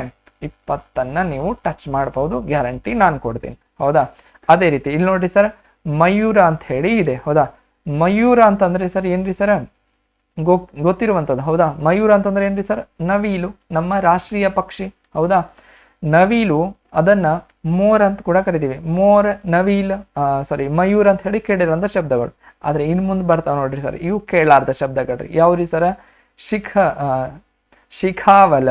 20 ನೀವು ಟಚ್ ಮಾಡಬಹುದು, ಗ್ಯಾರಂಟಿ ನಾನು ಕೊಡ್ತೀನಿ. ಹೌದಾ, ಅದೇ ರೀತಿ ಇಲ್ಲಿ ನೋಡಿ ಸರ್, ಮಯೂರ ಅಂತ ಹೇಳಿ ಇದೆ. ಹೌದಾ, ಮಯೂರ ಅಂತಂದ್ರೆ ಸರ್ ಏನ್ರಿ ಸರ್, ಗೊತ್ತಿರುವಂತದ್ದು. ಹೌದಾ, ಮಯೂರ ಅಂತಂದ್ರೆ ಏನ್ರಿ ಸರ್, ನವಿಲು, ನಮ್ಮ ರಾಷ್ಟ್ರೀಯ ಪಕ್ಷಿ. ಹೌದಾ, ನವಿಲು, ಅದನ್ನ ಮೋರ್ ಅಂತ ಕೂಡ ಕರಿತೀವಿ. ಮೋರ್, ನವಿಲ್, ಸಾರಿ ಮಯೂರ್ ಅಂತ ಹೇಳಿ ಕೇಳಿರುವಂತ ಶಬ್ದಗಳು. ಆದ್ರೆ ಇನ್ ಮುಂದೆ ಬರ್ತಾವ ನೋಡ್ರಿ ಸರ್, ಇವು ಕೇಳಾರ್ದ ಶಬ್ದಗಳ್ರಿ. ಯಾವ್ರಿ ಸರ, ಶಿಖಾವಲ,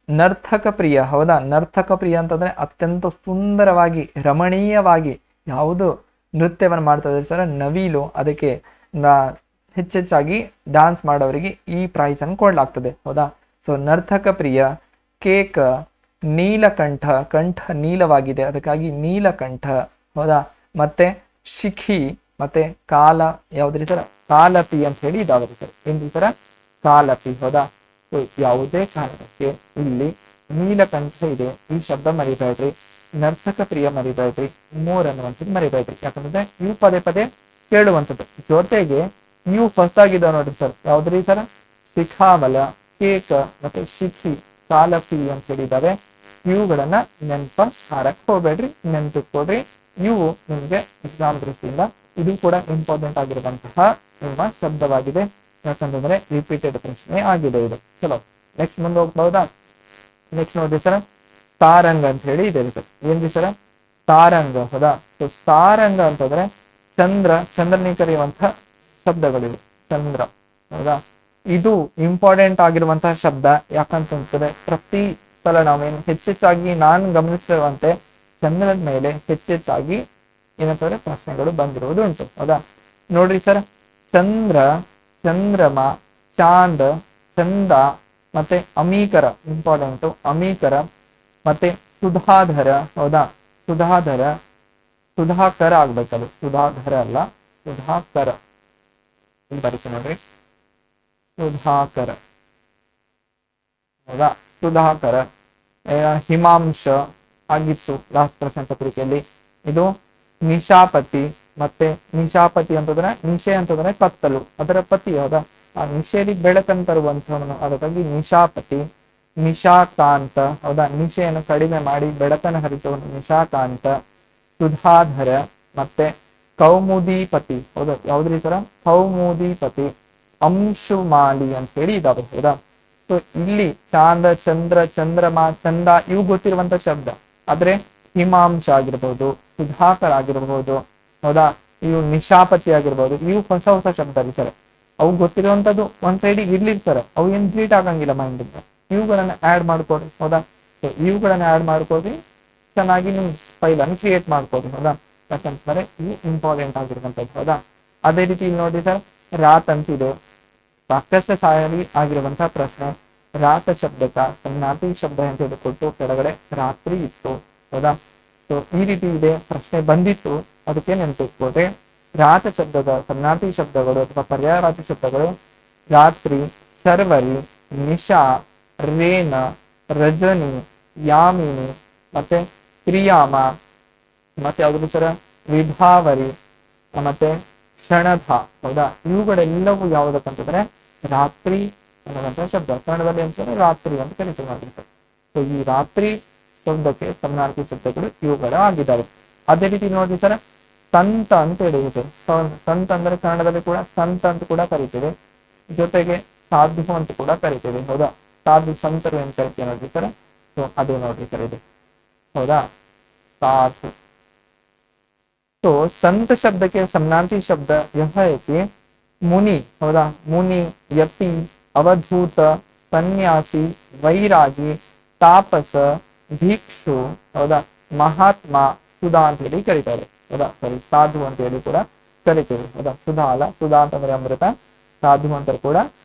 ನರ್ತಕ ಪ್ರಿಯ. ಹೌದಾ, ನರ್ತಕ ಪ್ರಿಯ ಅಂತಂದ್ರೆ ಅತ್ಯಂತ ಸುಂದರವಾಗಿ, ರಮಣೀಯವಾಗಿ, ಯಾವುದು ನೃತ್ಯವನ್ನು ಮಾಡ್ತಾ ಇದ್ದಾರೆ ಸರ್ ನವಿಲು, ಅದಕ್ಕೆ ಹೆಚ್ಚೆಚ್ಚಾಗಿ ಡಾನ್ಸ್ ಮಾಡೋರಿಗೆ ಈ ಪ್ರೈಸ್ ಅನ್ನು ಕೊಡಲಾಗ್ತದೆ. ಹೌದಾ? ಸೊ ನರ್ತಕ ಪ್ರಿಯ, ಕೇಕ, ನೀಲಕಂಠ, ಕಂಠ ನೀಲವಾಗಿದೆ ಅದಕ್ಕಾಗಿ ನೀಲಕಂಠ. ಹೌದಾ? ಮತ್ತೆ ಶಿಖಿ, ಮತ್ತೆ ಕಾಲ, ಯಾವ್ದ್ರಿ ಸರ್? ಕಾಲಪಿ ಅಂತ ಹೇಳಿ ಇದಾವ್ರಿ ಸರ್. ಏನ್ರಿ ಸರ? ಕಾಲಪಿ. ಹೌದಾ? ಸೊ ಯಾವುದೇ ಕಾರಣಕ್ಕೆ ಇಲ್ಲಿ ನೀಲಕಂಠ ಇದೆ, ಈ ಶಬ್ದ ಮರಿಬೇಡ್ರಿ. ನರ್ತಕ ಪ್ರಿಯ ಮರಿಬೇಡ್ರಿ. ಅನ್ನುವಂಥದ್ದು ಮರಿಬೇಡ್ರಿ. ಯಾಕಂದ್ರೆ ಇವು ಪದೇ ಪದೇ ಕೇಳುವಂಥದ್ದು. ಜೊತೆಗೆ ಇವು ಫಸ್ಟ್ ಆಗಿದಾವ ನೋಡ್ರಿ ಸರ್. ಯಾವ್ದ್ರಿ ಸರ್? ಶಿಖಾವಲ, ಕೇಕ, ಮತ್ತೆ ಶಿಖಿ, ಕಾಲಪಿ ಅಂತ ಹೇಳಿದಾವೆ. ಇವುಗಳನ್ನ ಹಾರಕ್ ಹೋಗ್ಬೇಡ್ರಿ, ನೆನ್ಪಿಟ್ಕೊಡ್ರಿ. ಇವು ನಿಮ್ಗೆ ಎಕ್ಸಾಮ್ ದೃಷ್ಟಿಯಿಂದ ಇದು ಕೂಡ ಇಂಪಾರ್ಟೆಂಟ್ ಆಗಿರುವಂತಹ ನಿಮ್ಮ ಶಬ್ದವಾಗಿದೆ. ಯಾಕಂತಂದ್ರೆ ರಿಪೀಟೆಡ್ ಪ್ರಶ್ನೆ ಆಗಿದೆ ಇದು. ಚಲೋ, ನೆಕ್ಸ್ಟ್ ಮುಂದೆ ಹೋಗ್ಬಹುದಾ? ನೆಕ್ಸ್ಟ್ ನೋಡ್ರಿ ಸರ್, ಸಾರಂಗ ಅಂತ ಹೇಳಿ ಇದೆ ಸರ್. ಏನ್ರಿ ಸರ್? ಸಾರಂಗ. ಹೌದಾ? ಸೊ ಸಾರಂಗ ಅಂತಂದ್ರೆ ಚಂದ್ರನಿಗೆ ಕರೆಯುವಂತಹ ಶಬ್ದಗಳಿವೆ. ಚಂದ್ರ. ಹೌದಾ? ಇದು ಇಂಪಾರ್ಟೆಂಟ್ ಆಗಿರುವಂತಹ ಶಬ್ದ. ಯಾಕಂತಂದ್ರೆ ಪ್ರತಿ ಸಲ ನಾವೇನು ಹೆಚ್ಚೆಚ್ಚಾಗಿ ನಾನು ಗಮನಿಸಿರುವಂತೆ ಚಂದ್ರನ ಮೇಲೆ ಹೆಚ್ಚೆಚ್ಚಾಗಿ ಏನಂತಂದ್ರೆ ಪ್ರಶ್ನೆಗಳು ಬಂದಿರುವುದು ಉಂಟು. ಹೌದಾ? ನೋಡ್ರಿ ಸರ್, ಚಂದ್ರ, ಚಂದ್ರಮ, ಚಾಂದ್, ಚಂದ, ಮತ್ತೆ ಅಮೀಕರ ಇಂಪಾರ್ಟೆಂಟ್. ಅಮೀಕರ, ಮತ್ತೆ ಸುಧಾಧರ. ಹೌದಾ? ಸುಧಾಕರ ಆಗ್ಬೇಕದು, ಸುಧಾಧರ ಅಲ್ಲ, ಸುಧಾಕರ. ಬರೀತೀನಿ ನೋಡ್ರಿ, ಸುಧಾಕರ. ಹೌದಾ? ಸುಧಾಕರ. ಹಿಮಾಂಶ ಆಗಿತ್ತು ಲಾಸ್ಟ್ ಪ್ರಶ್ನೆ ಪತ್ರಿಕೆಯಲ್ಲಿ. ಇದು ನಿಶಾಪತಿ. ಮತ್ತೆ ನಿಶಾಪತಿ ಅಂತಂದ್ರೆ ನಿಶೆ ಅಂತಂದ್ರೆ ಕತ್ತಲು, ಅದರ ಪತಿ. ಹೌದಾ? ಆ ನಿಶೆಯಲ್ಲಿ ಬೆಳಕನ್ನು ತರುವಂತವನು, ಅದಕ್ಕಾಗಿ ನಿಶಾಪತಿ. ನಿಶಾಕಾಂತ. ಹೌದಾ? ನಿಶೆಯನ್ನು ಕಡಿಮೆ ಮಾಡಿ ಬೆಳಕನ್ನು ಹರಿಸುವನು ನಿಶಾಕಾಂತ. ಸುಧಾಧರ, ಮತ್ತೆ ಕೌಮುದೀಪತಿ. ಹೌದಾ? ಯಾವ್ದ್ರಿ ಸರ? ಕೌಮುದೀಪತಿ. ಅಂಶುಮಾಲಿ ಅಂತ ಹೇಳಿ ಇದಾವೆ. ಹೌದಾ? ಸೊ ಇಲ್ಲಿ ಚಾಂದ, ಚಂದ್ರ, ಚಂದ್ರಮ, ಚಂದ ಇವು ಗೊತ್ತಿರುವಂತ ಶಬ್ದ. ಆದ್ರೆ ಹಿಮಾಂಶ ಆಗಿರ್ಬಹುದು, ಸುಧಾಕರ್ ಆಗಿರ್ಬಹುದು. ಹೌದಾ? ಇವು ನಿಶಾಪತಿ ಆಗಿರ್ಬಹುದು. ಇವು ಹೊಸ ಹೊಸ ಶಬ್ದ ಇರ್ತಾರೆ. ಅವು ಗೊತ್ತಿರುವಂತದ್ದು ಒಂದ್ ಸೈಡಿಗೆ ಇರ್ಲಿರ್ತಾರೆ. ಅವು ಏನ್ ಡಿಲೀಟ್ ಆಗಂಗಿಲ್ಲ ಮೈಂಡ್ ಇಂದ. ಇವುಗಳನ್ನ ಆಡ್ ಮಾಡ್ಕೊಡ್ರಿ. ಹೌದಾ? ಸೊ ಇವುಗಳನ್ನ ಆಡ್ ಮಾಡ್ಕೊಡ್ರಿ, ಚೆನ್ನಾಗಿ ನಿಮ್ ಫೈಲ್ ಅನ್ನು ಕ್ರಿಯೇಟ್ ಮಾಡ್ಕೊಡ್ರಿ. ಹೌದಾ? ಯಾಕಂತಂದ್ರೆ ಇವು ಇಂಪಾರ್ಟೆಂಟ್ ಆಗಿರುವಂತದ್ದು. ಹೌದಾ? ಅದೇ ರೀತಿ ಇಲ್ಲಿ ನೋಡಿ ಸರ್, ರಾತ್ ಅಂತಿದೆ. ಸಾಕಷ್ಟು ಸಾರಿ ಆಗಿರುವಂತಹ ಪ್ರಶ್ನೆ. ರಾತ ಶಬ್ದಕ ಸಮ್ನಾತಿ ಶಬ್ದ ಅಂತ ಹೇಳಿಕೊಟ್ಟು ಕೆಳಗಡೆ ರಾತ್ರಿ ಇತ್ತು. ಹೌದಾ? ಸೊ ಈ ರೀತಿ ಇದೆ ಪ್ರಶ್ನೆ ಬಂದಿತ್ತು, ಅದಕ್ಕೆ ನೆನಪಿಟ್ಕೊಡ್ರಿ. ರಾತ ಶಬ್ದದ ಸಮ್ನಾತಿ ಶಬ್ದಗಳು ಅಥವಾ ಪರ್ಯಾಯವಾಚಿ ಶಬ್ದಗಳು ರಾತ್ರಿ, ಶರ್ವರಿ, ನಿಶಾ, ರೇನ, ರಜನಿ, ಯಾಮಿನಿ, ಮತ್ತೆ ಕ್ರಿಯಾಮ, ಮತ್ತೆ ಯಾವ್ದು ಸರ? ವಿಭಾವರಿ, ಮತ್ತೆ ಕ್ಷಣಧ. ಹೌದಾ? ಇವುಗಳೆಲ್ಲವೂ ಯಾವುದಕ್ಕಂತಂದ್ರೆ ರಾತ್ರಿ ಅನ್ನುವಂತಹ ಶಬ್ದ. ಕನ್ನಡದಲ್ಲಿ ಅಂತಂದ್ರೆ ರಾತ್ರಿ ಅಂತ ಕರೀತಾರೆ. ಸೊ ಈ ರಾತ್ರಿ ಶಬ್ದಕ್ಕೆ ಸಮ್ನಾರ್ಥಿ ಶಬ್ದಗಳು ಇವುಗಳು ಆಗಿದ್ದಾವೆ. ಅದೇ ರೀತಿ ನೋಡಿ ಸರ್, ಸಂತ ಅಂತ ಹೇಳಿದೆ. ಸಂತ ಅಂದ್ರೆ ಕನ್ನಡದಲ್ಲಿ ಕೂಡ ಸಂತ ಅಂತ ಕೂಡ ಕರಿತೇವೆ, ಜೊತೆಗೆ ಸಾಧು ಅಂತ ಕೂಡ ಕರಿತೇವೆ. ಹೌದಾ? ಸಾಧು ಸಂತರು ಅಂತ ಕರಿತೇವೆ ನೋಡ್ರಿ ಸರ್. ಸೊ ಅದೇ ನೋಡ್ರಿ ಸರ್ ಇದು. ಹೌದಾ? ಸಾಧು. तो संत शब्द के समानार्थी शब्द यह है कि मुनि. हौदा? मुनि, यति, अवधूत, सन्यासी, वैरागी, तापस, भिक्षु. हौदा? महात्ಮ, ಸುಧಾ ಅಂತ ಹೇಳಿ ಕರೀತಾರೆ. ಹೌದಾ? ಸರಿ, ಸಾಧು ಅಂತ ಹೇಳಿ ಕೂಡ ಕರಿತೇವೆ. ಹೌದಾ? ಸುಧಾ ಅಲ್ಲ, ಸುಧಾ ಅಂತಂದ್ರೆ ಅಮೃತ, ಸಾಧು ಅಂತ ಕೂಡ,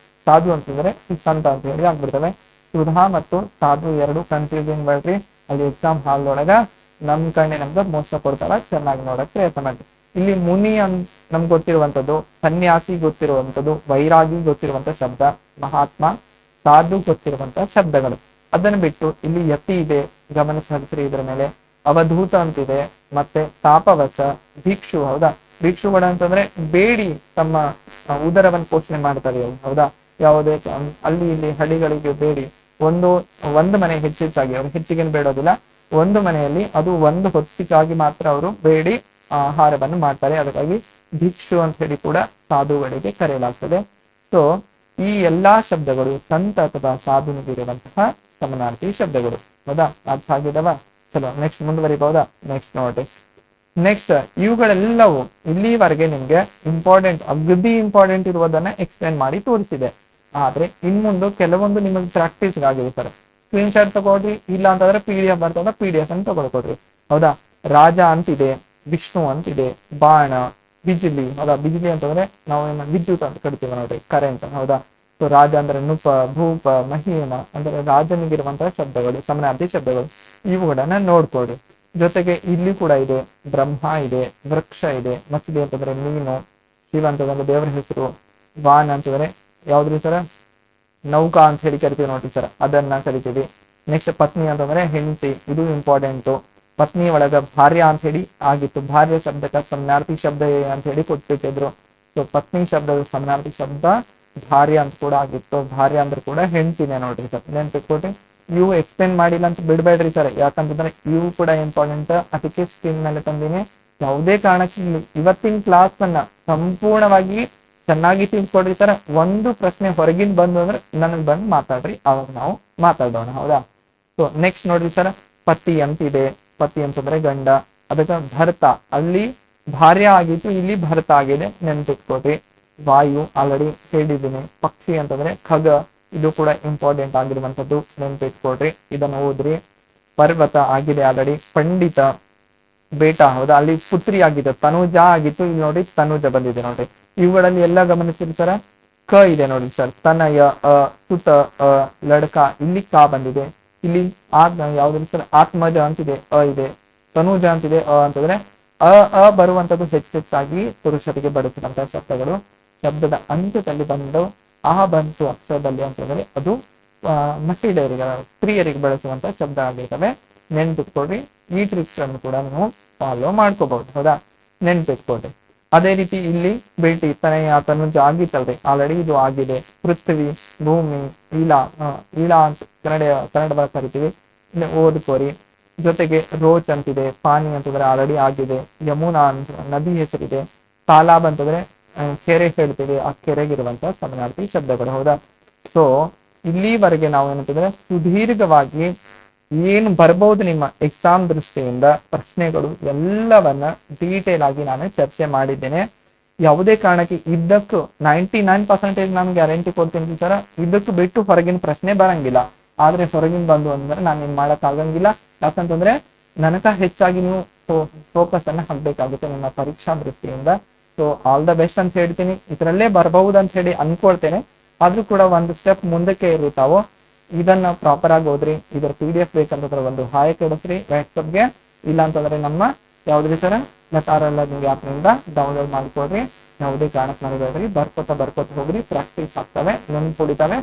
ಸಾಧು ಅಂತಂದ್ರೆ ಸಂತ ಅಂತ ಹೇಳಿ ಆಗ್ಬಿಡ್ತವೆ. ಸುಧಾ ಮತ್ತು ಸಾಧು ಎರಡು ಕನ್ಫ್ಯೂಸಿಂಗ್ ಮಾಡ್ರಿ. ಅಲ್ಲಿ ಎಕ್ಸಾಮ್ ಹಾಲ್ ಒಳಗ ನಮ್ ಕಣ್ಣೆ ನಮ್ಗೆ ಮೋಸ ಕೊಡ್ತಾರ, ಚೆನ್ನಾಗಿ ನೋಡಕ್ ಪ್ರಯತ್ನ ಮಾಡಿ. ಇಲ್ಲಿ ಮುನಿ ನಮ್ಗೆ ಗೊತ್ತಿರುವಂತದ್ದು, ಸನ್ಯಾಸಿ ಗೊತ್ತಿರುವಂತದ್ದು, ವೈರಾಗಿ ಗೊತ್ತಿರುವಂತ ಶಬ್ದ, ಮಹಾತ್ಮ, ಸಾಧು ಗೊತ್ತಿರುವಂತಹ ಶಬ್ದಗಳು. ಅದನ್ನು ಬಿಟ್ಟು ಇಲ್ಲಿ ಯತಿ ಇದೆ, ಗಮನ ಹರಿಸ್ರಿ ಇದರ ಮೇಲೆ. ಅವಧೂತ ಅಂತಿದೆ, ಮತ್ತೆ ತಾಪವಸ, ಭಿಕ್ಷು. ಹೌದಾ? ಭಿಕ್ಷುಗಳು ಅಂತಂದ್ರೆ ಬೇಡಿ ತಮ್ಮ ಉದರವನ್ನು ಪೋಷಣೆ ಮಾಡ್ತಾರೆ. ಹೌದಾ? ಯಾವುದೇ ಅಲ್ಲಿ ಇಲ್ಲಿ ಹಳ್ಳಿಗಳಿಗೆ ಬೇಡಿ ಒಂದು ಮನೆ ಹೆಚ್ಚೆಚ್ಚಾಗಿ, ಅವ್ರು ಹೆಚ್ಚಿಗೆ ಬೇಡೋದಿಲ್ಲ, ಒಂದು ಮನೆಯಲ್ಲಿ ಅದು ಒಂದು ಹೊತ್ತಿಗಾಗಿ ಮಾತ್ರ ಅವರು ಬೇಡಿ ಆಹಾರವನ್ನು ಮಾಡ್ತಾರೆ. ಅದಕ್ಕಾಗಿ ಭಿಕ್ಷು ಅಂತ ಹೇಳಿ ಕೂಡ ಸಾಧುಗಳಿಗೆ ಕರೆಯಲಾಗ್ತದೆ. ಸೊ ಈ ಎಲ್ಲಾ ಶಬ್ದಗಳು ಸಂತ ಅಥವಾ ಸಾಧುವಿರುವಂತಹ ಸಮಾನಾರ್ಥಿ ಶಬ್ದಗಳು. ಹೌದಾ? ಅರ್ಥ ಆಗಿದವ? ಚಲೋ, ನೆಕ್ಸ್ಟ್ ಮುಂದುವರಿಬಹುದಾ? ನೆಕ್ಸ್ಟ್ ನೋಡ್ರಿ. ನೆಕ್ಸ್ಟ್ ಇವುಗಳೆಲ್ಲವೂ ಇಲ್ಲಿವರೆಗೆ ನಿಮ್ಗೆ ಇಂಪಾರ್ಟೆಂಟ್, ಅಗದಿ ಇಂಪಾರ್ಟೆಂಟ್ ಇರುವುದನ್ನ ಎಕ್ಸ್ಪ್ಲೇನ್ ಮಾಡಿ ತೋರಿಸಿದೆ. ಆದ್ರೆ ಇನ್ಮುಂದು ಕೆಲವೊಂದು ನಿಮಗೆ ಪ್ರಾಕ್ಟೀಸ್ ಆಗಿದೆ ಸರ್. ಸ್ಕ್ರೀನ್ ಶಾಟ್ ತಗೊಳ್ರಿ, ಇಲ್ಲ ಅಂತಂದ್ರೆ PDF ಬರ್ತದ, PDF ಅನ್ನು ತಗೊಳ್ಕೊಡ್ರಿ. ಹೌದಾ? ರಾಜ ಅಂತಿದೆ, ವಿಷ್ಣು ಅಂತಿದೆ, ಬಾಣ, ಬಿಜಿಲಿ. ಹೌದಾ, ಬಿಜಿಲಿ ಅಂತಂದ್ರೆ ನಾವು ವಿದ್ಯುತ್ ಅಂತ ಕರಿತೀವಿ ನೋಡ್ರಿ, ಕರೆಂಟ್. ಹೌದಾ, ಸೊ ರಾಜ ಅಂದ್ರೆ ನೃಪ, ಭೂಪ, ಮಹೀನ ಅಂದ್ರೆ ರಾಜನಿಗಿರುವಂತಹ ಶಬ್ದಗಳು, ಸಮನಾರ್ಥಿ ಶಬ್ದಗಳು. ಇವುಗಳನ್ನ ನೋಡ್ಕೊಳ್ರಿ. ಜೊತೆಗೆ ಇಲ್ಲಿ ಕೂಡ ಇದೆ, ಬ್ರಹ್ಮ ಇದೆ, ವೃಕ್ಷ ಇದೆ, ಮछली ಅಂತಂದ್ರೆ ಮೀನು, ಶಿವ ಅಂತಂದ್ರೆ ದೇವರ ಹೆಸರು, ವಾನ್ ಅಂತಂದ್ರೆ ಯಾವ್ದ್ರಿ ಸರ, ನೌಕಾ ಅಂತ ಹೇಳಿ ಕರಿತೀವಿ ನೋಡ್ರಿ ಸರ್, ಅದನ್ನ ಕರಿತೀವಿ. ನೆಕ್ಸ್ಟ್ ಪತ್ನಿ ಅಂತಂದ್ರೆ ಹೆಂಡತಿ, ಇದು ಇಂಪಾರ್ಟೆಂಟ್. ಪತ್ನಿ ಒಳಗ ಭಾರ್ಯ ಅಂತ ಹೇಳಿ ಆಗಿತ್ತು, ಭಾರ್ಯ ಶಬ್ದಕ್ಕೆ ಸಮನಾರ್ಥಿ ಶಬ್ದ ಅಂತ ಹೇಳಿ ಕೊಟ್ಬಿಟ್ಟಿದ್ರು. ಸೊ ಪತ್ನಿ ಶಬ್ದದ ಸಮನಾರ್ಥಿ ಶಬ್ದ ಭಾರ್ಯ ಅಂತ ಕೂಡ ಆಗಿತ್ತು. ಭಾರ್ಯ ಅಂದ್ರೆ ಕೂಡ ಹೆಂಡತಿನೇ ನೋಡ್ರಿ ಸರ್, ನೆನ್ಪಿಟ್ಕೊಟ್ರಿ. ಇವು ಎಕ್ಸ್ಪ್ಲೇನ್ ಮಾಡಿಲ್ಲ ಅಂತ ಬಿಡ್ಬೇಡ್ರಿ ಸರ್, ಯಾಕಂತಂದ್ರೆ ಇವು ಕೂಡ ಇಂಪಾರ್ಟೆಂಟ್. ಅದಕ್ಕೆ ಸ್ಕ್ರೀನ್ ಮೇಲೆ ತಂದಿನಿ. ಯಾವುದೇ ಕಾರಣಕ್ಕೆ ಇವತ್ತಿನ ಕ್ಲಾಸ್ ಅನ್ನ ಸಂಪೂರ್ಣವಾಗಿ ಚೆನ್ನಾಗಿ ತಿಳ್ಕೊಡ್ರಿ ಸರ್. ಒಂದು ಪ್ರಶ್ನೆ ಹೊರಗಿನ ಬಂದು ಅಂದ್ರೆ ನನಗ್ ಬಂದು ಮಾತಾಡ್ರಿ, ಅವಾಗ ನಾವು ಮಾತಾಡೋಣ. ಹೌದಾ, ಸೊ ನೆಕ್ಸ್ಟ್ ನೋಡ್ರಿ ಸರ್, ಪತಿ ಅಂತಿದೆ. ಪತಿ ಅಂತಂದ್ರೆ ಗಂಡ, ಅದಕ್ಕೆ ಭರ್ತ, ಅಲ್ಲಿ ಭಾರ್ಯ ಆಗಿತ್ತು, ಇಲ್ಲಿ ಭರ್ತ ಆಗಿದೆ, ನೆನ್ಪಿಟ್ಕೊಡ್ರಿ. ವಾಯು ಆಲ್ರೆಡಿ ಹೇಳಿದ್ದೀನಿ. ಪಕ್ಷಿ ಅಂತಂದ್ರೆ ಖಗ, ಇದು ಕೂಡ ಇಂಪಾರ್ಟೆಂಟ್ ಆಗಿರುವಂತದ್ದು, ನೆನ್ಪಿಟ್ಕೊಡ್ರಿ, ಇದನ್ನ ಓದ್ರಿ. ಪರ್ವತ ಆಗಿದೆ ಆಲ್ರೆಡಿ. ಪಂಡಿತ, ಬೇಟ. ಹೌದಾ, ಅಲ್ಲಿ ಪುತ್ರಿ ಆಗಿತ್ತು, ತನುಜ ಆಗಿತ್ತು, ಇಲ್ಲಿ ನೋಡಿ ತನುಜ ಬಂದಿದೆ ನೋಡ್ರಿ. ಇವುಗಳಲ್ಲಿ ಎಲ್ಲ ಗಮನಿಸಿರ್ತಾರ. ಕ ಇದೆ ನೋಡಿ ಸರ್, ತನಯ, ಸುತ, ಲಡ್ಕ, ಇಲ್ಲಿ ಕ ಬಂದಿದೆ. ಇಲ್ಲಿ ಯಾವ್ದು ಸರ್, ಆತ್ಮಜ ಅಂತಿದೆ, ಇದೆ. ತನುಜ ಅಂತಿದೆ, ಅಂತಂದ್ರೆ ಬರುವಂತದ್ದು ಹೆಚ್ಚೆಚ್ಚಾಗಿ ಪುರುಷರಿಗೆ ಬಳಸಿದಂತಹ ಶಬ್ದಗಳು. ಶಬ್ದದ ಅಂತ್ಯದಲ್ಲಿ ಬಂದು ಬಂತು ಅಕ್ಷರದಲ್ಲಿ ಅಂತಂದ್ರೆ ಅದು ಮಹಿಳೆಯರಿಗೆ, ಸ್ತ್ರೀಯರಿಗೆ ಬಳಸುವಂತ ಶಬ್ದ ಆಗಿರ್ತವೆ, ನೆನ್ಪಿಟ್ಕೊಡ್ರಿ. ಈ ಟ್ರಿಕ್ಸ್ ಅನ್ನು ಕೂಡ ನೀವು ಫಾಲೋ ಮಾಡ್ಕೋಬಹುದು. ಹೌದಾ, ನೆನ್ಪಿಟ್ಕೊಡ್ರಿ. ಅದೇ ರೀತಿ ಇಲ್ಲಿ ಭೇಟಿ, ತನಯ, ತನುಜ ಆಗಿತ್ತಲ್ರಿ, ಆಲ್ರೆಡಿ ಇದು ಆಗಿದೆ. ಪೃಥ್ವಿ, ಭೂಮಿ, ಈಲಾ, ಈಲಾ ಅಂತ ಕನ್ನಡದಾಗ ಕರಿತೀವಿ, ಓದ್ಕೋರಿ. ಜೊತೆಗೆ ರೋಚ್ ಅಂತಿದೆ, ಪಾನಿ ಅಂತಂದ್ರೆ ಆಲ್ರೆಡಿ ಆಗಿದೆ. ಯಮುನಾ ಅಂತ ನದಿ ಹೆಸರಿದೆ. ತಾಲಾಬ್ ಅಂತಂದ್ರೆ ಕೆರೆ ಹೇಳ್ತೀವಿ, ಆ ಕೆರೆಗಿರುವಂತ ಸಮನಾರ್ಥಿ ಶಬ್ದಗಳು. ಹೌದಾ, ಸೊ ಇಲ್ಲಿವರೆಗೆ ನಾವು ಏನಂತಂದ್ರೆ ಸುದೀರ್ಘವಾಗಿ ಏನು ಬರ್ಬಹುದು ನಿಮ್ಮ ಎಕ್ಸಾಮ್ ದೃಷ್ಟಿಯಿಂದ ಪ್ರಶ್ನೆಗಳು ಎಲ್ಲವನ್ನ ಡೀಟೇಲ್ ಆಗಿ ನಾನು ಚರ್ಚೆ ಮಾಡಿದ್ದೇನೆ. ಯಾವುದೇ ಕಾರಣಕ್ಕೆ ಇದಕ್ಕೂ 99% ನಾನು ಗ್ಯಾರಂಟಿ ಕೊಡ್ತೀನಿ ಸರ್, ಇದಕ್ಕೂ ಬಿಟ್ಟು ಹೊರಗಿನ ಪ್ರಶ್ನೆ ಬರಂಗಿಲ್ಲ. ಆದ್ರೆ ಹೊರಗಿನ ಬಂದು ಅಂದ್ರೆ ನಾನು ಏನ್ ಮಾಡಕ್ ಆಗಂಗಿಲ್ಲ. ಯಾಕಂತಂದ್ರೆ ನನಗ ಹೆಚ್ಚಾಗಿ ನೀವು ಫೋಕಸ್ ಅನ್ನ ಹಾಕ್ಬೇಕಾಗುತ್ತೆ ನಿಮ್ಮ ಪರೀಕ್ಷಾ ದೃಷ್ಟಿಯಿಂದ. ಸೊ ಆಲ್ ದ ಬೆಸ್ಟ್ ಅಂತ ಹೇಳ್ತೀನಿ. ಇದರಲ್ಲೇ ಬರಬಹುದು ಅಂತ ಹೇಳಿ ಅನ್ಕೊಳ್ತೇನೆ, ಆದ್ರೂ ಕೂಡ ಒಂದು ಸ್ಟೆಪ್ ಮುಂದಕ್ಕೆ ಇರುತ್ತಾವೋ. ಇದನ್ನ ಪ್ರಾಪರ್ ಆಗಿ ಓದ್ರಿ. ಇದರ PDF ಬೇಕಂತಂದ್ರೆ ಒಂದು ಹಾಯ್ ಕೊಡಿಸ್ರಿ ವಾಟ್ಸಪ್ಗೆ, ಇಲ್ಲ ಅಂತಂದ್ರೆ ನಮ್ಮ ಯಾವ್ದ್ರಿ ಸರ ಲತಾರಲ್ಲ ಆಪ್ ನಿಂದ ಡೌನ್ಲೋಡ್ ಮಾಡ್ಕೊಡ್ರಿ. ಯಾವುದೇ ಕಾರಣಕ್ಕೆ ಮಾಡಿದ್ರಿ, ಬರ್ಕೋತ ಹೋಗ್ರಿ, ಪ್ರಾಕ್ಟೀಸ್ ಆಗ್ತವೆ, ನೆನ್ಪುಡಿತವೆ.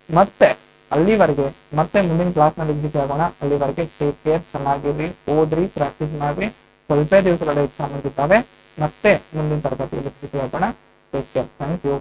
ಮತ್ತೆ ಅಲ್ಲಿವರೆಗೆ ಮತ್ತೆ ಮುಂದಿನ ಕ್ಲಾಸ್ ನಲ್ಲಿ ಭೇಟಿ ಆಗೋಣ. ಅಲ್ಲಿವರೆಗೆ ಟೇಕ್ ಕೇರ್, ಚೆನ್ನಾಗಿರ್ರಿ, ಓದ್ರಿ, ಪ್ರಾಕ್ಟೀಸ್ ಮಾಡ್ರಿ. ಸ್ವಲ್ಪ ದಿವಸಗಳ ಎಕ್ಸಾಮ್ ಇರ್ತಾವೆ. ಮತ್ತೆ ಮುಂದಿನ ತರಗತಿಯಲ್ಲಿ ಭೇಟಿ ಆಗೋಣ. Take care, thank you.